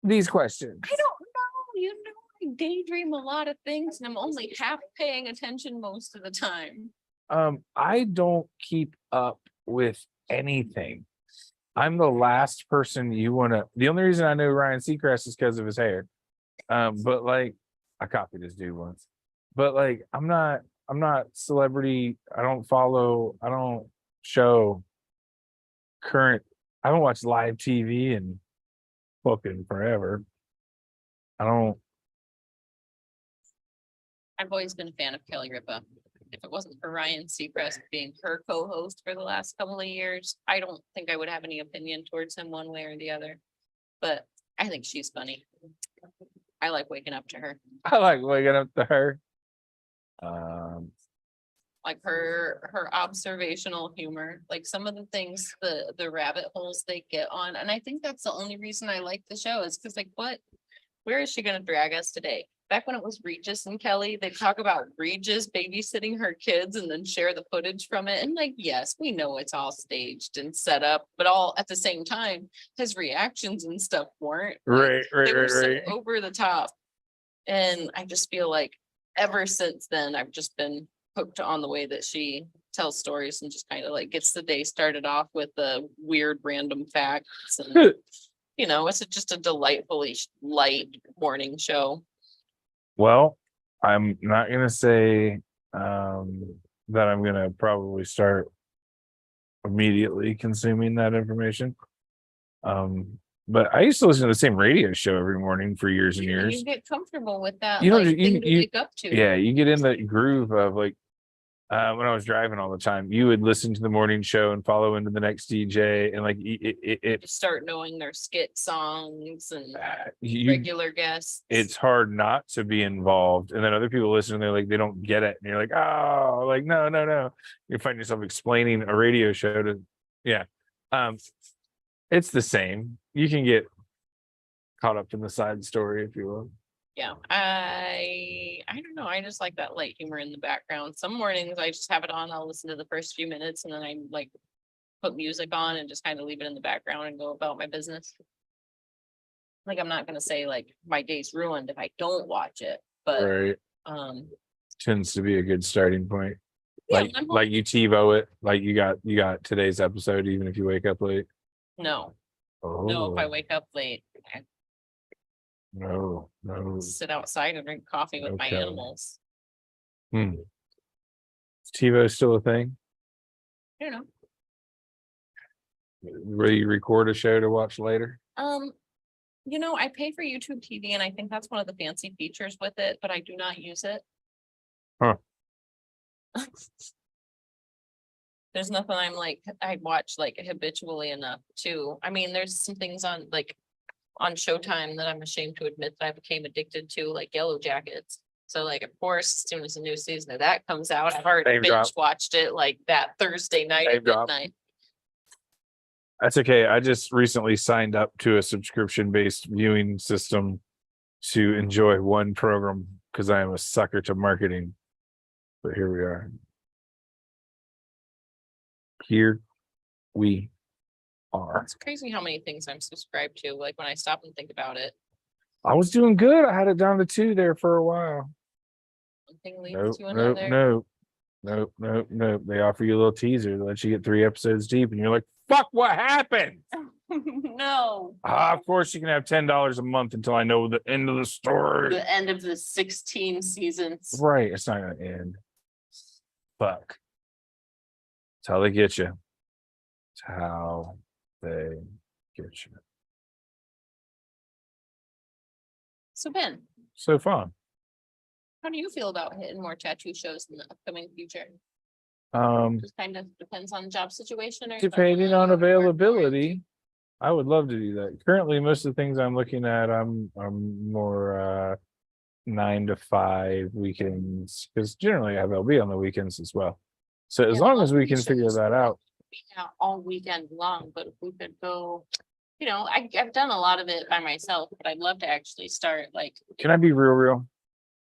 these questions? I don't know, you know, I daydream a lot of things and I'm only half paying attention most of the time. I don't keep up with anything. I'm the last person you want to. The only reason I know Ryan Seacrest is because of his hair. But like, I copied his dude once. But like, I'm not celebrity. I don't follow. I don't show current. I haven't watched live TV in fucking forever. I don't. I've always been a fan of Kelly Ripa. If it wasn't for Ryan Seacrest being her co-host for the last couple of years, I don't think I would have any opinion towards him one way or the other. But I think she's funny. I like waking up to her. I like waking up to her. Like her observational humor, like some of the things, the rabbit holes they get on. And I think that's the only reason I like the show is because like, where is she gonna drag us today? Back when it was Regis and Kelly, they talk about Regis babysitting her kids and then share the footage from it. And like, yes, we know it's all staged and set up, but all at the same time, his reactions and stuff weren't. Like, they were so over the top. And I just feel like ever since then, I've just been hooked on the way that she tells stories and just kind of like gets the day started off with the weird random facts. And, you know, it's just a delightfully light morning show. Well, I'm not gonna say that I'm gonna probably start immediately consuming that information. But I used to listen to the same radio show every morning for years and years. You get comfortable with that, You know, like, you- thing to you- wake up to. Yeah, you get in the groove of like when I was driving all the time, you would listen to the morning show and follow into the next DJ, and like You start knowing their skit songs and you regular guests. it's hard not to be involved. And then other people listen and they're like, they don't get it. And you're like, oh, like, no. You find yourself explaining a radio show to, yeah. It's the same. You can get caught up in the side story, if you will. Yeah, I don't know. I just like that light humor in the background. Some mornings I just have it on. I'll listen to the first few minutes and then I like put music on and just kind of leave it in the background and go about my business. Like, I'm not gonna say like my day's ruined if I don't watch it, but Right. Tends to be a good starting point. yeah, Like like you TiVo it, like you got today's episode, even if you wake up late. no, Oh, if I wake up late, I no. sit outside and drink coffee with my Okay. animals. Is TiVo still a thing? You know, Where you record a show to watch later? you know, I pay for YouTube TV and I think that's one of the fancy features with it, but I do not use it. Huh. There's nothing I'm like, I watch like habitually enough too. I mean, there's some things on like on Showtime that I'm ashamed to admit that I became addicted to, like Yellow Jackets. So like, of course, as soon as the new season of that comes out, I've already Name drop. binge watched it like that Thursday night Name at drop. midnight. That's okay. I just recently signed up to a subscription-based viewing system to enjoy one program because I am a sucker to marketing. But here we are. Here we are. It's crazy how many things I'm subscribed to, like when I stop and think about it. I was doing good. I had it down to 2 there for a while. One thing Nope, leads to nope, another. nope. They offer you a little teaser to let you get 3 episodes deep, and you're like, "Fuck, what happened?" No, Of course, you can have $10 a month until I know the end of the story. the end of the 16 seasons. Right, it's not gonna end. Fuck. That's how they get you. It's how they get you. So Ben, So fun. how do you feel about hitting more tattoo shows in the upcoming future? Just kind of depends on the job situation or. Depending on availability, I would love to do that. Currently, most of the things I'm looking at, I'm more 9 to 5 weekends, because generally I'll be on the weekends as well. So as Yeah, long the as we local can figure shows that out. be out all weekend long, but if we could go, I've done a lot of it by myself, but I'd love to actually start like, Can I be real?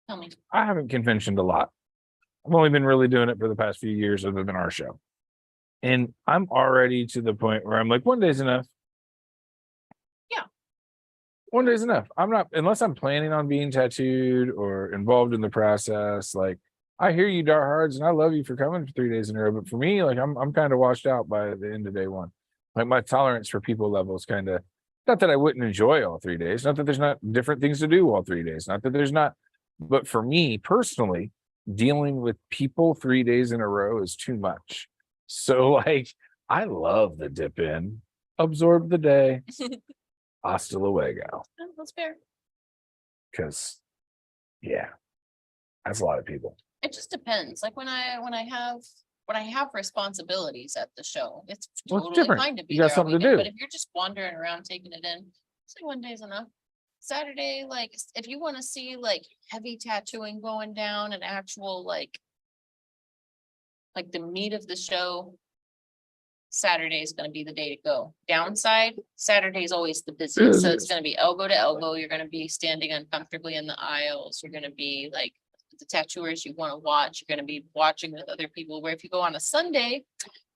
tell me, I haven't conventioned a lot. I've only been really doing it for the past few years other than our show. And I'm already to the point where I'm like, one day's enough. Yeah. One day's enough. I'm not, unless I'm planning on being tattooed or involved in the process. Like, I hear you, Darhards, and I love you for coming for 3 days in a row. But for me, like, I'm kind of washed out by the end of day one. Like, my tolerance for people level is kind of, not that I wouldn't enjoy all 3 days, not that there's not different things to do all 3 days, not that there's not, but for me personally, dealing with people 3 days in a row is too much. So like, I love the dip in, absorb the day, hasta luego. Oh, that's fair. Because yeah, that's a lot of people. It just depends. Like when I have responsibilities at the show, it's Well, it's totally different. fine to be You got there all something to weekend, do. but if you're just wandering around taking it in, it's like one day's enough. Saturday, like if you want to see like heavy tattooing going down and actual like the meat of the show, Saturday is going to be the day to go. Downside, Saturday is always the busiest. So it's going to be elbow to elbow. You're going to be standing uncomfortably in the aisles. You're going to be like the tattooers you want to watch. You're going to be watching with other people. Where if you go on a Sunday,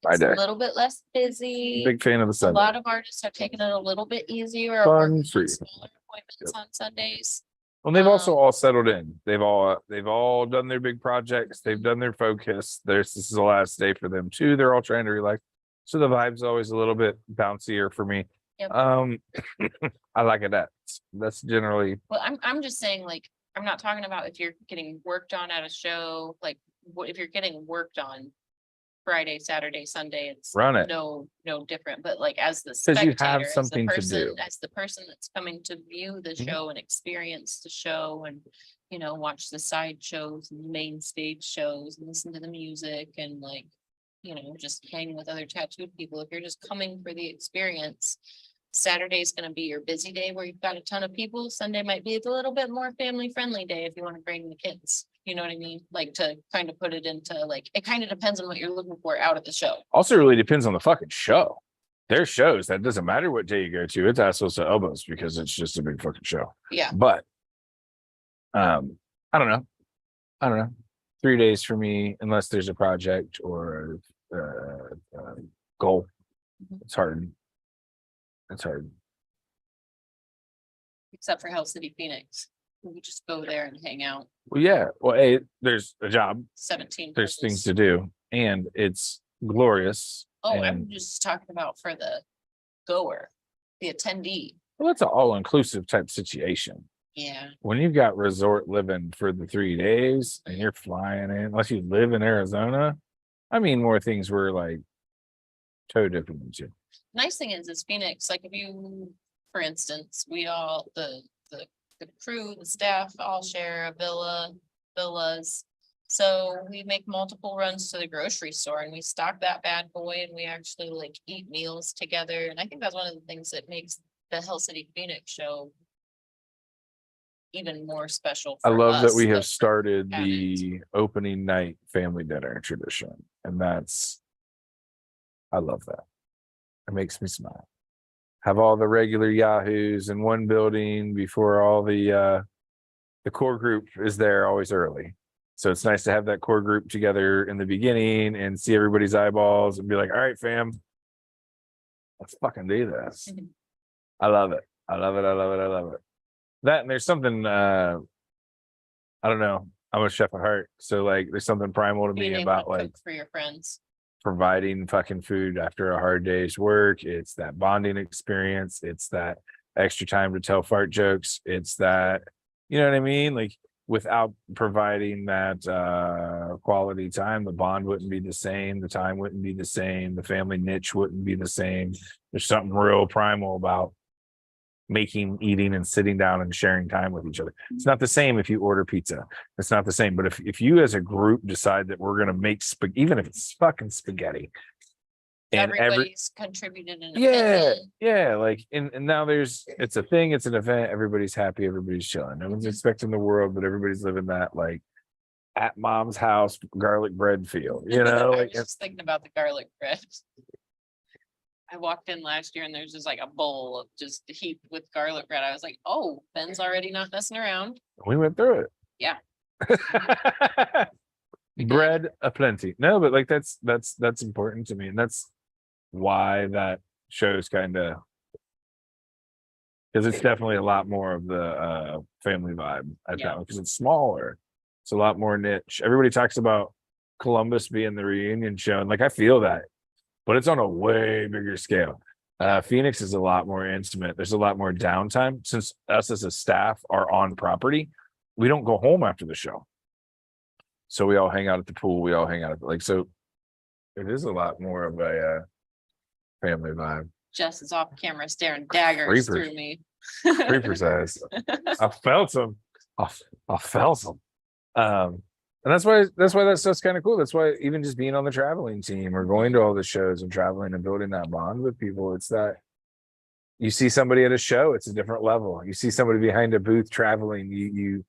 it's day. a little bit less busy. Big fan of the A Sunday. lot of artists are taking it a little bit easier. or Fun working on free. Smaller appointments on Sundays. Well, they've also Um, all settled in. They've all done their big projects. They've done their focus. This is the last day for them too. They're all trying to relax. So the vibe's always a little bit bouncier for me. Yep. I like it. That's generally Well, I'm just saying, like, I'm not talking about if you're getting worked on at a show, like, what if you're getting worked on Friday, Saturday, Sunday, it's Run it. no different, but like as the 'Cause you have spectator, as the something to person, do. as the person that's coming to view the Mhm. show and experience the show and, watch the side shows and the main stage shows and listen to the music and like, just hang with other tattooed people. If you're just coming for the experience, Saturday's gonna be your busy day where you've got a ton of people. Sunday might be a little bit more family friendly day if you want to bring the kids. You know what I mean? Like to kind of put it into like, it kind of depends on what you're looking for out at the show. also really depends on the fucking show. There's shows that doesn't matter what day you go to, it's assholes to elbows because it's just a big fucking show. Yeah. But I don't know. 3 days for me, unless there's a project or goal. Mhm. It's hard. It's hard. Except for Hell City Phoenix. We just go there and hang out. Well, yeah. Well, hey, there's a job. 17. There's things holes. to do, and it's glorious. Oh, I'm and just talking about for the goer, the attendee. well, it's an all-inclusive type situation. Yeah. When you've got resort living for the 3 days and you're flying in, unless you live in Arizona, I mean, more things were like toe dipping into. Nice thing is Phoenix, like if you, for instance, we all, the crew, the staff all share a villas. So we make multiple runs to the grocery store and we stock that bad boy and we actually like eat meals together. And I think that's one of the things that makes the Hell City Phoenix show even more special. I for love that us we that have started haven't. the opening night family dinner tradition, and I love that. It makes me smile. Have all the regular yahoos in one building before all the core group is there always early. So it's nice to have that core group together in the beginning and see everybody's eyeballs and be like, all right, fam, let's fucking do this. Mhm. I love it. I love it. I love it. I love it. That, and there's something I don't know. I'm a chef at heart. So like there's something primal to Being me able to about like cook for your friends. providing fucking food after a hard day's work. It's that bonding experience. It's that extra time to tell fart jokes. It's that, you know what I mean? Like without providing that quality time, the bond wouldn't be the same. The time wouldn't be the same. The family niche wouldn't be the same. There's something real primal about making, eating, and sitting down and sharing time with each other. It's not the same if you order pizza. It's not the same. But if you as a group decide that we're gonna make even if it's fucking spaghetti, and Everybody's contributed an yeah, opinion. like and now it's a thing, it's an event, everybody's happy, everybody's chilling. No one's expecting the world, but everybody's living that like at mom's house garlic bread feel, you know, I like was just thinking about the garlic bread. I walked in last year and there's just like a bowl of just heaped with garlic bread. I was like, oh, Ben's already not messing around. we went through it. Yeah. Bread aplenty. No, but like that's important to me, and that's why that show's kind of, because it's definitely a lot more of the family vibe at Yeah. that one, because it's smaller. It's a lot more niche. Everybody talks about Columbus being the reunion show, and like I feel that, but it's on a way bigger scale. Phoenix is a lot more intimate. There's a lot more downtime. Since us as a staff are on property, we don't go home after the show. So we all hang out at the pool. We all hang out at so it is a lot more of a family vibe. Jess is off camera staring daggers Creepers. through me. Creepers eyes. I felt them. I felt them. And that's why that stuff's kind of cool. That's why even just being on the traveling team or going to all the shows and traveling and building that bond with people, it's that you see somebody at a show, it's a different level. You see somebody behind a booth traveling,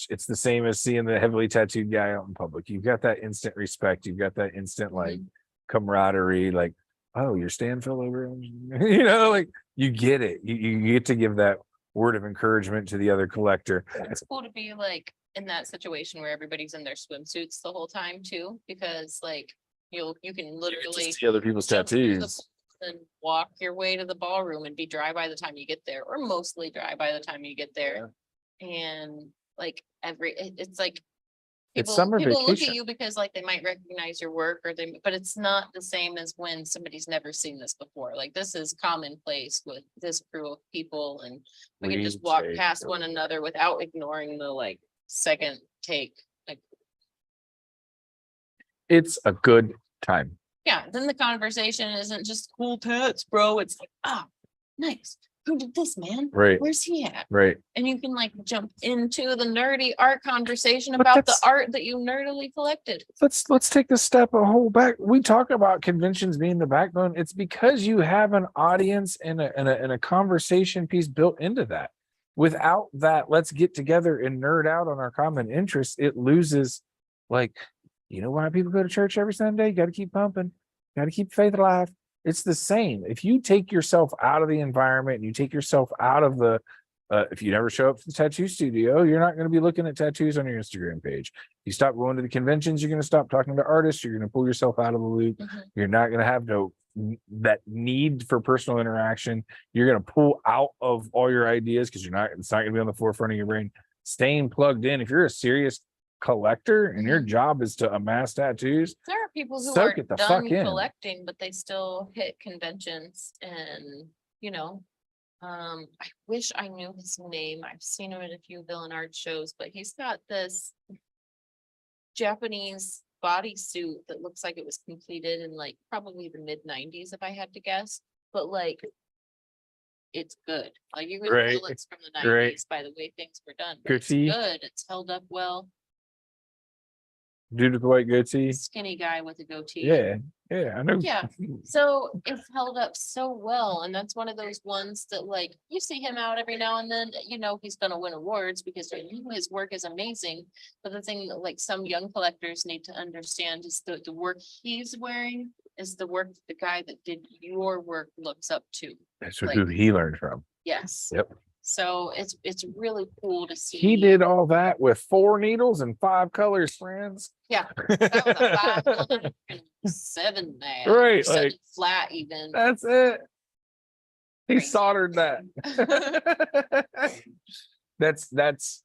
it's the same as seeing the heavily tattooed guy out in public. You've got that instant respect. You've got that instant like camaraderie, like, oh, you're Stanfield over, you know, like you get it. You get to give that word of encouragement to the other collector. It's cool to be like in that situation where everybody's in their swimsuits the whole time too, because like you can literally See other people's jump through the tattoos. pool and walk your way to the ballroom and be dry by the time you get there, or mostly dry by the time you get there. And like it's like It's summer people look vacation. at you because like they might recognize your work, or but it's not the same as when somebody's never seen this before. Like this is commonplace with this crew of people, and we can just walk Retake. past one another without ignoring the like second take. Like, It's a good time. yeah, then the conversation isn't just cool tats, bro. It's like, ah, nice. Who did this, man? Right. Where's he at? Right. And you can like jump into the nerdy art conversation But about the that's- art that you nerdily collected. Let's take this step a whole back. We talk about conventions being the backbone. It's because you have an audience and a conversation piece built into that. Without that, let's get together and nerd out on our common interests. It loses, like, you know why people go to church every Sunday? You got to keep pumping, got to keep faith alive. It's the same. If you take yourself out of the environment and you take yourself out of the, if you never show up to the tattoo studio, you're not going to be looking at tattoos on your Instagram page. You stop going to the conventions, you're going to stop talking to artists. You're going to pull yourself out of the loop. Mhm. You're not going to have that need for personal interaction. You're going to pull out of all your ideas because it's not going to be on the forefront of your brain. Staying plugged in. If you're a serious collector and your job is to amass tattoos, There are people who Soak are it the done fuck in. collecting, but they still hit conventions and, you know, I wish I knew his name. I've seen him at a few villain art shows, but he's got this Japanese bodysuit that looks like it was completed in like probably the mid-90s, if I had to guess, but like it's good. Like you can Right, tell it's from the right. 90s by the way things were done. But it's Goatee. good. It's held up well. Dude with the white goatee. skinny guy with a goatee. Yeah, yeah, I know. Yeah. So it's held up so well, and that's one of those ones that like, you see him out every now and then, you know, he's gonna win awards because his work is amazing. But the thing that like some young collectors need to understand is the work he's wearing is the work that the guy that did your work looks up to. That's like- who he learned from. Yes. Yep. So it's really cool to see. He did all that with 4 needles and 5 colors, friends. Yeah. That was a 5 color and 7 and a half, or Right, 7 like- flat even. That's it. He Crazy. soldered that. That's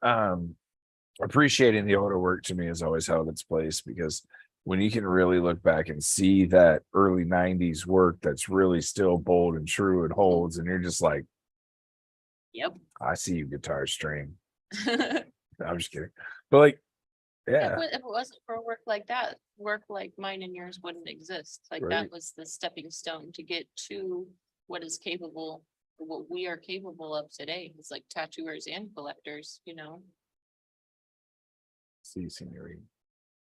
appreciating the older work to me has always held its place, because when you can really look back and see that early 90s work that's really still bold and true, it holds, and you're just like, Yep. I see you, guitar string. I'm just kidding. But like, yeah, If it wasn't for work like that, work like mine and yours wouldn't exist. Like Right. that was the stepping stone to get to what is capable, what we are capable of today. It's like tattooers and collectors, you know? see scenery.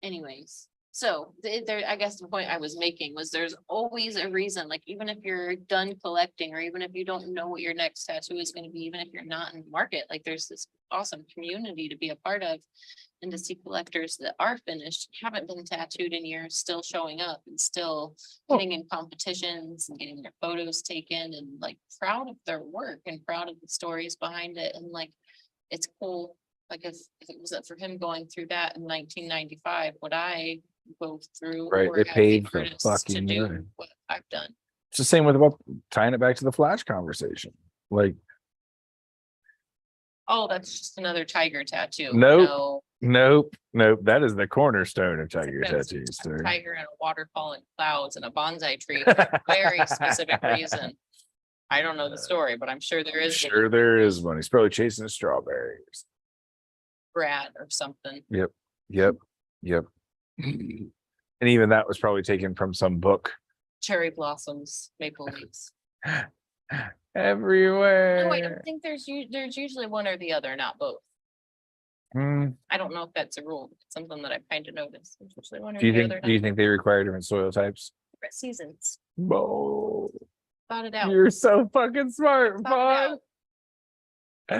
Anyways, so there, I guess the point I was making was there's always a reason, like even if you're done collecting, or even if you don't know what your next tattoo is gonna be, even if you're not in the market, like there's this awesome community to be a part of. And to see collectors that are finished, haven't been tattooed in years, still showing up and still Oh. getting in competitions and getting their photos taken and like proud of their work and proud of the stories behind it. And like, it's cool. Like if it wasn't for him going through that in 1995, would I go through? Right, or it have the paid for artists to fucking do money. what I've done? It's the same with about tying it back to the Flash conversation. Like, Oh, that's just another tiger tattoo. Nope. No, nope, that is the cornerstone of it's a tiger fence, tattoos, a sir. tiger and a waterfall and clouds and a bonsai tree for a very specific reason. I don't know the story, but I'm sure there is one, Sure, there is one. He's probably chasing the strawberries. Brad or something. Yep. And even that was probably taken from some book. Cherry blossoms, maple leaves. Everywhere. No, I don't think there's usually one or the other, not both. Hmm, I don't know if that's a rule. It's something that I've kind of noticed. There's usually one or Do you the think? other. Do you think they require different soil types? Different seasons? Oh, Thought it out. you're so fucking smart, Thought it bud. out.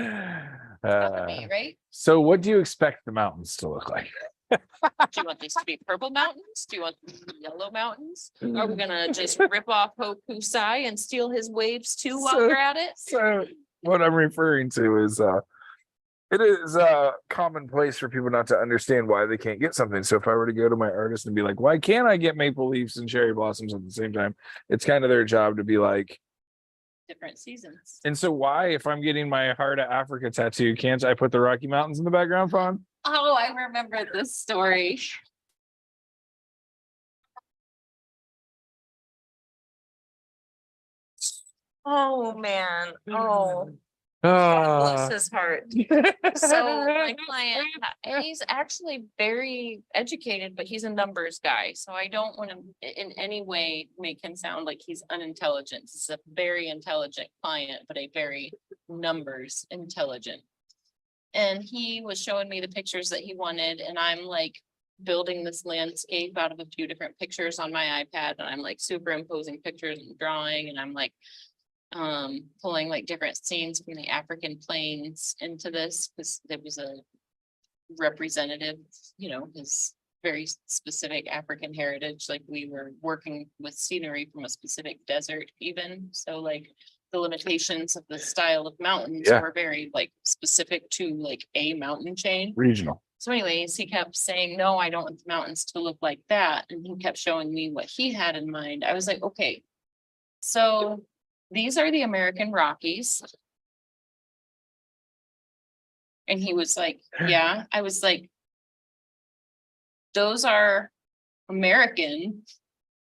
That would be, right? So, what do you expect the mountains to look like? Do you want these to be purple mountains? Do you want them to be yellow mountains? Are we gonna just rip off Hokusai and steal his waves too while So- we're at it? So, what I'm referring to is, it is commonplace for people not to understand why they can't get something. So if I were to go to my artist and be like, why can't I get maple leaves and cherry blossoms at the same time? It's kind of their job to be like, Different seasons. and so why, if I'm getting my Heart of Africa tattoo, can't I put the Rocky Mountains in the background, Fawn? Oh, I remember this story. Oh, man. Oh, bless his heart. So my client, he's actually very educated, but he's a numbers guy. So I don't want to in any way make him sound like he's unintelligent. He's a very intelligent client, but a very numbers intelligent. And he was showing me the pictures that he wanted, and I'm like building this landscape out of a few different pictures on my iPad, and I'm like superimposing pictures and drawing, and I'm like pulling like different scenes from the African plains into this, because there was a representative, you know, his very specific African heritage. Like we were working with scenery from a specific desert even, so like the limitations of the style of mountains Yeah. were very like specific to like a mountain chain. Regional. So anyways, he kept saying, no, I don't want the mountains to look like that. And he kept showing me what he had in mind. I was like, okay, so these are the American Rockies. And he was like, yeah. I was like, those are American,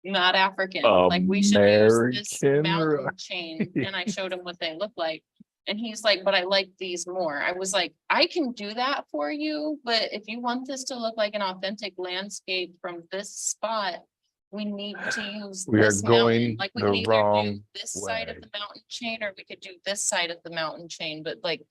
not African. Like we should use this American mountain Rock- chain. And I showed him what they look like. And he's like, but I like these more. I was like, I can do that for you, but if you want this to look like an authentic landscape from this spot, we need to use We are this mountain. going Like we the can either do wrong this side of way. the mountain chain, or we could do this side of the mountain chain, but like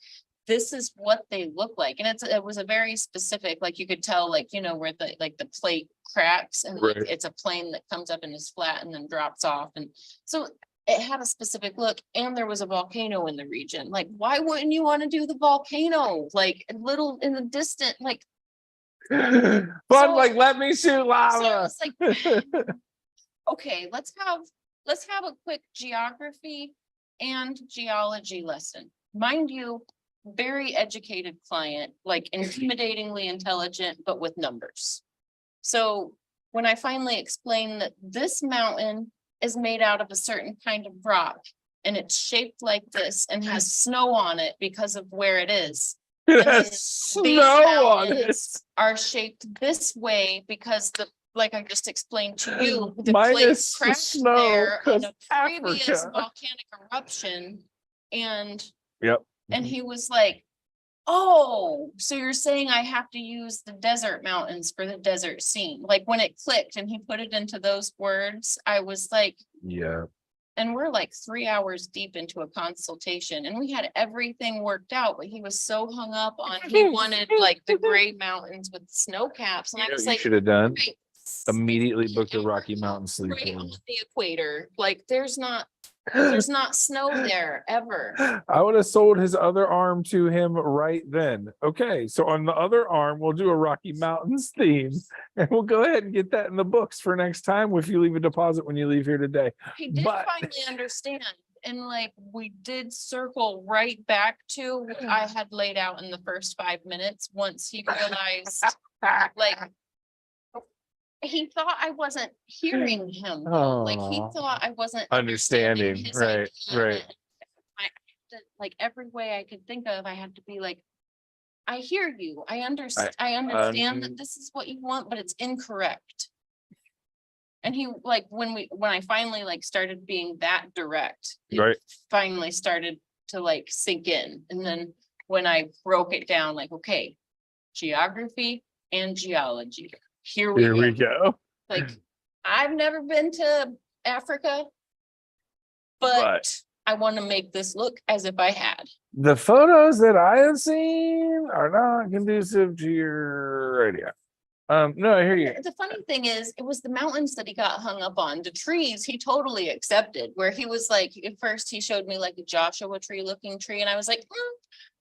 this is what they look like. And it was a very specific, like you could tell, like, you know, where the, like the plate cracks and like, Right. it's a plane that comes up and is flat and then drops off. And so it had a specific look, and there was a volcano in the region. Like, why wouldn't you want to do the volcano? Like a little in the distant, like, Fun, So- like let me shoot so lava. it's like, okay, let's have a quick geography and geology lesson. Mind you, very educated client, like intimidatingly intelligent, but with numbers. So when I finally explained that this mountain is made out of a certain kind of rock and it's shaped like this and has snow on it because of where it is, It then has these snow on it. mountains are shaped this way because like I just explained to you, the Minus plates the cracked snow, there on 'cause a previous Africa. volcanic eruption. And Yep. he was like, oh, so you're saying I have to use the desert mountains for the desert scene? Like when it clicked and he put it into those words, I was like, Yeah. and we're like 3 hours deep into a consultation and we had everything worked out, but he was so hung up on, he wanted like the gray mountains with snow caps. And You I know was what you like, should have done? "Great, Immediately book the and Rocky we're Mountain right on sleepover. the equator. Like there's not snow there ever. I would have sold his other arm to him right then. Okay, so on the other arm, we'll do a Rocky Mountains theme, and we'll go ahead and get that in the books for next time if you leave a deposit when you leave here today. He did But- finally understand. And like, we did circle right back to what I had laid out in the first 5 minutes, once he realized, like, he thought I wasn't hearing him, though. Like, he Aw. thought I wasn't Understanding, his right, idea. right. Like, every way I could think of, I had to be like, I hear you, I understand that this is what you want, but it's incorrect. And he, like, when I finally like started being that direct, it Right. finally started to like sink in. And then when I broke it down, like, okay, geography and geology, here we Here we go. go. Like, I've never been to Africa, but I want to make this look as if I had. The photos that I have seen are not conducive to your idea. No, I hear you. The funny thing is, it was the mountains that he got hung up on. The trees, he totally accepted, where he was like, at first he showed me like a Joshua tree looking tree, and I was like,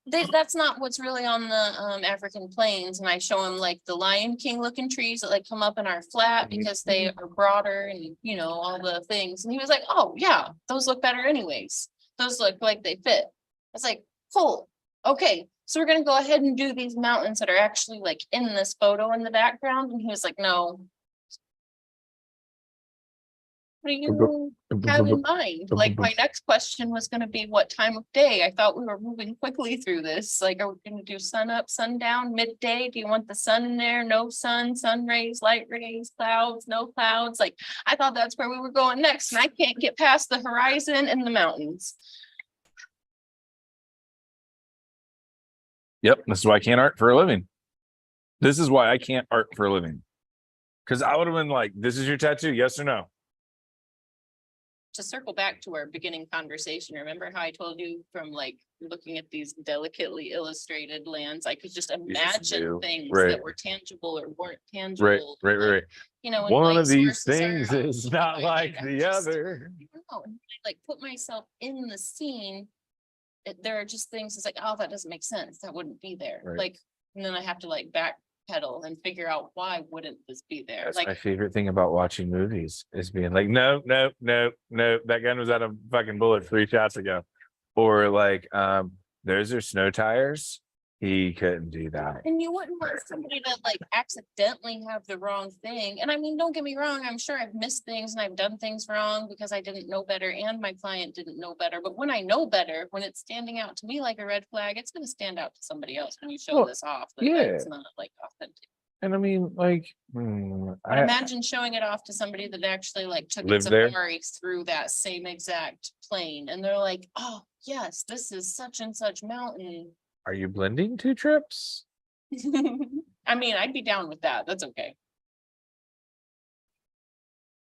that's not what's really on the African plains. And I show him like the Lion King looking trees that like come up and are flat because they are broader and, you know, all the things. And he was like, oh yeah, those look better anyways. Those look like they fit. I was like, cool. Okay, so we're gonna go ahead and do these mountains that are actually like in this photo in the background. And he was like, no. What do you have in mind? Like, my next question was gonna be what time of day? I thought we were moving quickly through this. Like, are we gonna do sun up, sundown, midday? Do you want the sun in there? No sun, sun rays, light rays, clouds, no clouds? Like, I thought that's where we were going next, and I can't get past the horizon and the mountains. Yep, this is why I can't art for a living. This is why I can't art for a living. Because I would have been like, this is your tattoo, yes or no? To circle back to our beginning conversation, remember how I told you from like looking at these delicately illustrated lands, I could just imagine do, things right. that were tangible or weren't Right, tangible. right, like, right. You know, and One light of these sources things are is not like I the just- other. I don't know, and I, like put myself in the scene. There are just things, it's like, oh, that doesn't make sense. That wouldn't be there. Right. Like, and then I have to like backpedal and figure out why wouldn't this be there? That's Like, my favorite thing about watching movies is being like, no, no, no, no, that gun was out of fucking bullet 3 shots ago. Or like, those are snow tires. He couldn't do that. and you wouldn't want somebody to like accidentally have the wrong thing. And I mean, don't get me wrong, I'm sure I've missed things and I've done things wrong because I didn't know better and my client didn't know better. But when I know better, when it's standing out to me like a red flag, it's gonna stand out to somebody else when you show Well, this off. That yeah. it's not like authentic. And I mean, like, But imagine showing it off to somebody that actually like took a Lived there? safari through that same exact plane. And they're like, oh, yes, this is such and such mountain. are you blending 2 trips? I mean, I'd be down with that. That's okay.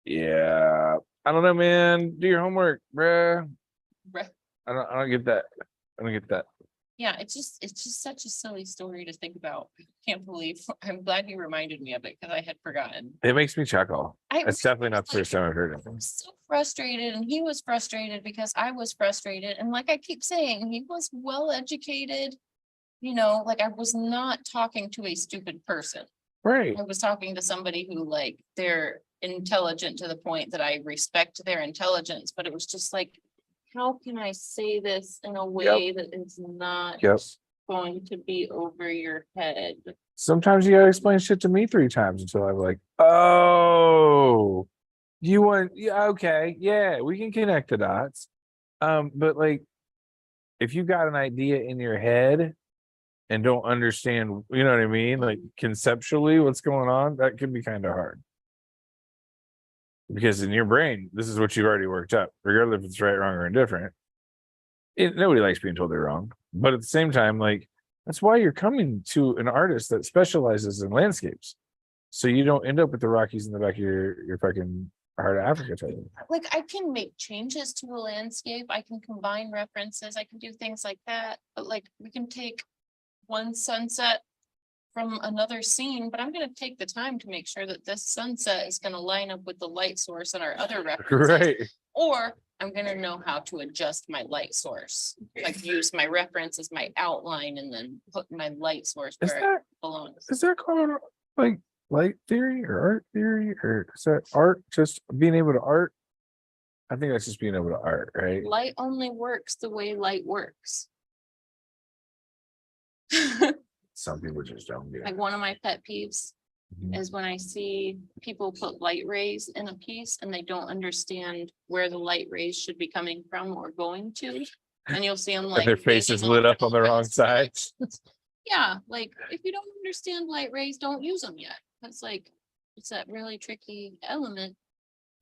Yeah. I don't know, man. Do your homework, bruh. Right. I don't get that. I don't get that. Yeah, it's just such a silly story to think about. I can't believe, I'm glad you reminded me of it because I had forgotten. It makes me chuckle. I It's definitely not the like, first time I've heard it. I was so frustrated and he was frustrated because I was frustrated. And like I keep saying, he was well educated. You know, like I was not talking to a stupid person. Right. I was talking to somebody who like, they're intelligent to the point that I respect their intelligence, but it was just like, how can I say this in a way that is not Yep. going to be over your head? Sometimes you gotta explain shit to me 3 times until I'm like, oh, you want, yeah, okay, yeah, we can connect the dots. But like, if you got an idea in your head and don't understand, you know what I mean? Like conceptually what's going on, that can be kind of hard. Because in your brain, this is what you've already worked up, regardless if it's right, wrong, or indifferent. Nobody likes being told they're wrong. But at the same time, like, that's why you're coming to an artist that specializes in landscapes. So you don't end up with the Rockies in the back of your fucking Heart of Africa type. Like I can make changes to a landscape. I can combine references. I can do things like that. But like we can take one sunset from another scene, but I'm gonna take the time to make sure that this sunset is gonna line up with the light source and our other references. Right. Or I'm gonna know how to adjust my light source, like use my reference as my outline and then put my light source Is where it that belongs. is that called like light theory or art theory? Or is that art just being able to art? I think that's just being able to art, right? Light only works the way light works. Some people just don't get it. Like one of my pet peeves Mhm. is when I see people put light rays in a piece and they don't understand where the light rays should be coming from or going to. And you'll see them like. And their face is banging lit up all on the wrong around. side. Yeah, like if you don't understand light rays, don't use them yet. That's like, it's that really tricky element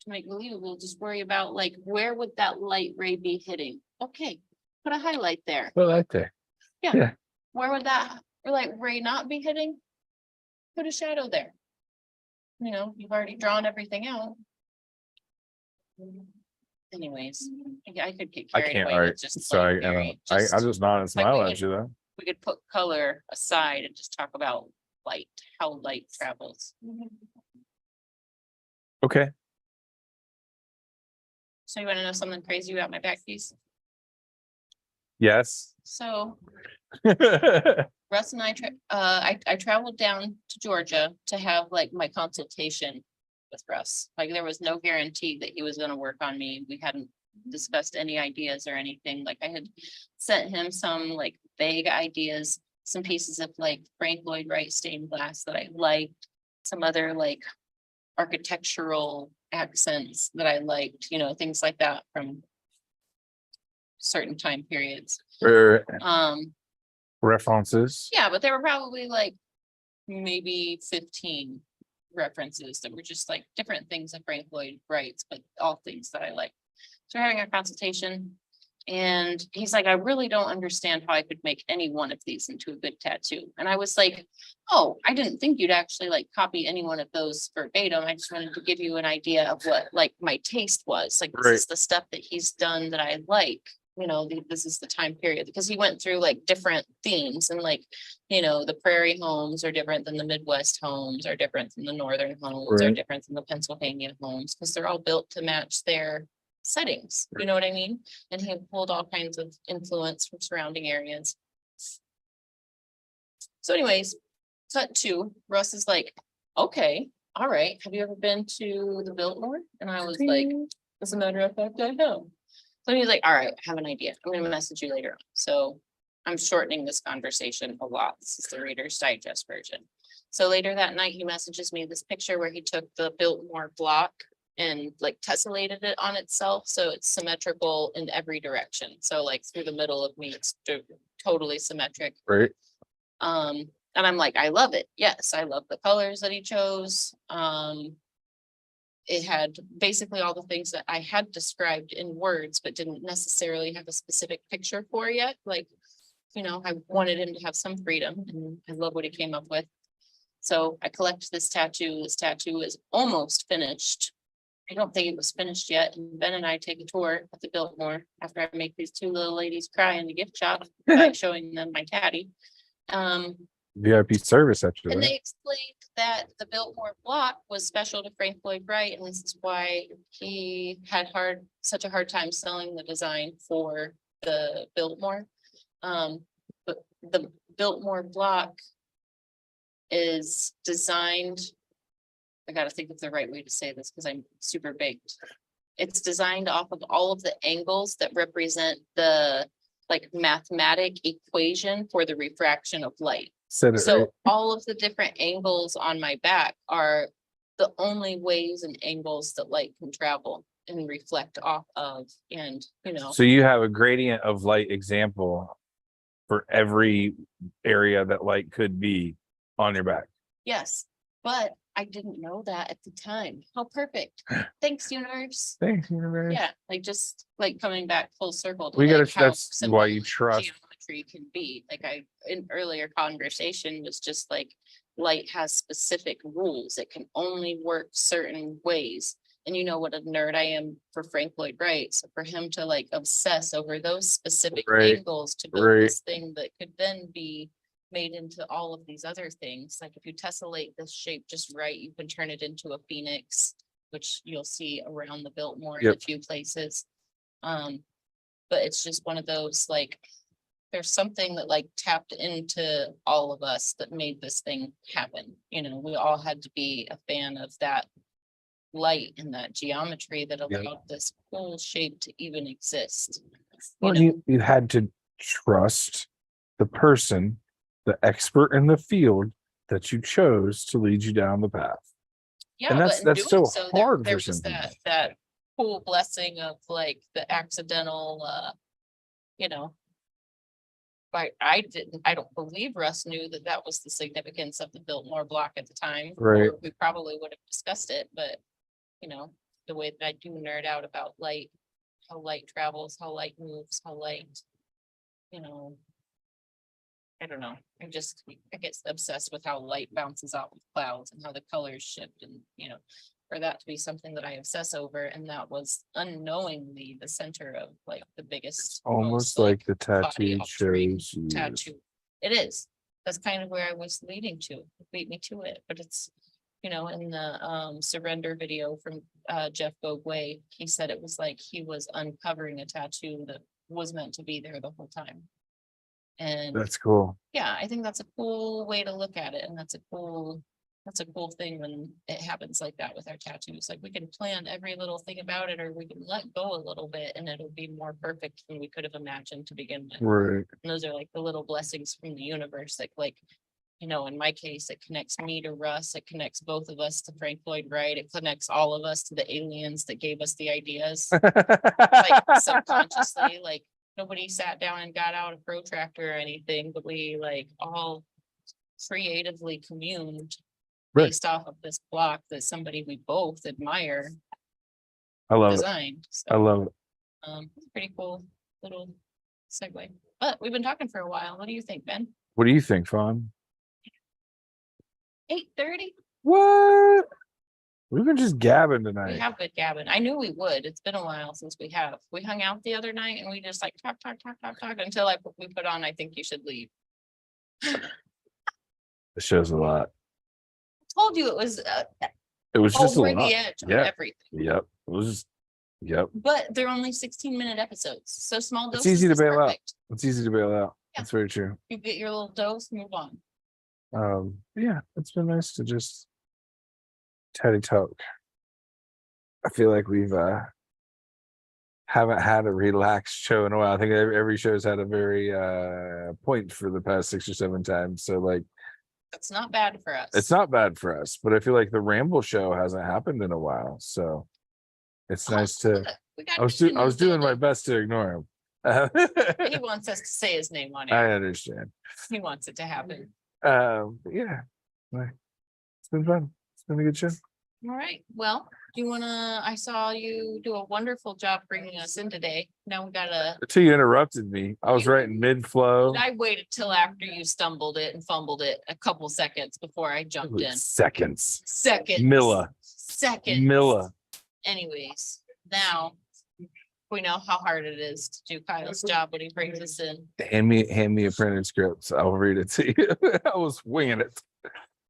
to make believable. Just worry about like, where would that light ray be hitting? Okay, put a highlight there. Well, that there. Where would that light ray not be hitting? Put a shadow there. You know, you've already drawn everything out. Anyways, I could get I carried can't away with art. just So light I theory. don't. I just nod and like smile we at you though. We could put color aside and just talk about light, how light travels. Okay. So you want to know something crazy about my back piece? Yes. So Russ and I, I traveled down to Georgia to have like my consultation with Russ. Like there was no guarantee that he was gonna work on me. We hadn't discussed any ideas or anything. Like I had sent him some like vague ideas, some pieces of like Frank Lloyd Wright stained glass that I liked, some other like architectural accents that I liked, you know, things like that from certain time periods. Or references. Yeah, but there were probably like maybe 15 references that were just like different things that Frank Lloyd writes, but all things that I like. So we're having a consultation and he's like, I really don't understand how I could make any one of these into a good tattoo. And I was like, oh, I didn't think you'd actually like copy any one of those verbatim. I just wanted to give you an idea of what like my taste was. Like this is the stuff that he's done that I like. You know, this is the time period because he went through like different themes and like, you know, the prairie homes are different than the Midwest homes, are different than the northern homes, are Right. different than the Pennsylvania homes, because they're all built to match their settings. You know what I mean? And he pulled all kinds of influence from surrounding areas. So anyways, cut to Russ is like, okay, all right. Have you ever been to the Biltmore? And I was like, as a matter of fact, I have. So he was like, all right, I have an idea. I'm gonna message you later. So I'm shortening this conversation a lot. This is the Reader's Digest version. So later that night, he messages me this picture where he took the Biltmore block and like tessellated it on itself. So it's symmetrical in every direction. So like through the middle of me, it's totally symmetric. Right. And I'm like, I love it. Yes, I love the colors that he chose. It had basically all the things that I had described in words, but didn't necessarily have a specific picture for yet. Like, you know, I wanted him to have some freedom and I love what he came up with. So I collected this tattoo. This tattoo is almost finished. I don't think it was finished yet, and Ben and I take a tour at the Biltmore after I make these two little ladies cry in the gift shop by showing them my caddy. VIP service after And that. they explained that the Biltmore block was special to Frank Lloyd Wright, and this is why he had such a hard time selling the design for the Biltmore. But the Biltmore block is designed. I gotta think of the right way to say this because I'm super baked. It's designed off of all of the angles that represent the like mathematic equation for the refraction of light. Said it right. So all of the different angles on my back are the only ways and angles that light can travel and reflect off of, and So you have a gradient of light example for every area that light could be on your back. yes, but I didn't know that at the time. How perfect. Thanks, universe. Thanks, universe. Yeah, like just like coming back full circle. To We gotta- like how that's why you simple trust- Geometry can be, like in earlier conversation was just like, light has specific rules. It can only work certain ways. And you know what a nerd I am for Frank Lloyd Wright, so for him to like obsess over those specific Right, angles to build right. this thing that could then be made into all of these other things, like if you tessellate this shape just right, you can turn it into a phoenix, which you'll see around the Biltmore in a Yep. few places. But it's just one of those, like, there's something that like tapped into all of us that made this thing happen. We all had to be a fan of that light and that geometry that Yeah. allowed this whole shape to even exist. Well, you had to trust the person, the expert in the field that you chose to lead you down the path. Yeah, that's- but in that's doing so so, there hard for was some people. that cool blessing of like the accidental, but I don't believe Russ knew that that was the significance of the Biltmore block at the time. Right. Or we probably would have discussed it, but the way that I do nerd out about light, how light travels, how light moves, how light, I don't know. I get obsessed with how light bounces off of clouds and how the colors shift, and for that to be something that I obsess over, and that was unknowingly the center of like the biggest. Almost most, like the body tattoo altering shows you. tattoo. It is. That's kind of where I was leading to. It beat me to it, but it's, in the surrender video from Jeff Bogway, he said it was like he was uncovering a tattoo that was meant to be there the whole time. And That's cool. yeah, I think that's a cool way to look at it, and that's a cool thing when it happens like that with our tattoos. Like we can plan every little thing about it, or we can let go a little bit and it'll be more perfect than we could have imagined to begin with. Right. And those are like the little blessings from the universe that like, in my case, it connects me to Russ, it connects both of us to Frank Lloyd Wright, it connects all of us to the aliens that gave us the ideas. Like subconsciously, like nobody sat down and got out a protractor or anything, but we like all creatively communed Right. based off of this block that somebody we both admire I love it. designed. I So love it. it's a pretty cool little segue. But we've been talking for a while. What do you think, Ben? What do you think, Fawn? 8:30? What? We've been just gabbing We tonight. have good gabbing. I knew we would. It's been a while since we have. We hung out the other night and we just like talk until we put on, I think you should leave. It shows a lot. Told you it was It was just a over lot. the edge on Yeah. everything. Yep. It was just, yep. But they're only 16-minute episodes, so small It's doses easy to is bail out. perfect. It's easy to bail out. Yeah. That's very true. You get your little dose, move on. Yeah, it's been nice to just teddy talk. I feel like we've haven't had a relaxed show in a while. I think every show's had a very point for the past 6 or 7 times. So like That's not bad for us. it's not bad for us, but I feel like the Ramble show hasn't happened in a while. So it's nice to I was doing my best to ignore him. He wants us to say his name on I it. understand. He wants it to happen. But yeah. Like, it's been fun. It's been a good show. All right, well, do you wanna, I saw you do a wonderful job bringing us in today. Now we gotta, Until you interrupted me. I was right in mid-flow. I waited till after you stumbled it and fumbled it a couple seconds before I jumped in. Seconds. Seconds. Milla. Seconds. Milla. anyways, now we know how hard it is to do Kyle's job when he brings us in. Hand me a printed script. I'll read it to you. I was winging it.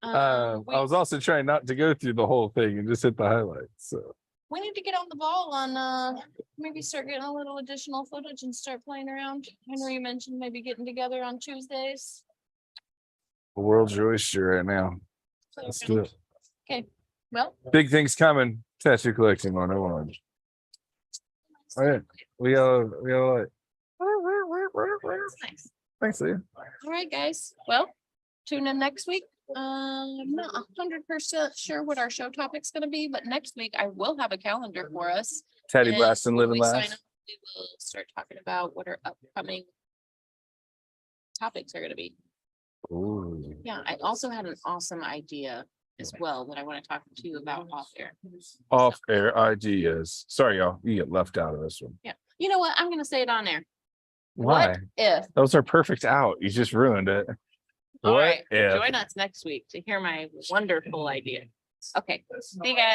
I was also trying not to go through the whole thing and just hit the highlights. So We need to get on the ball on, maybe start getting a little additional footage and start playing around. I know you mentioned maybe getting together on Tuesdays. the world's your oyster right now. Let's do it. Okay, well. Big things coming. Tattoo collecting 101. All right. We got like. Nice. Thanks, Leah. All right, guys. Well, tune in next week. I'm not 100% sure what our show topic's gonna be, but next week I will have a calendar for us. Teddy and Blast and when Live and we sign Laugh. up, we will start talking about what our upcoming topics are gonna be. Ooh. Yeah, I also had an awesome idea as well that I want to talk to you about off air. Off air ideas. Sorry, y'all. You get left out of this one. Yeah, you know what? I'm gonna say it on air. Why? What if? Those are perfect out. You just ruined it. All What right, if? join us next week to hear my wonderful idea. Okay, see you guys.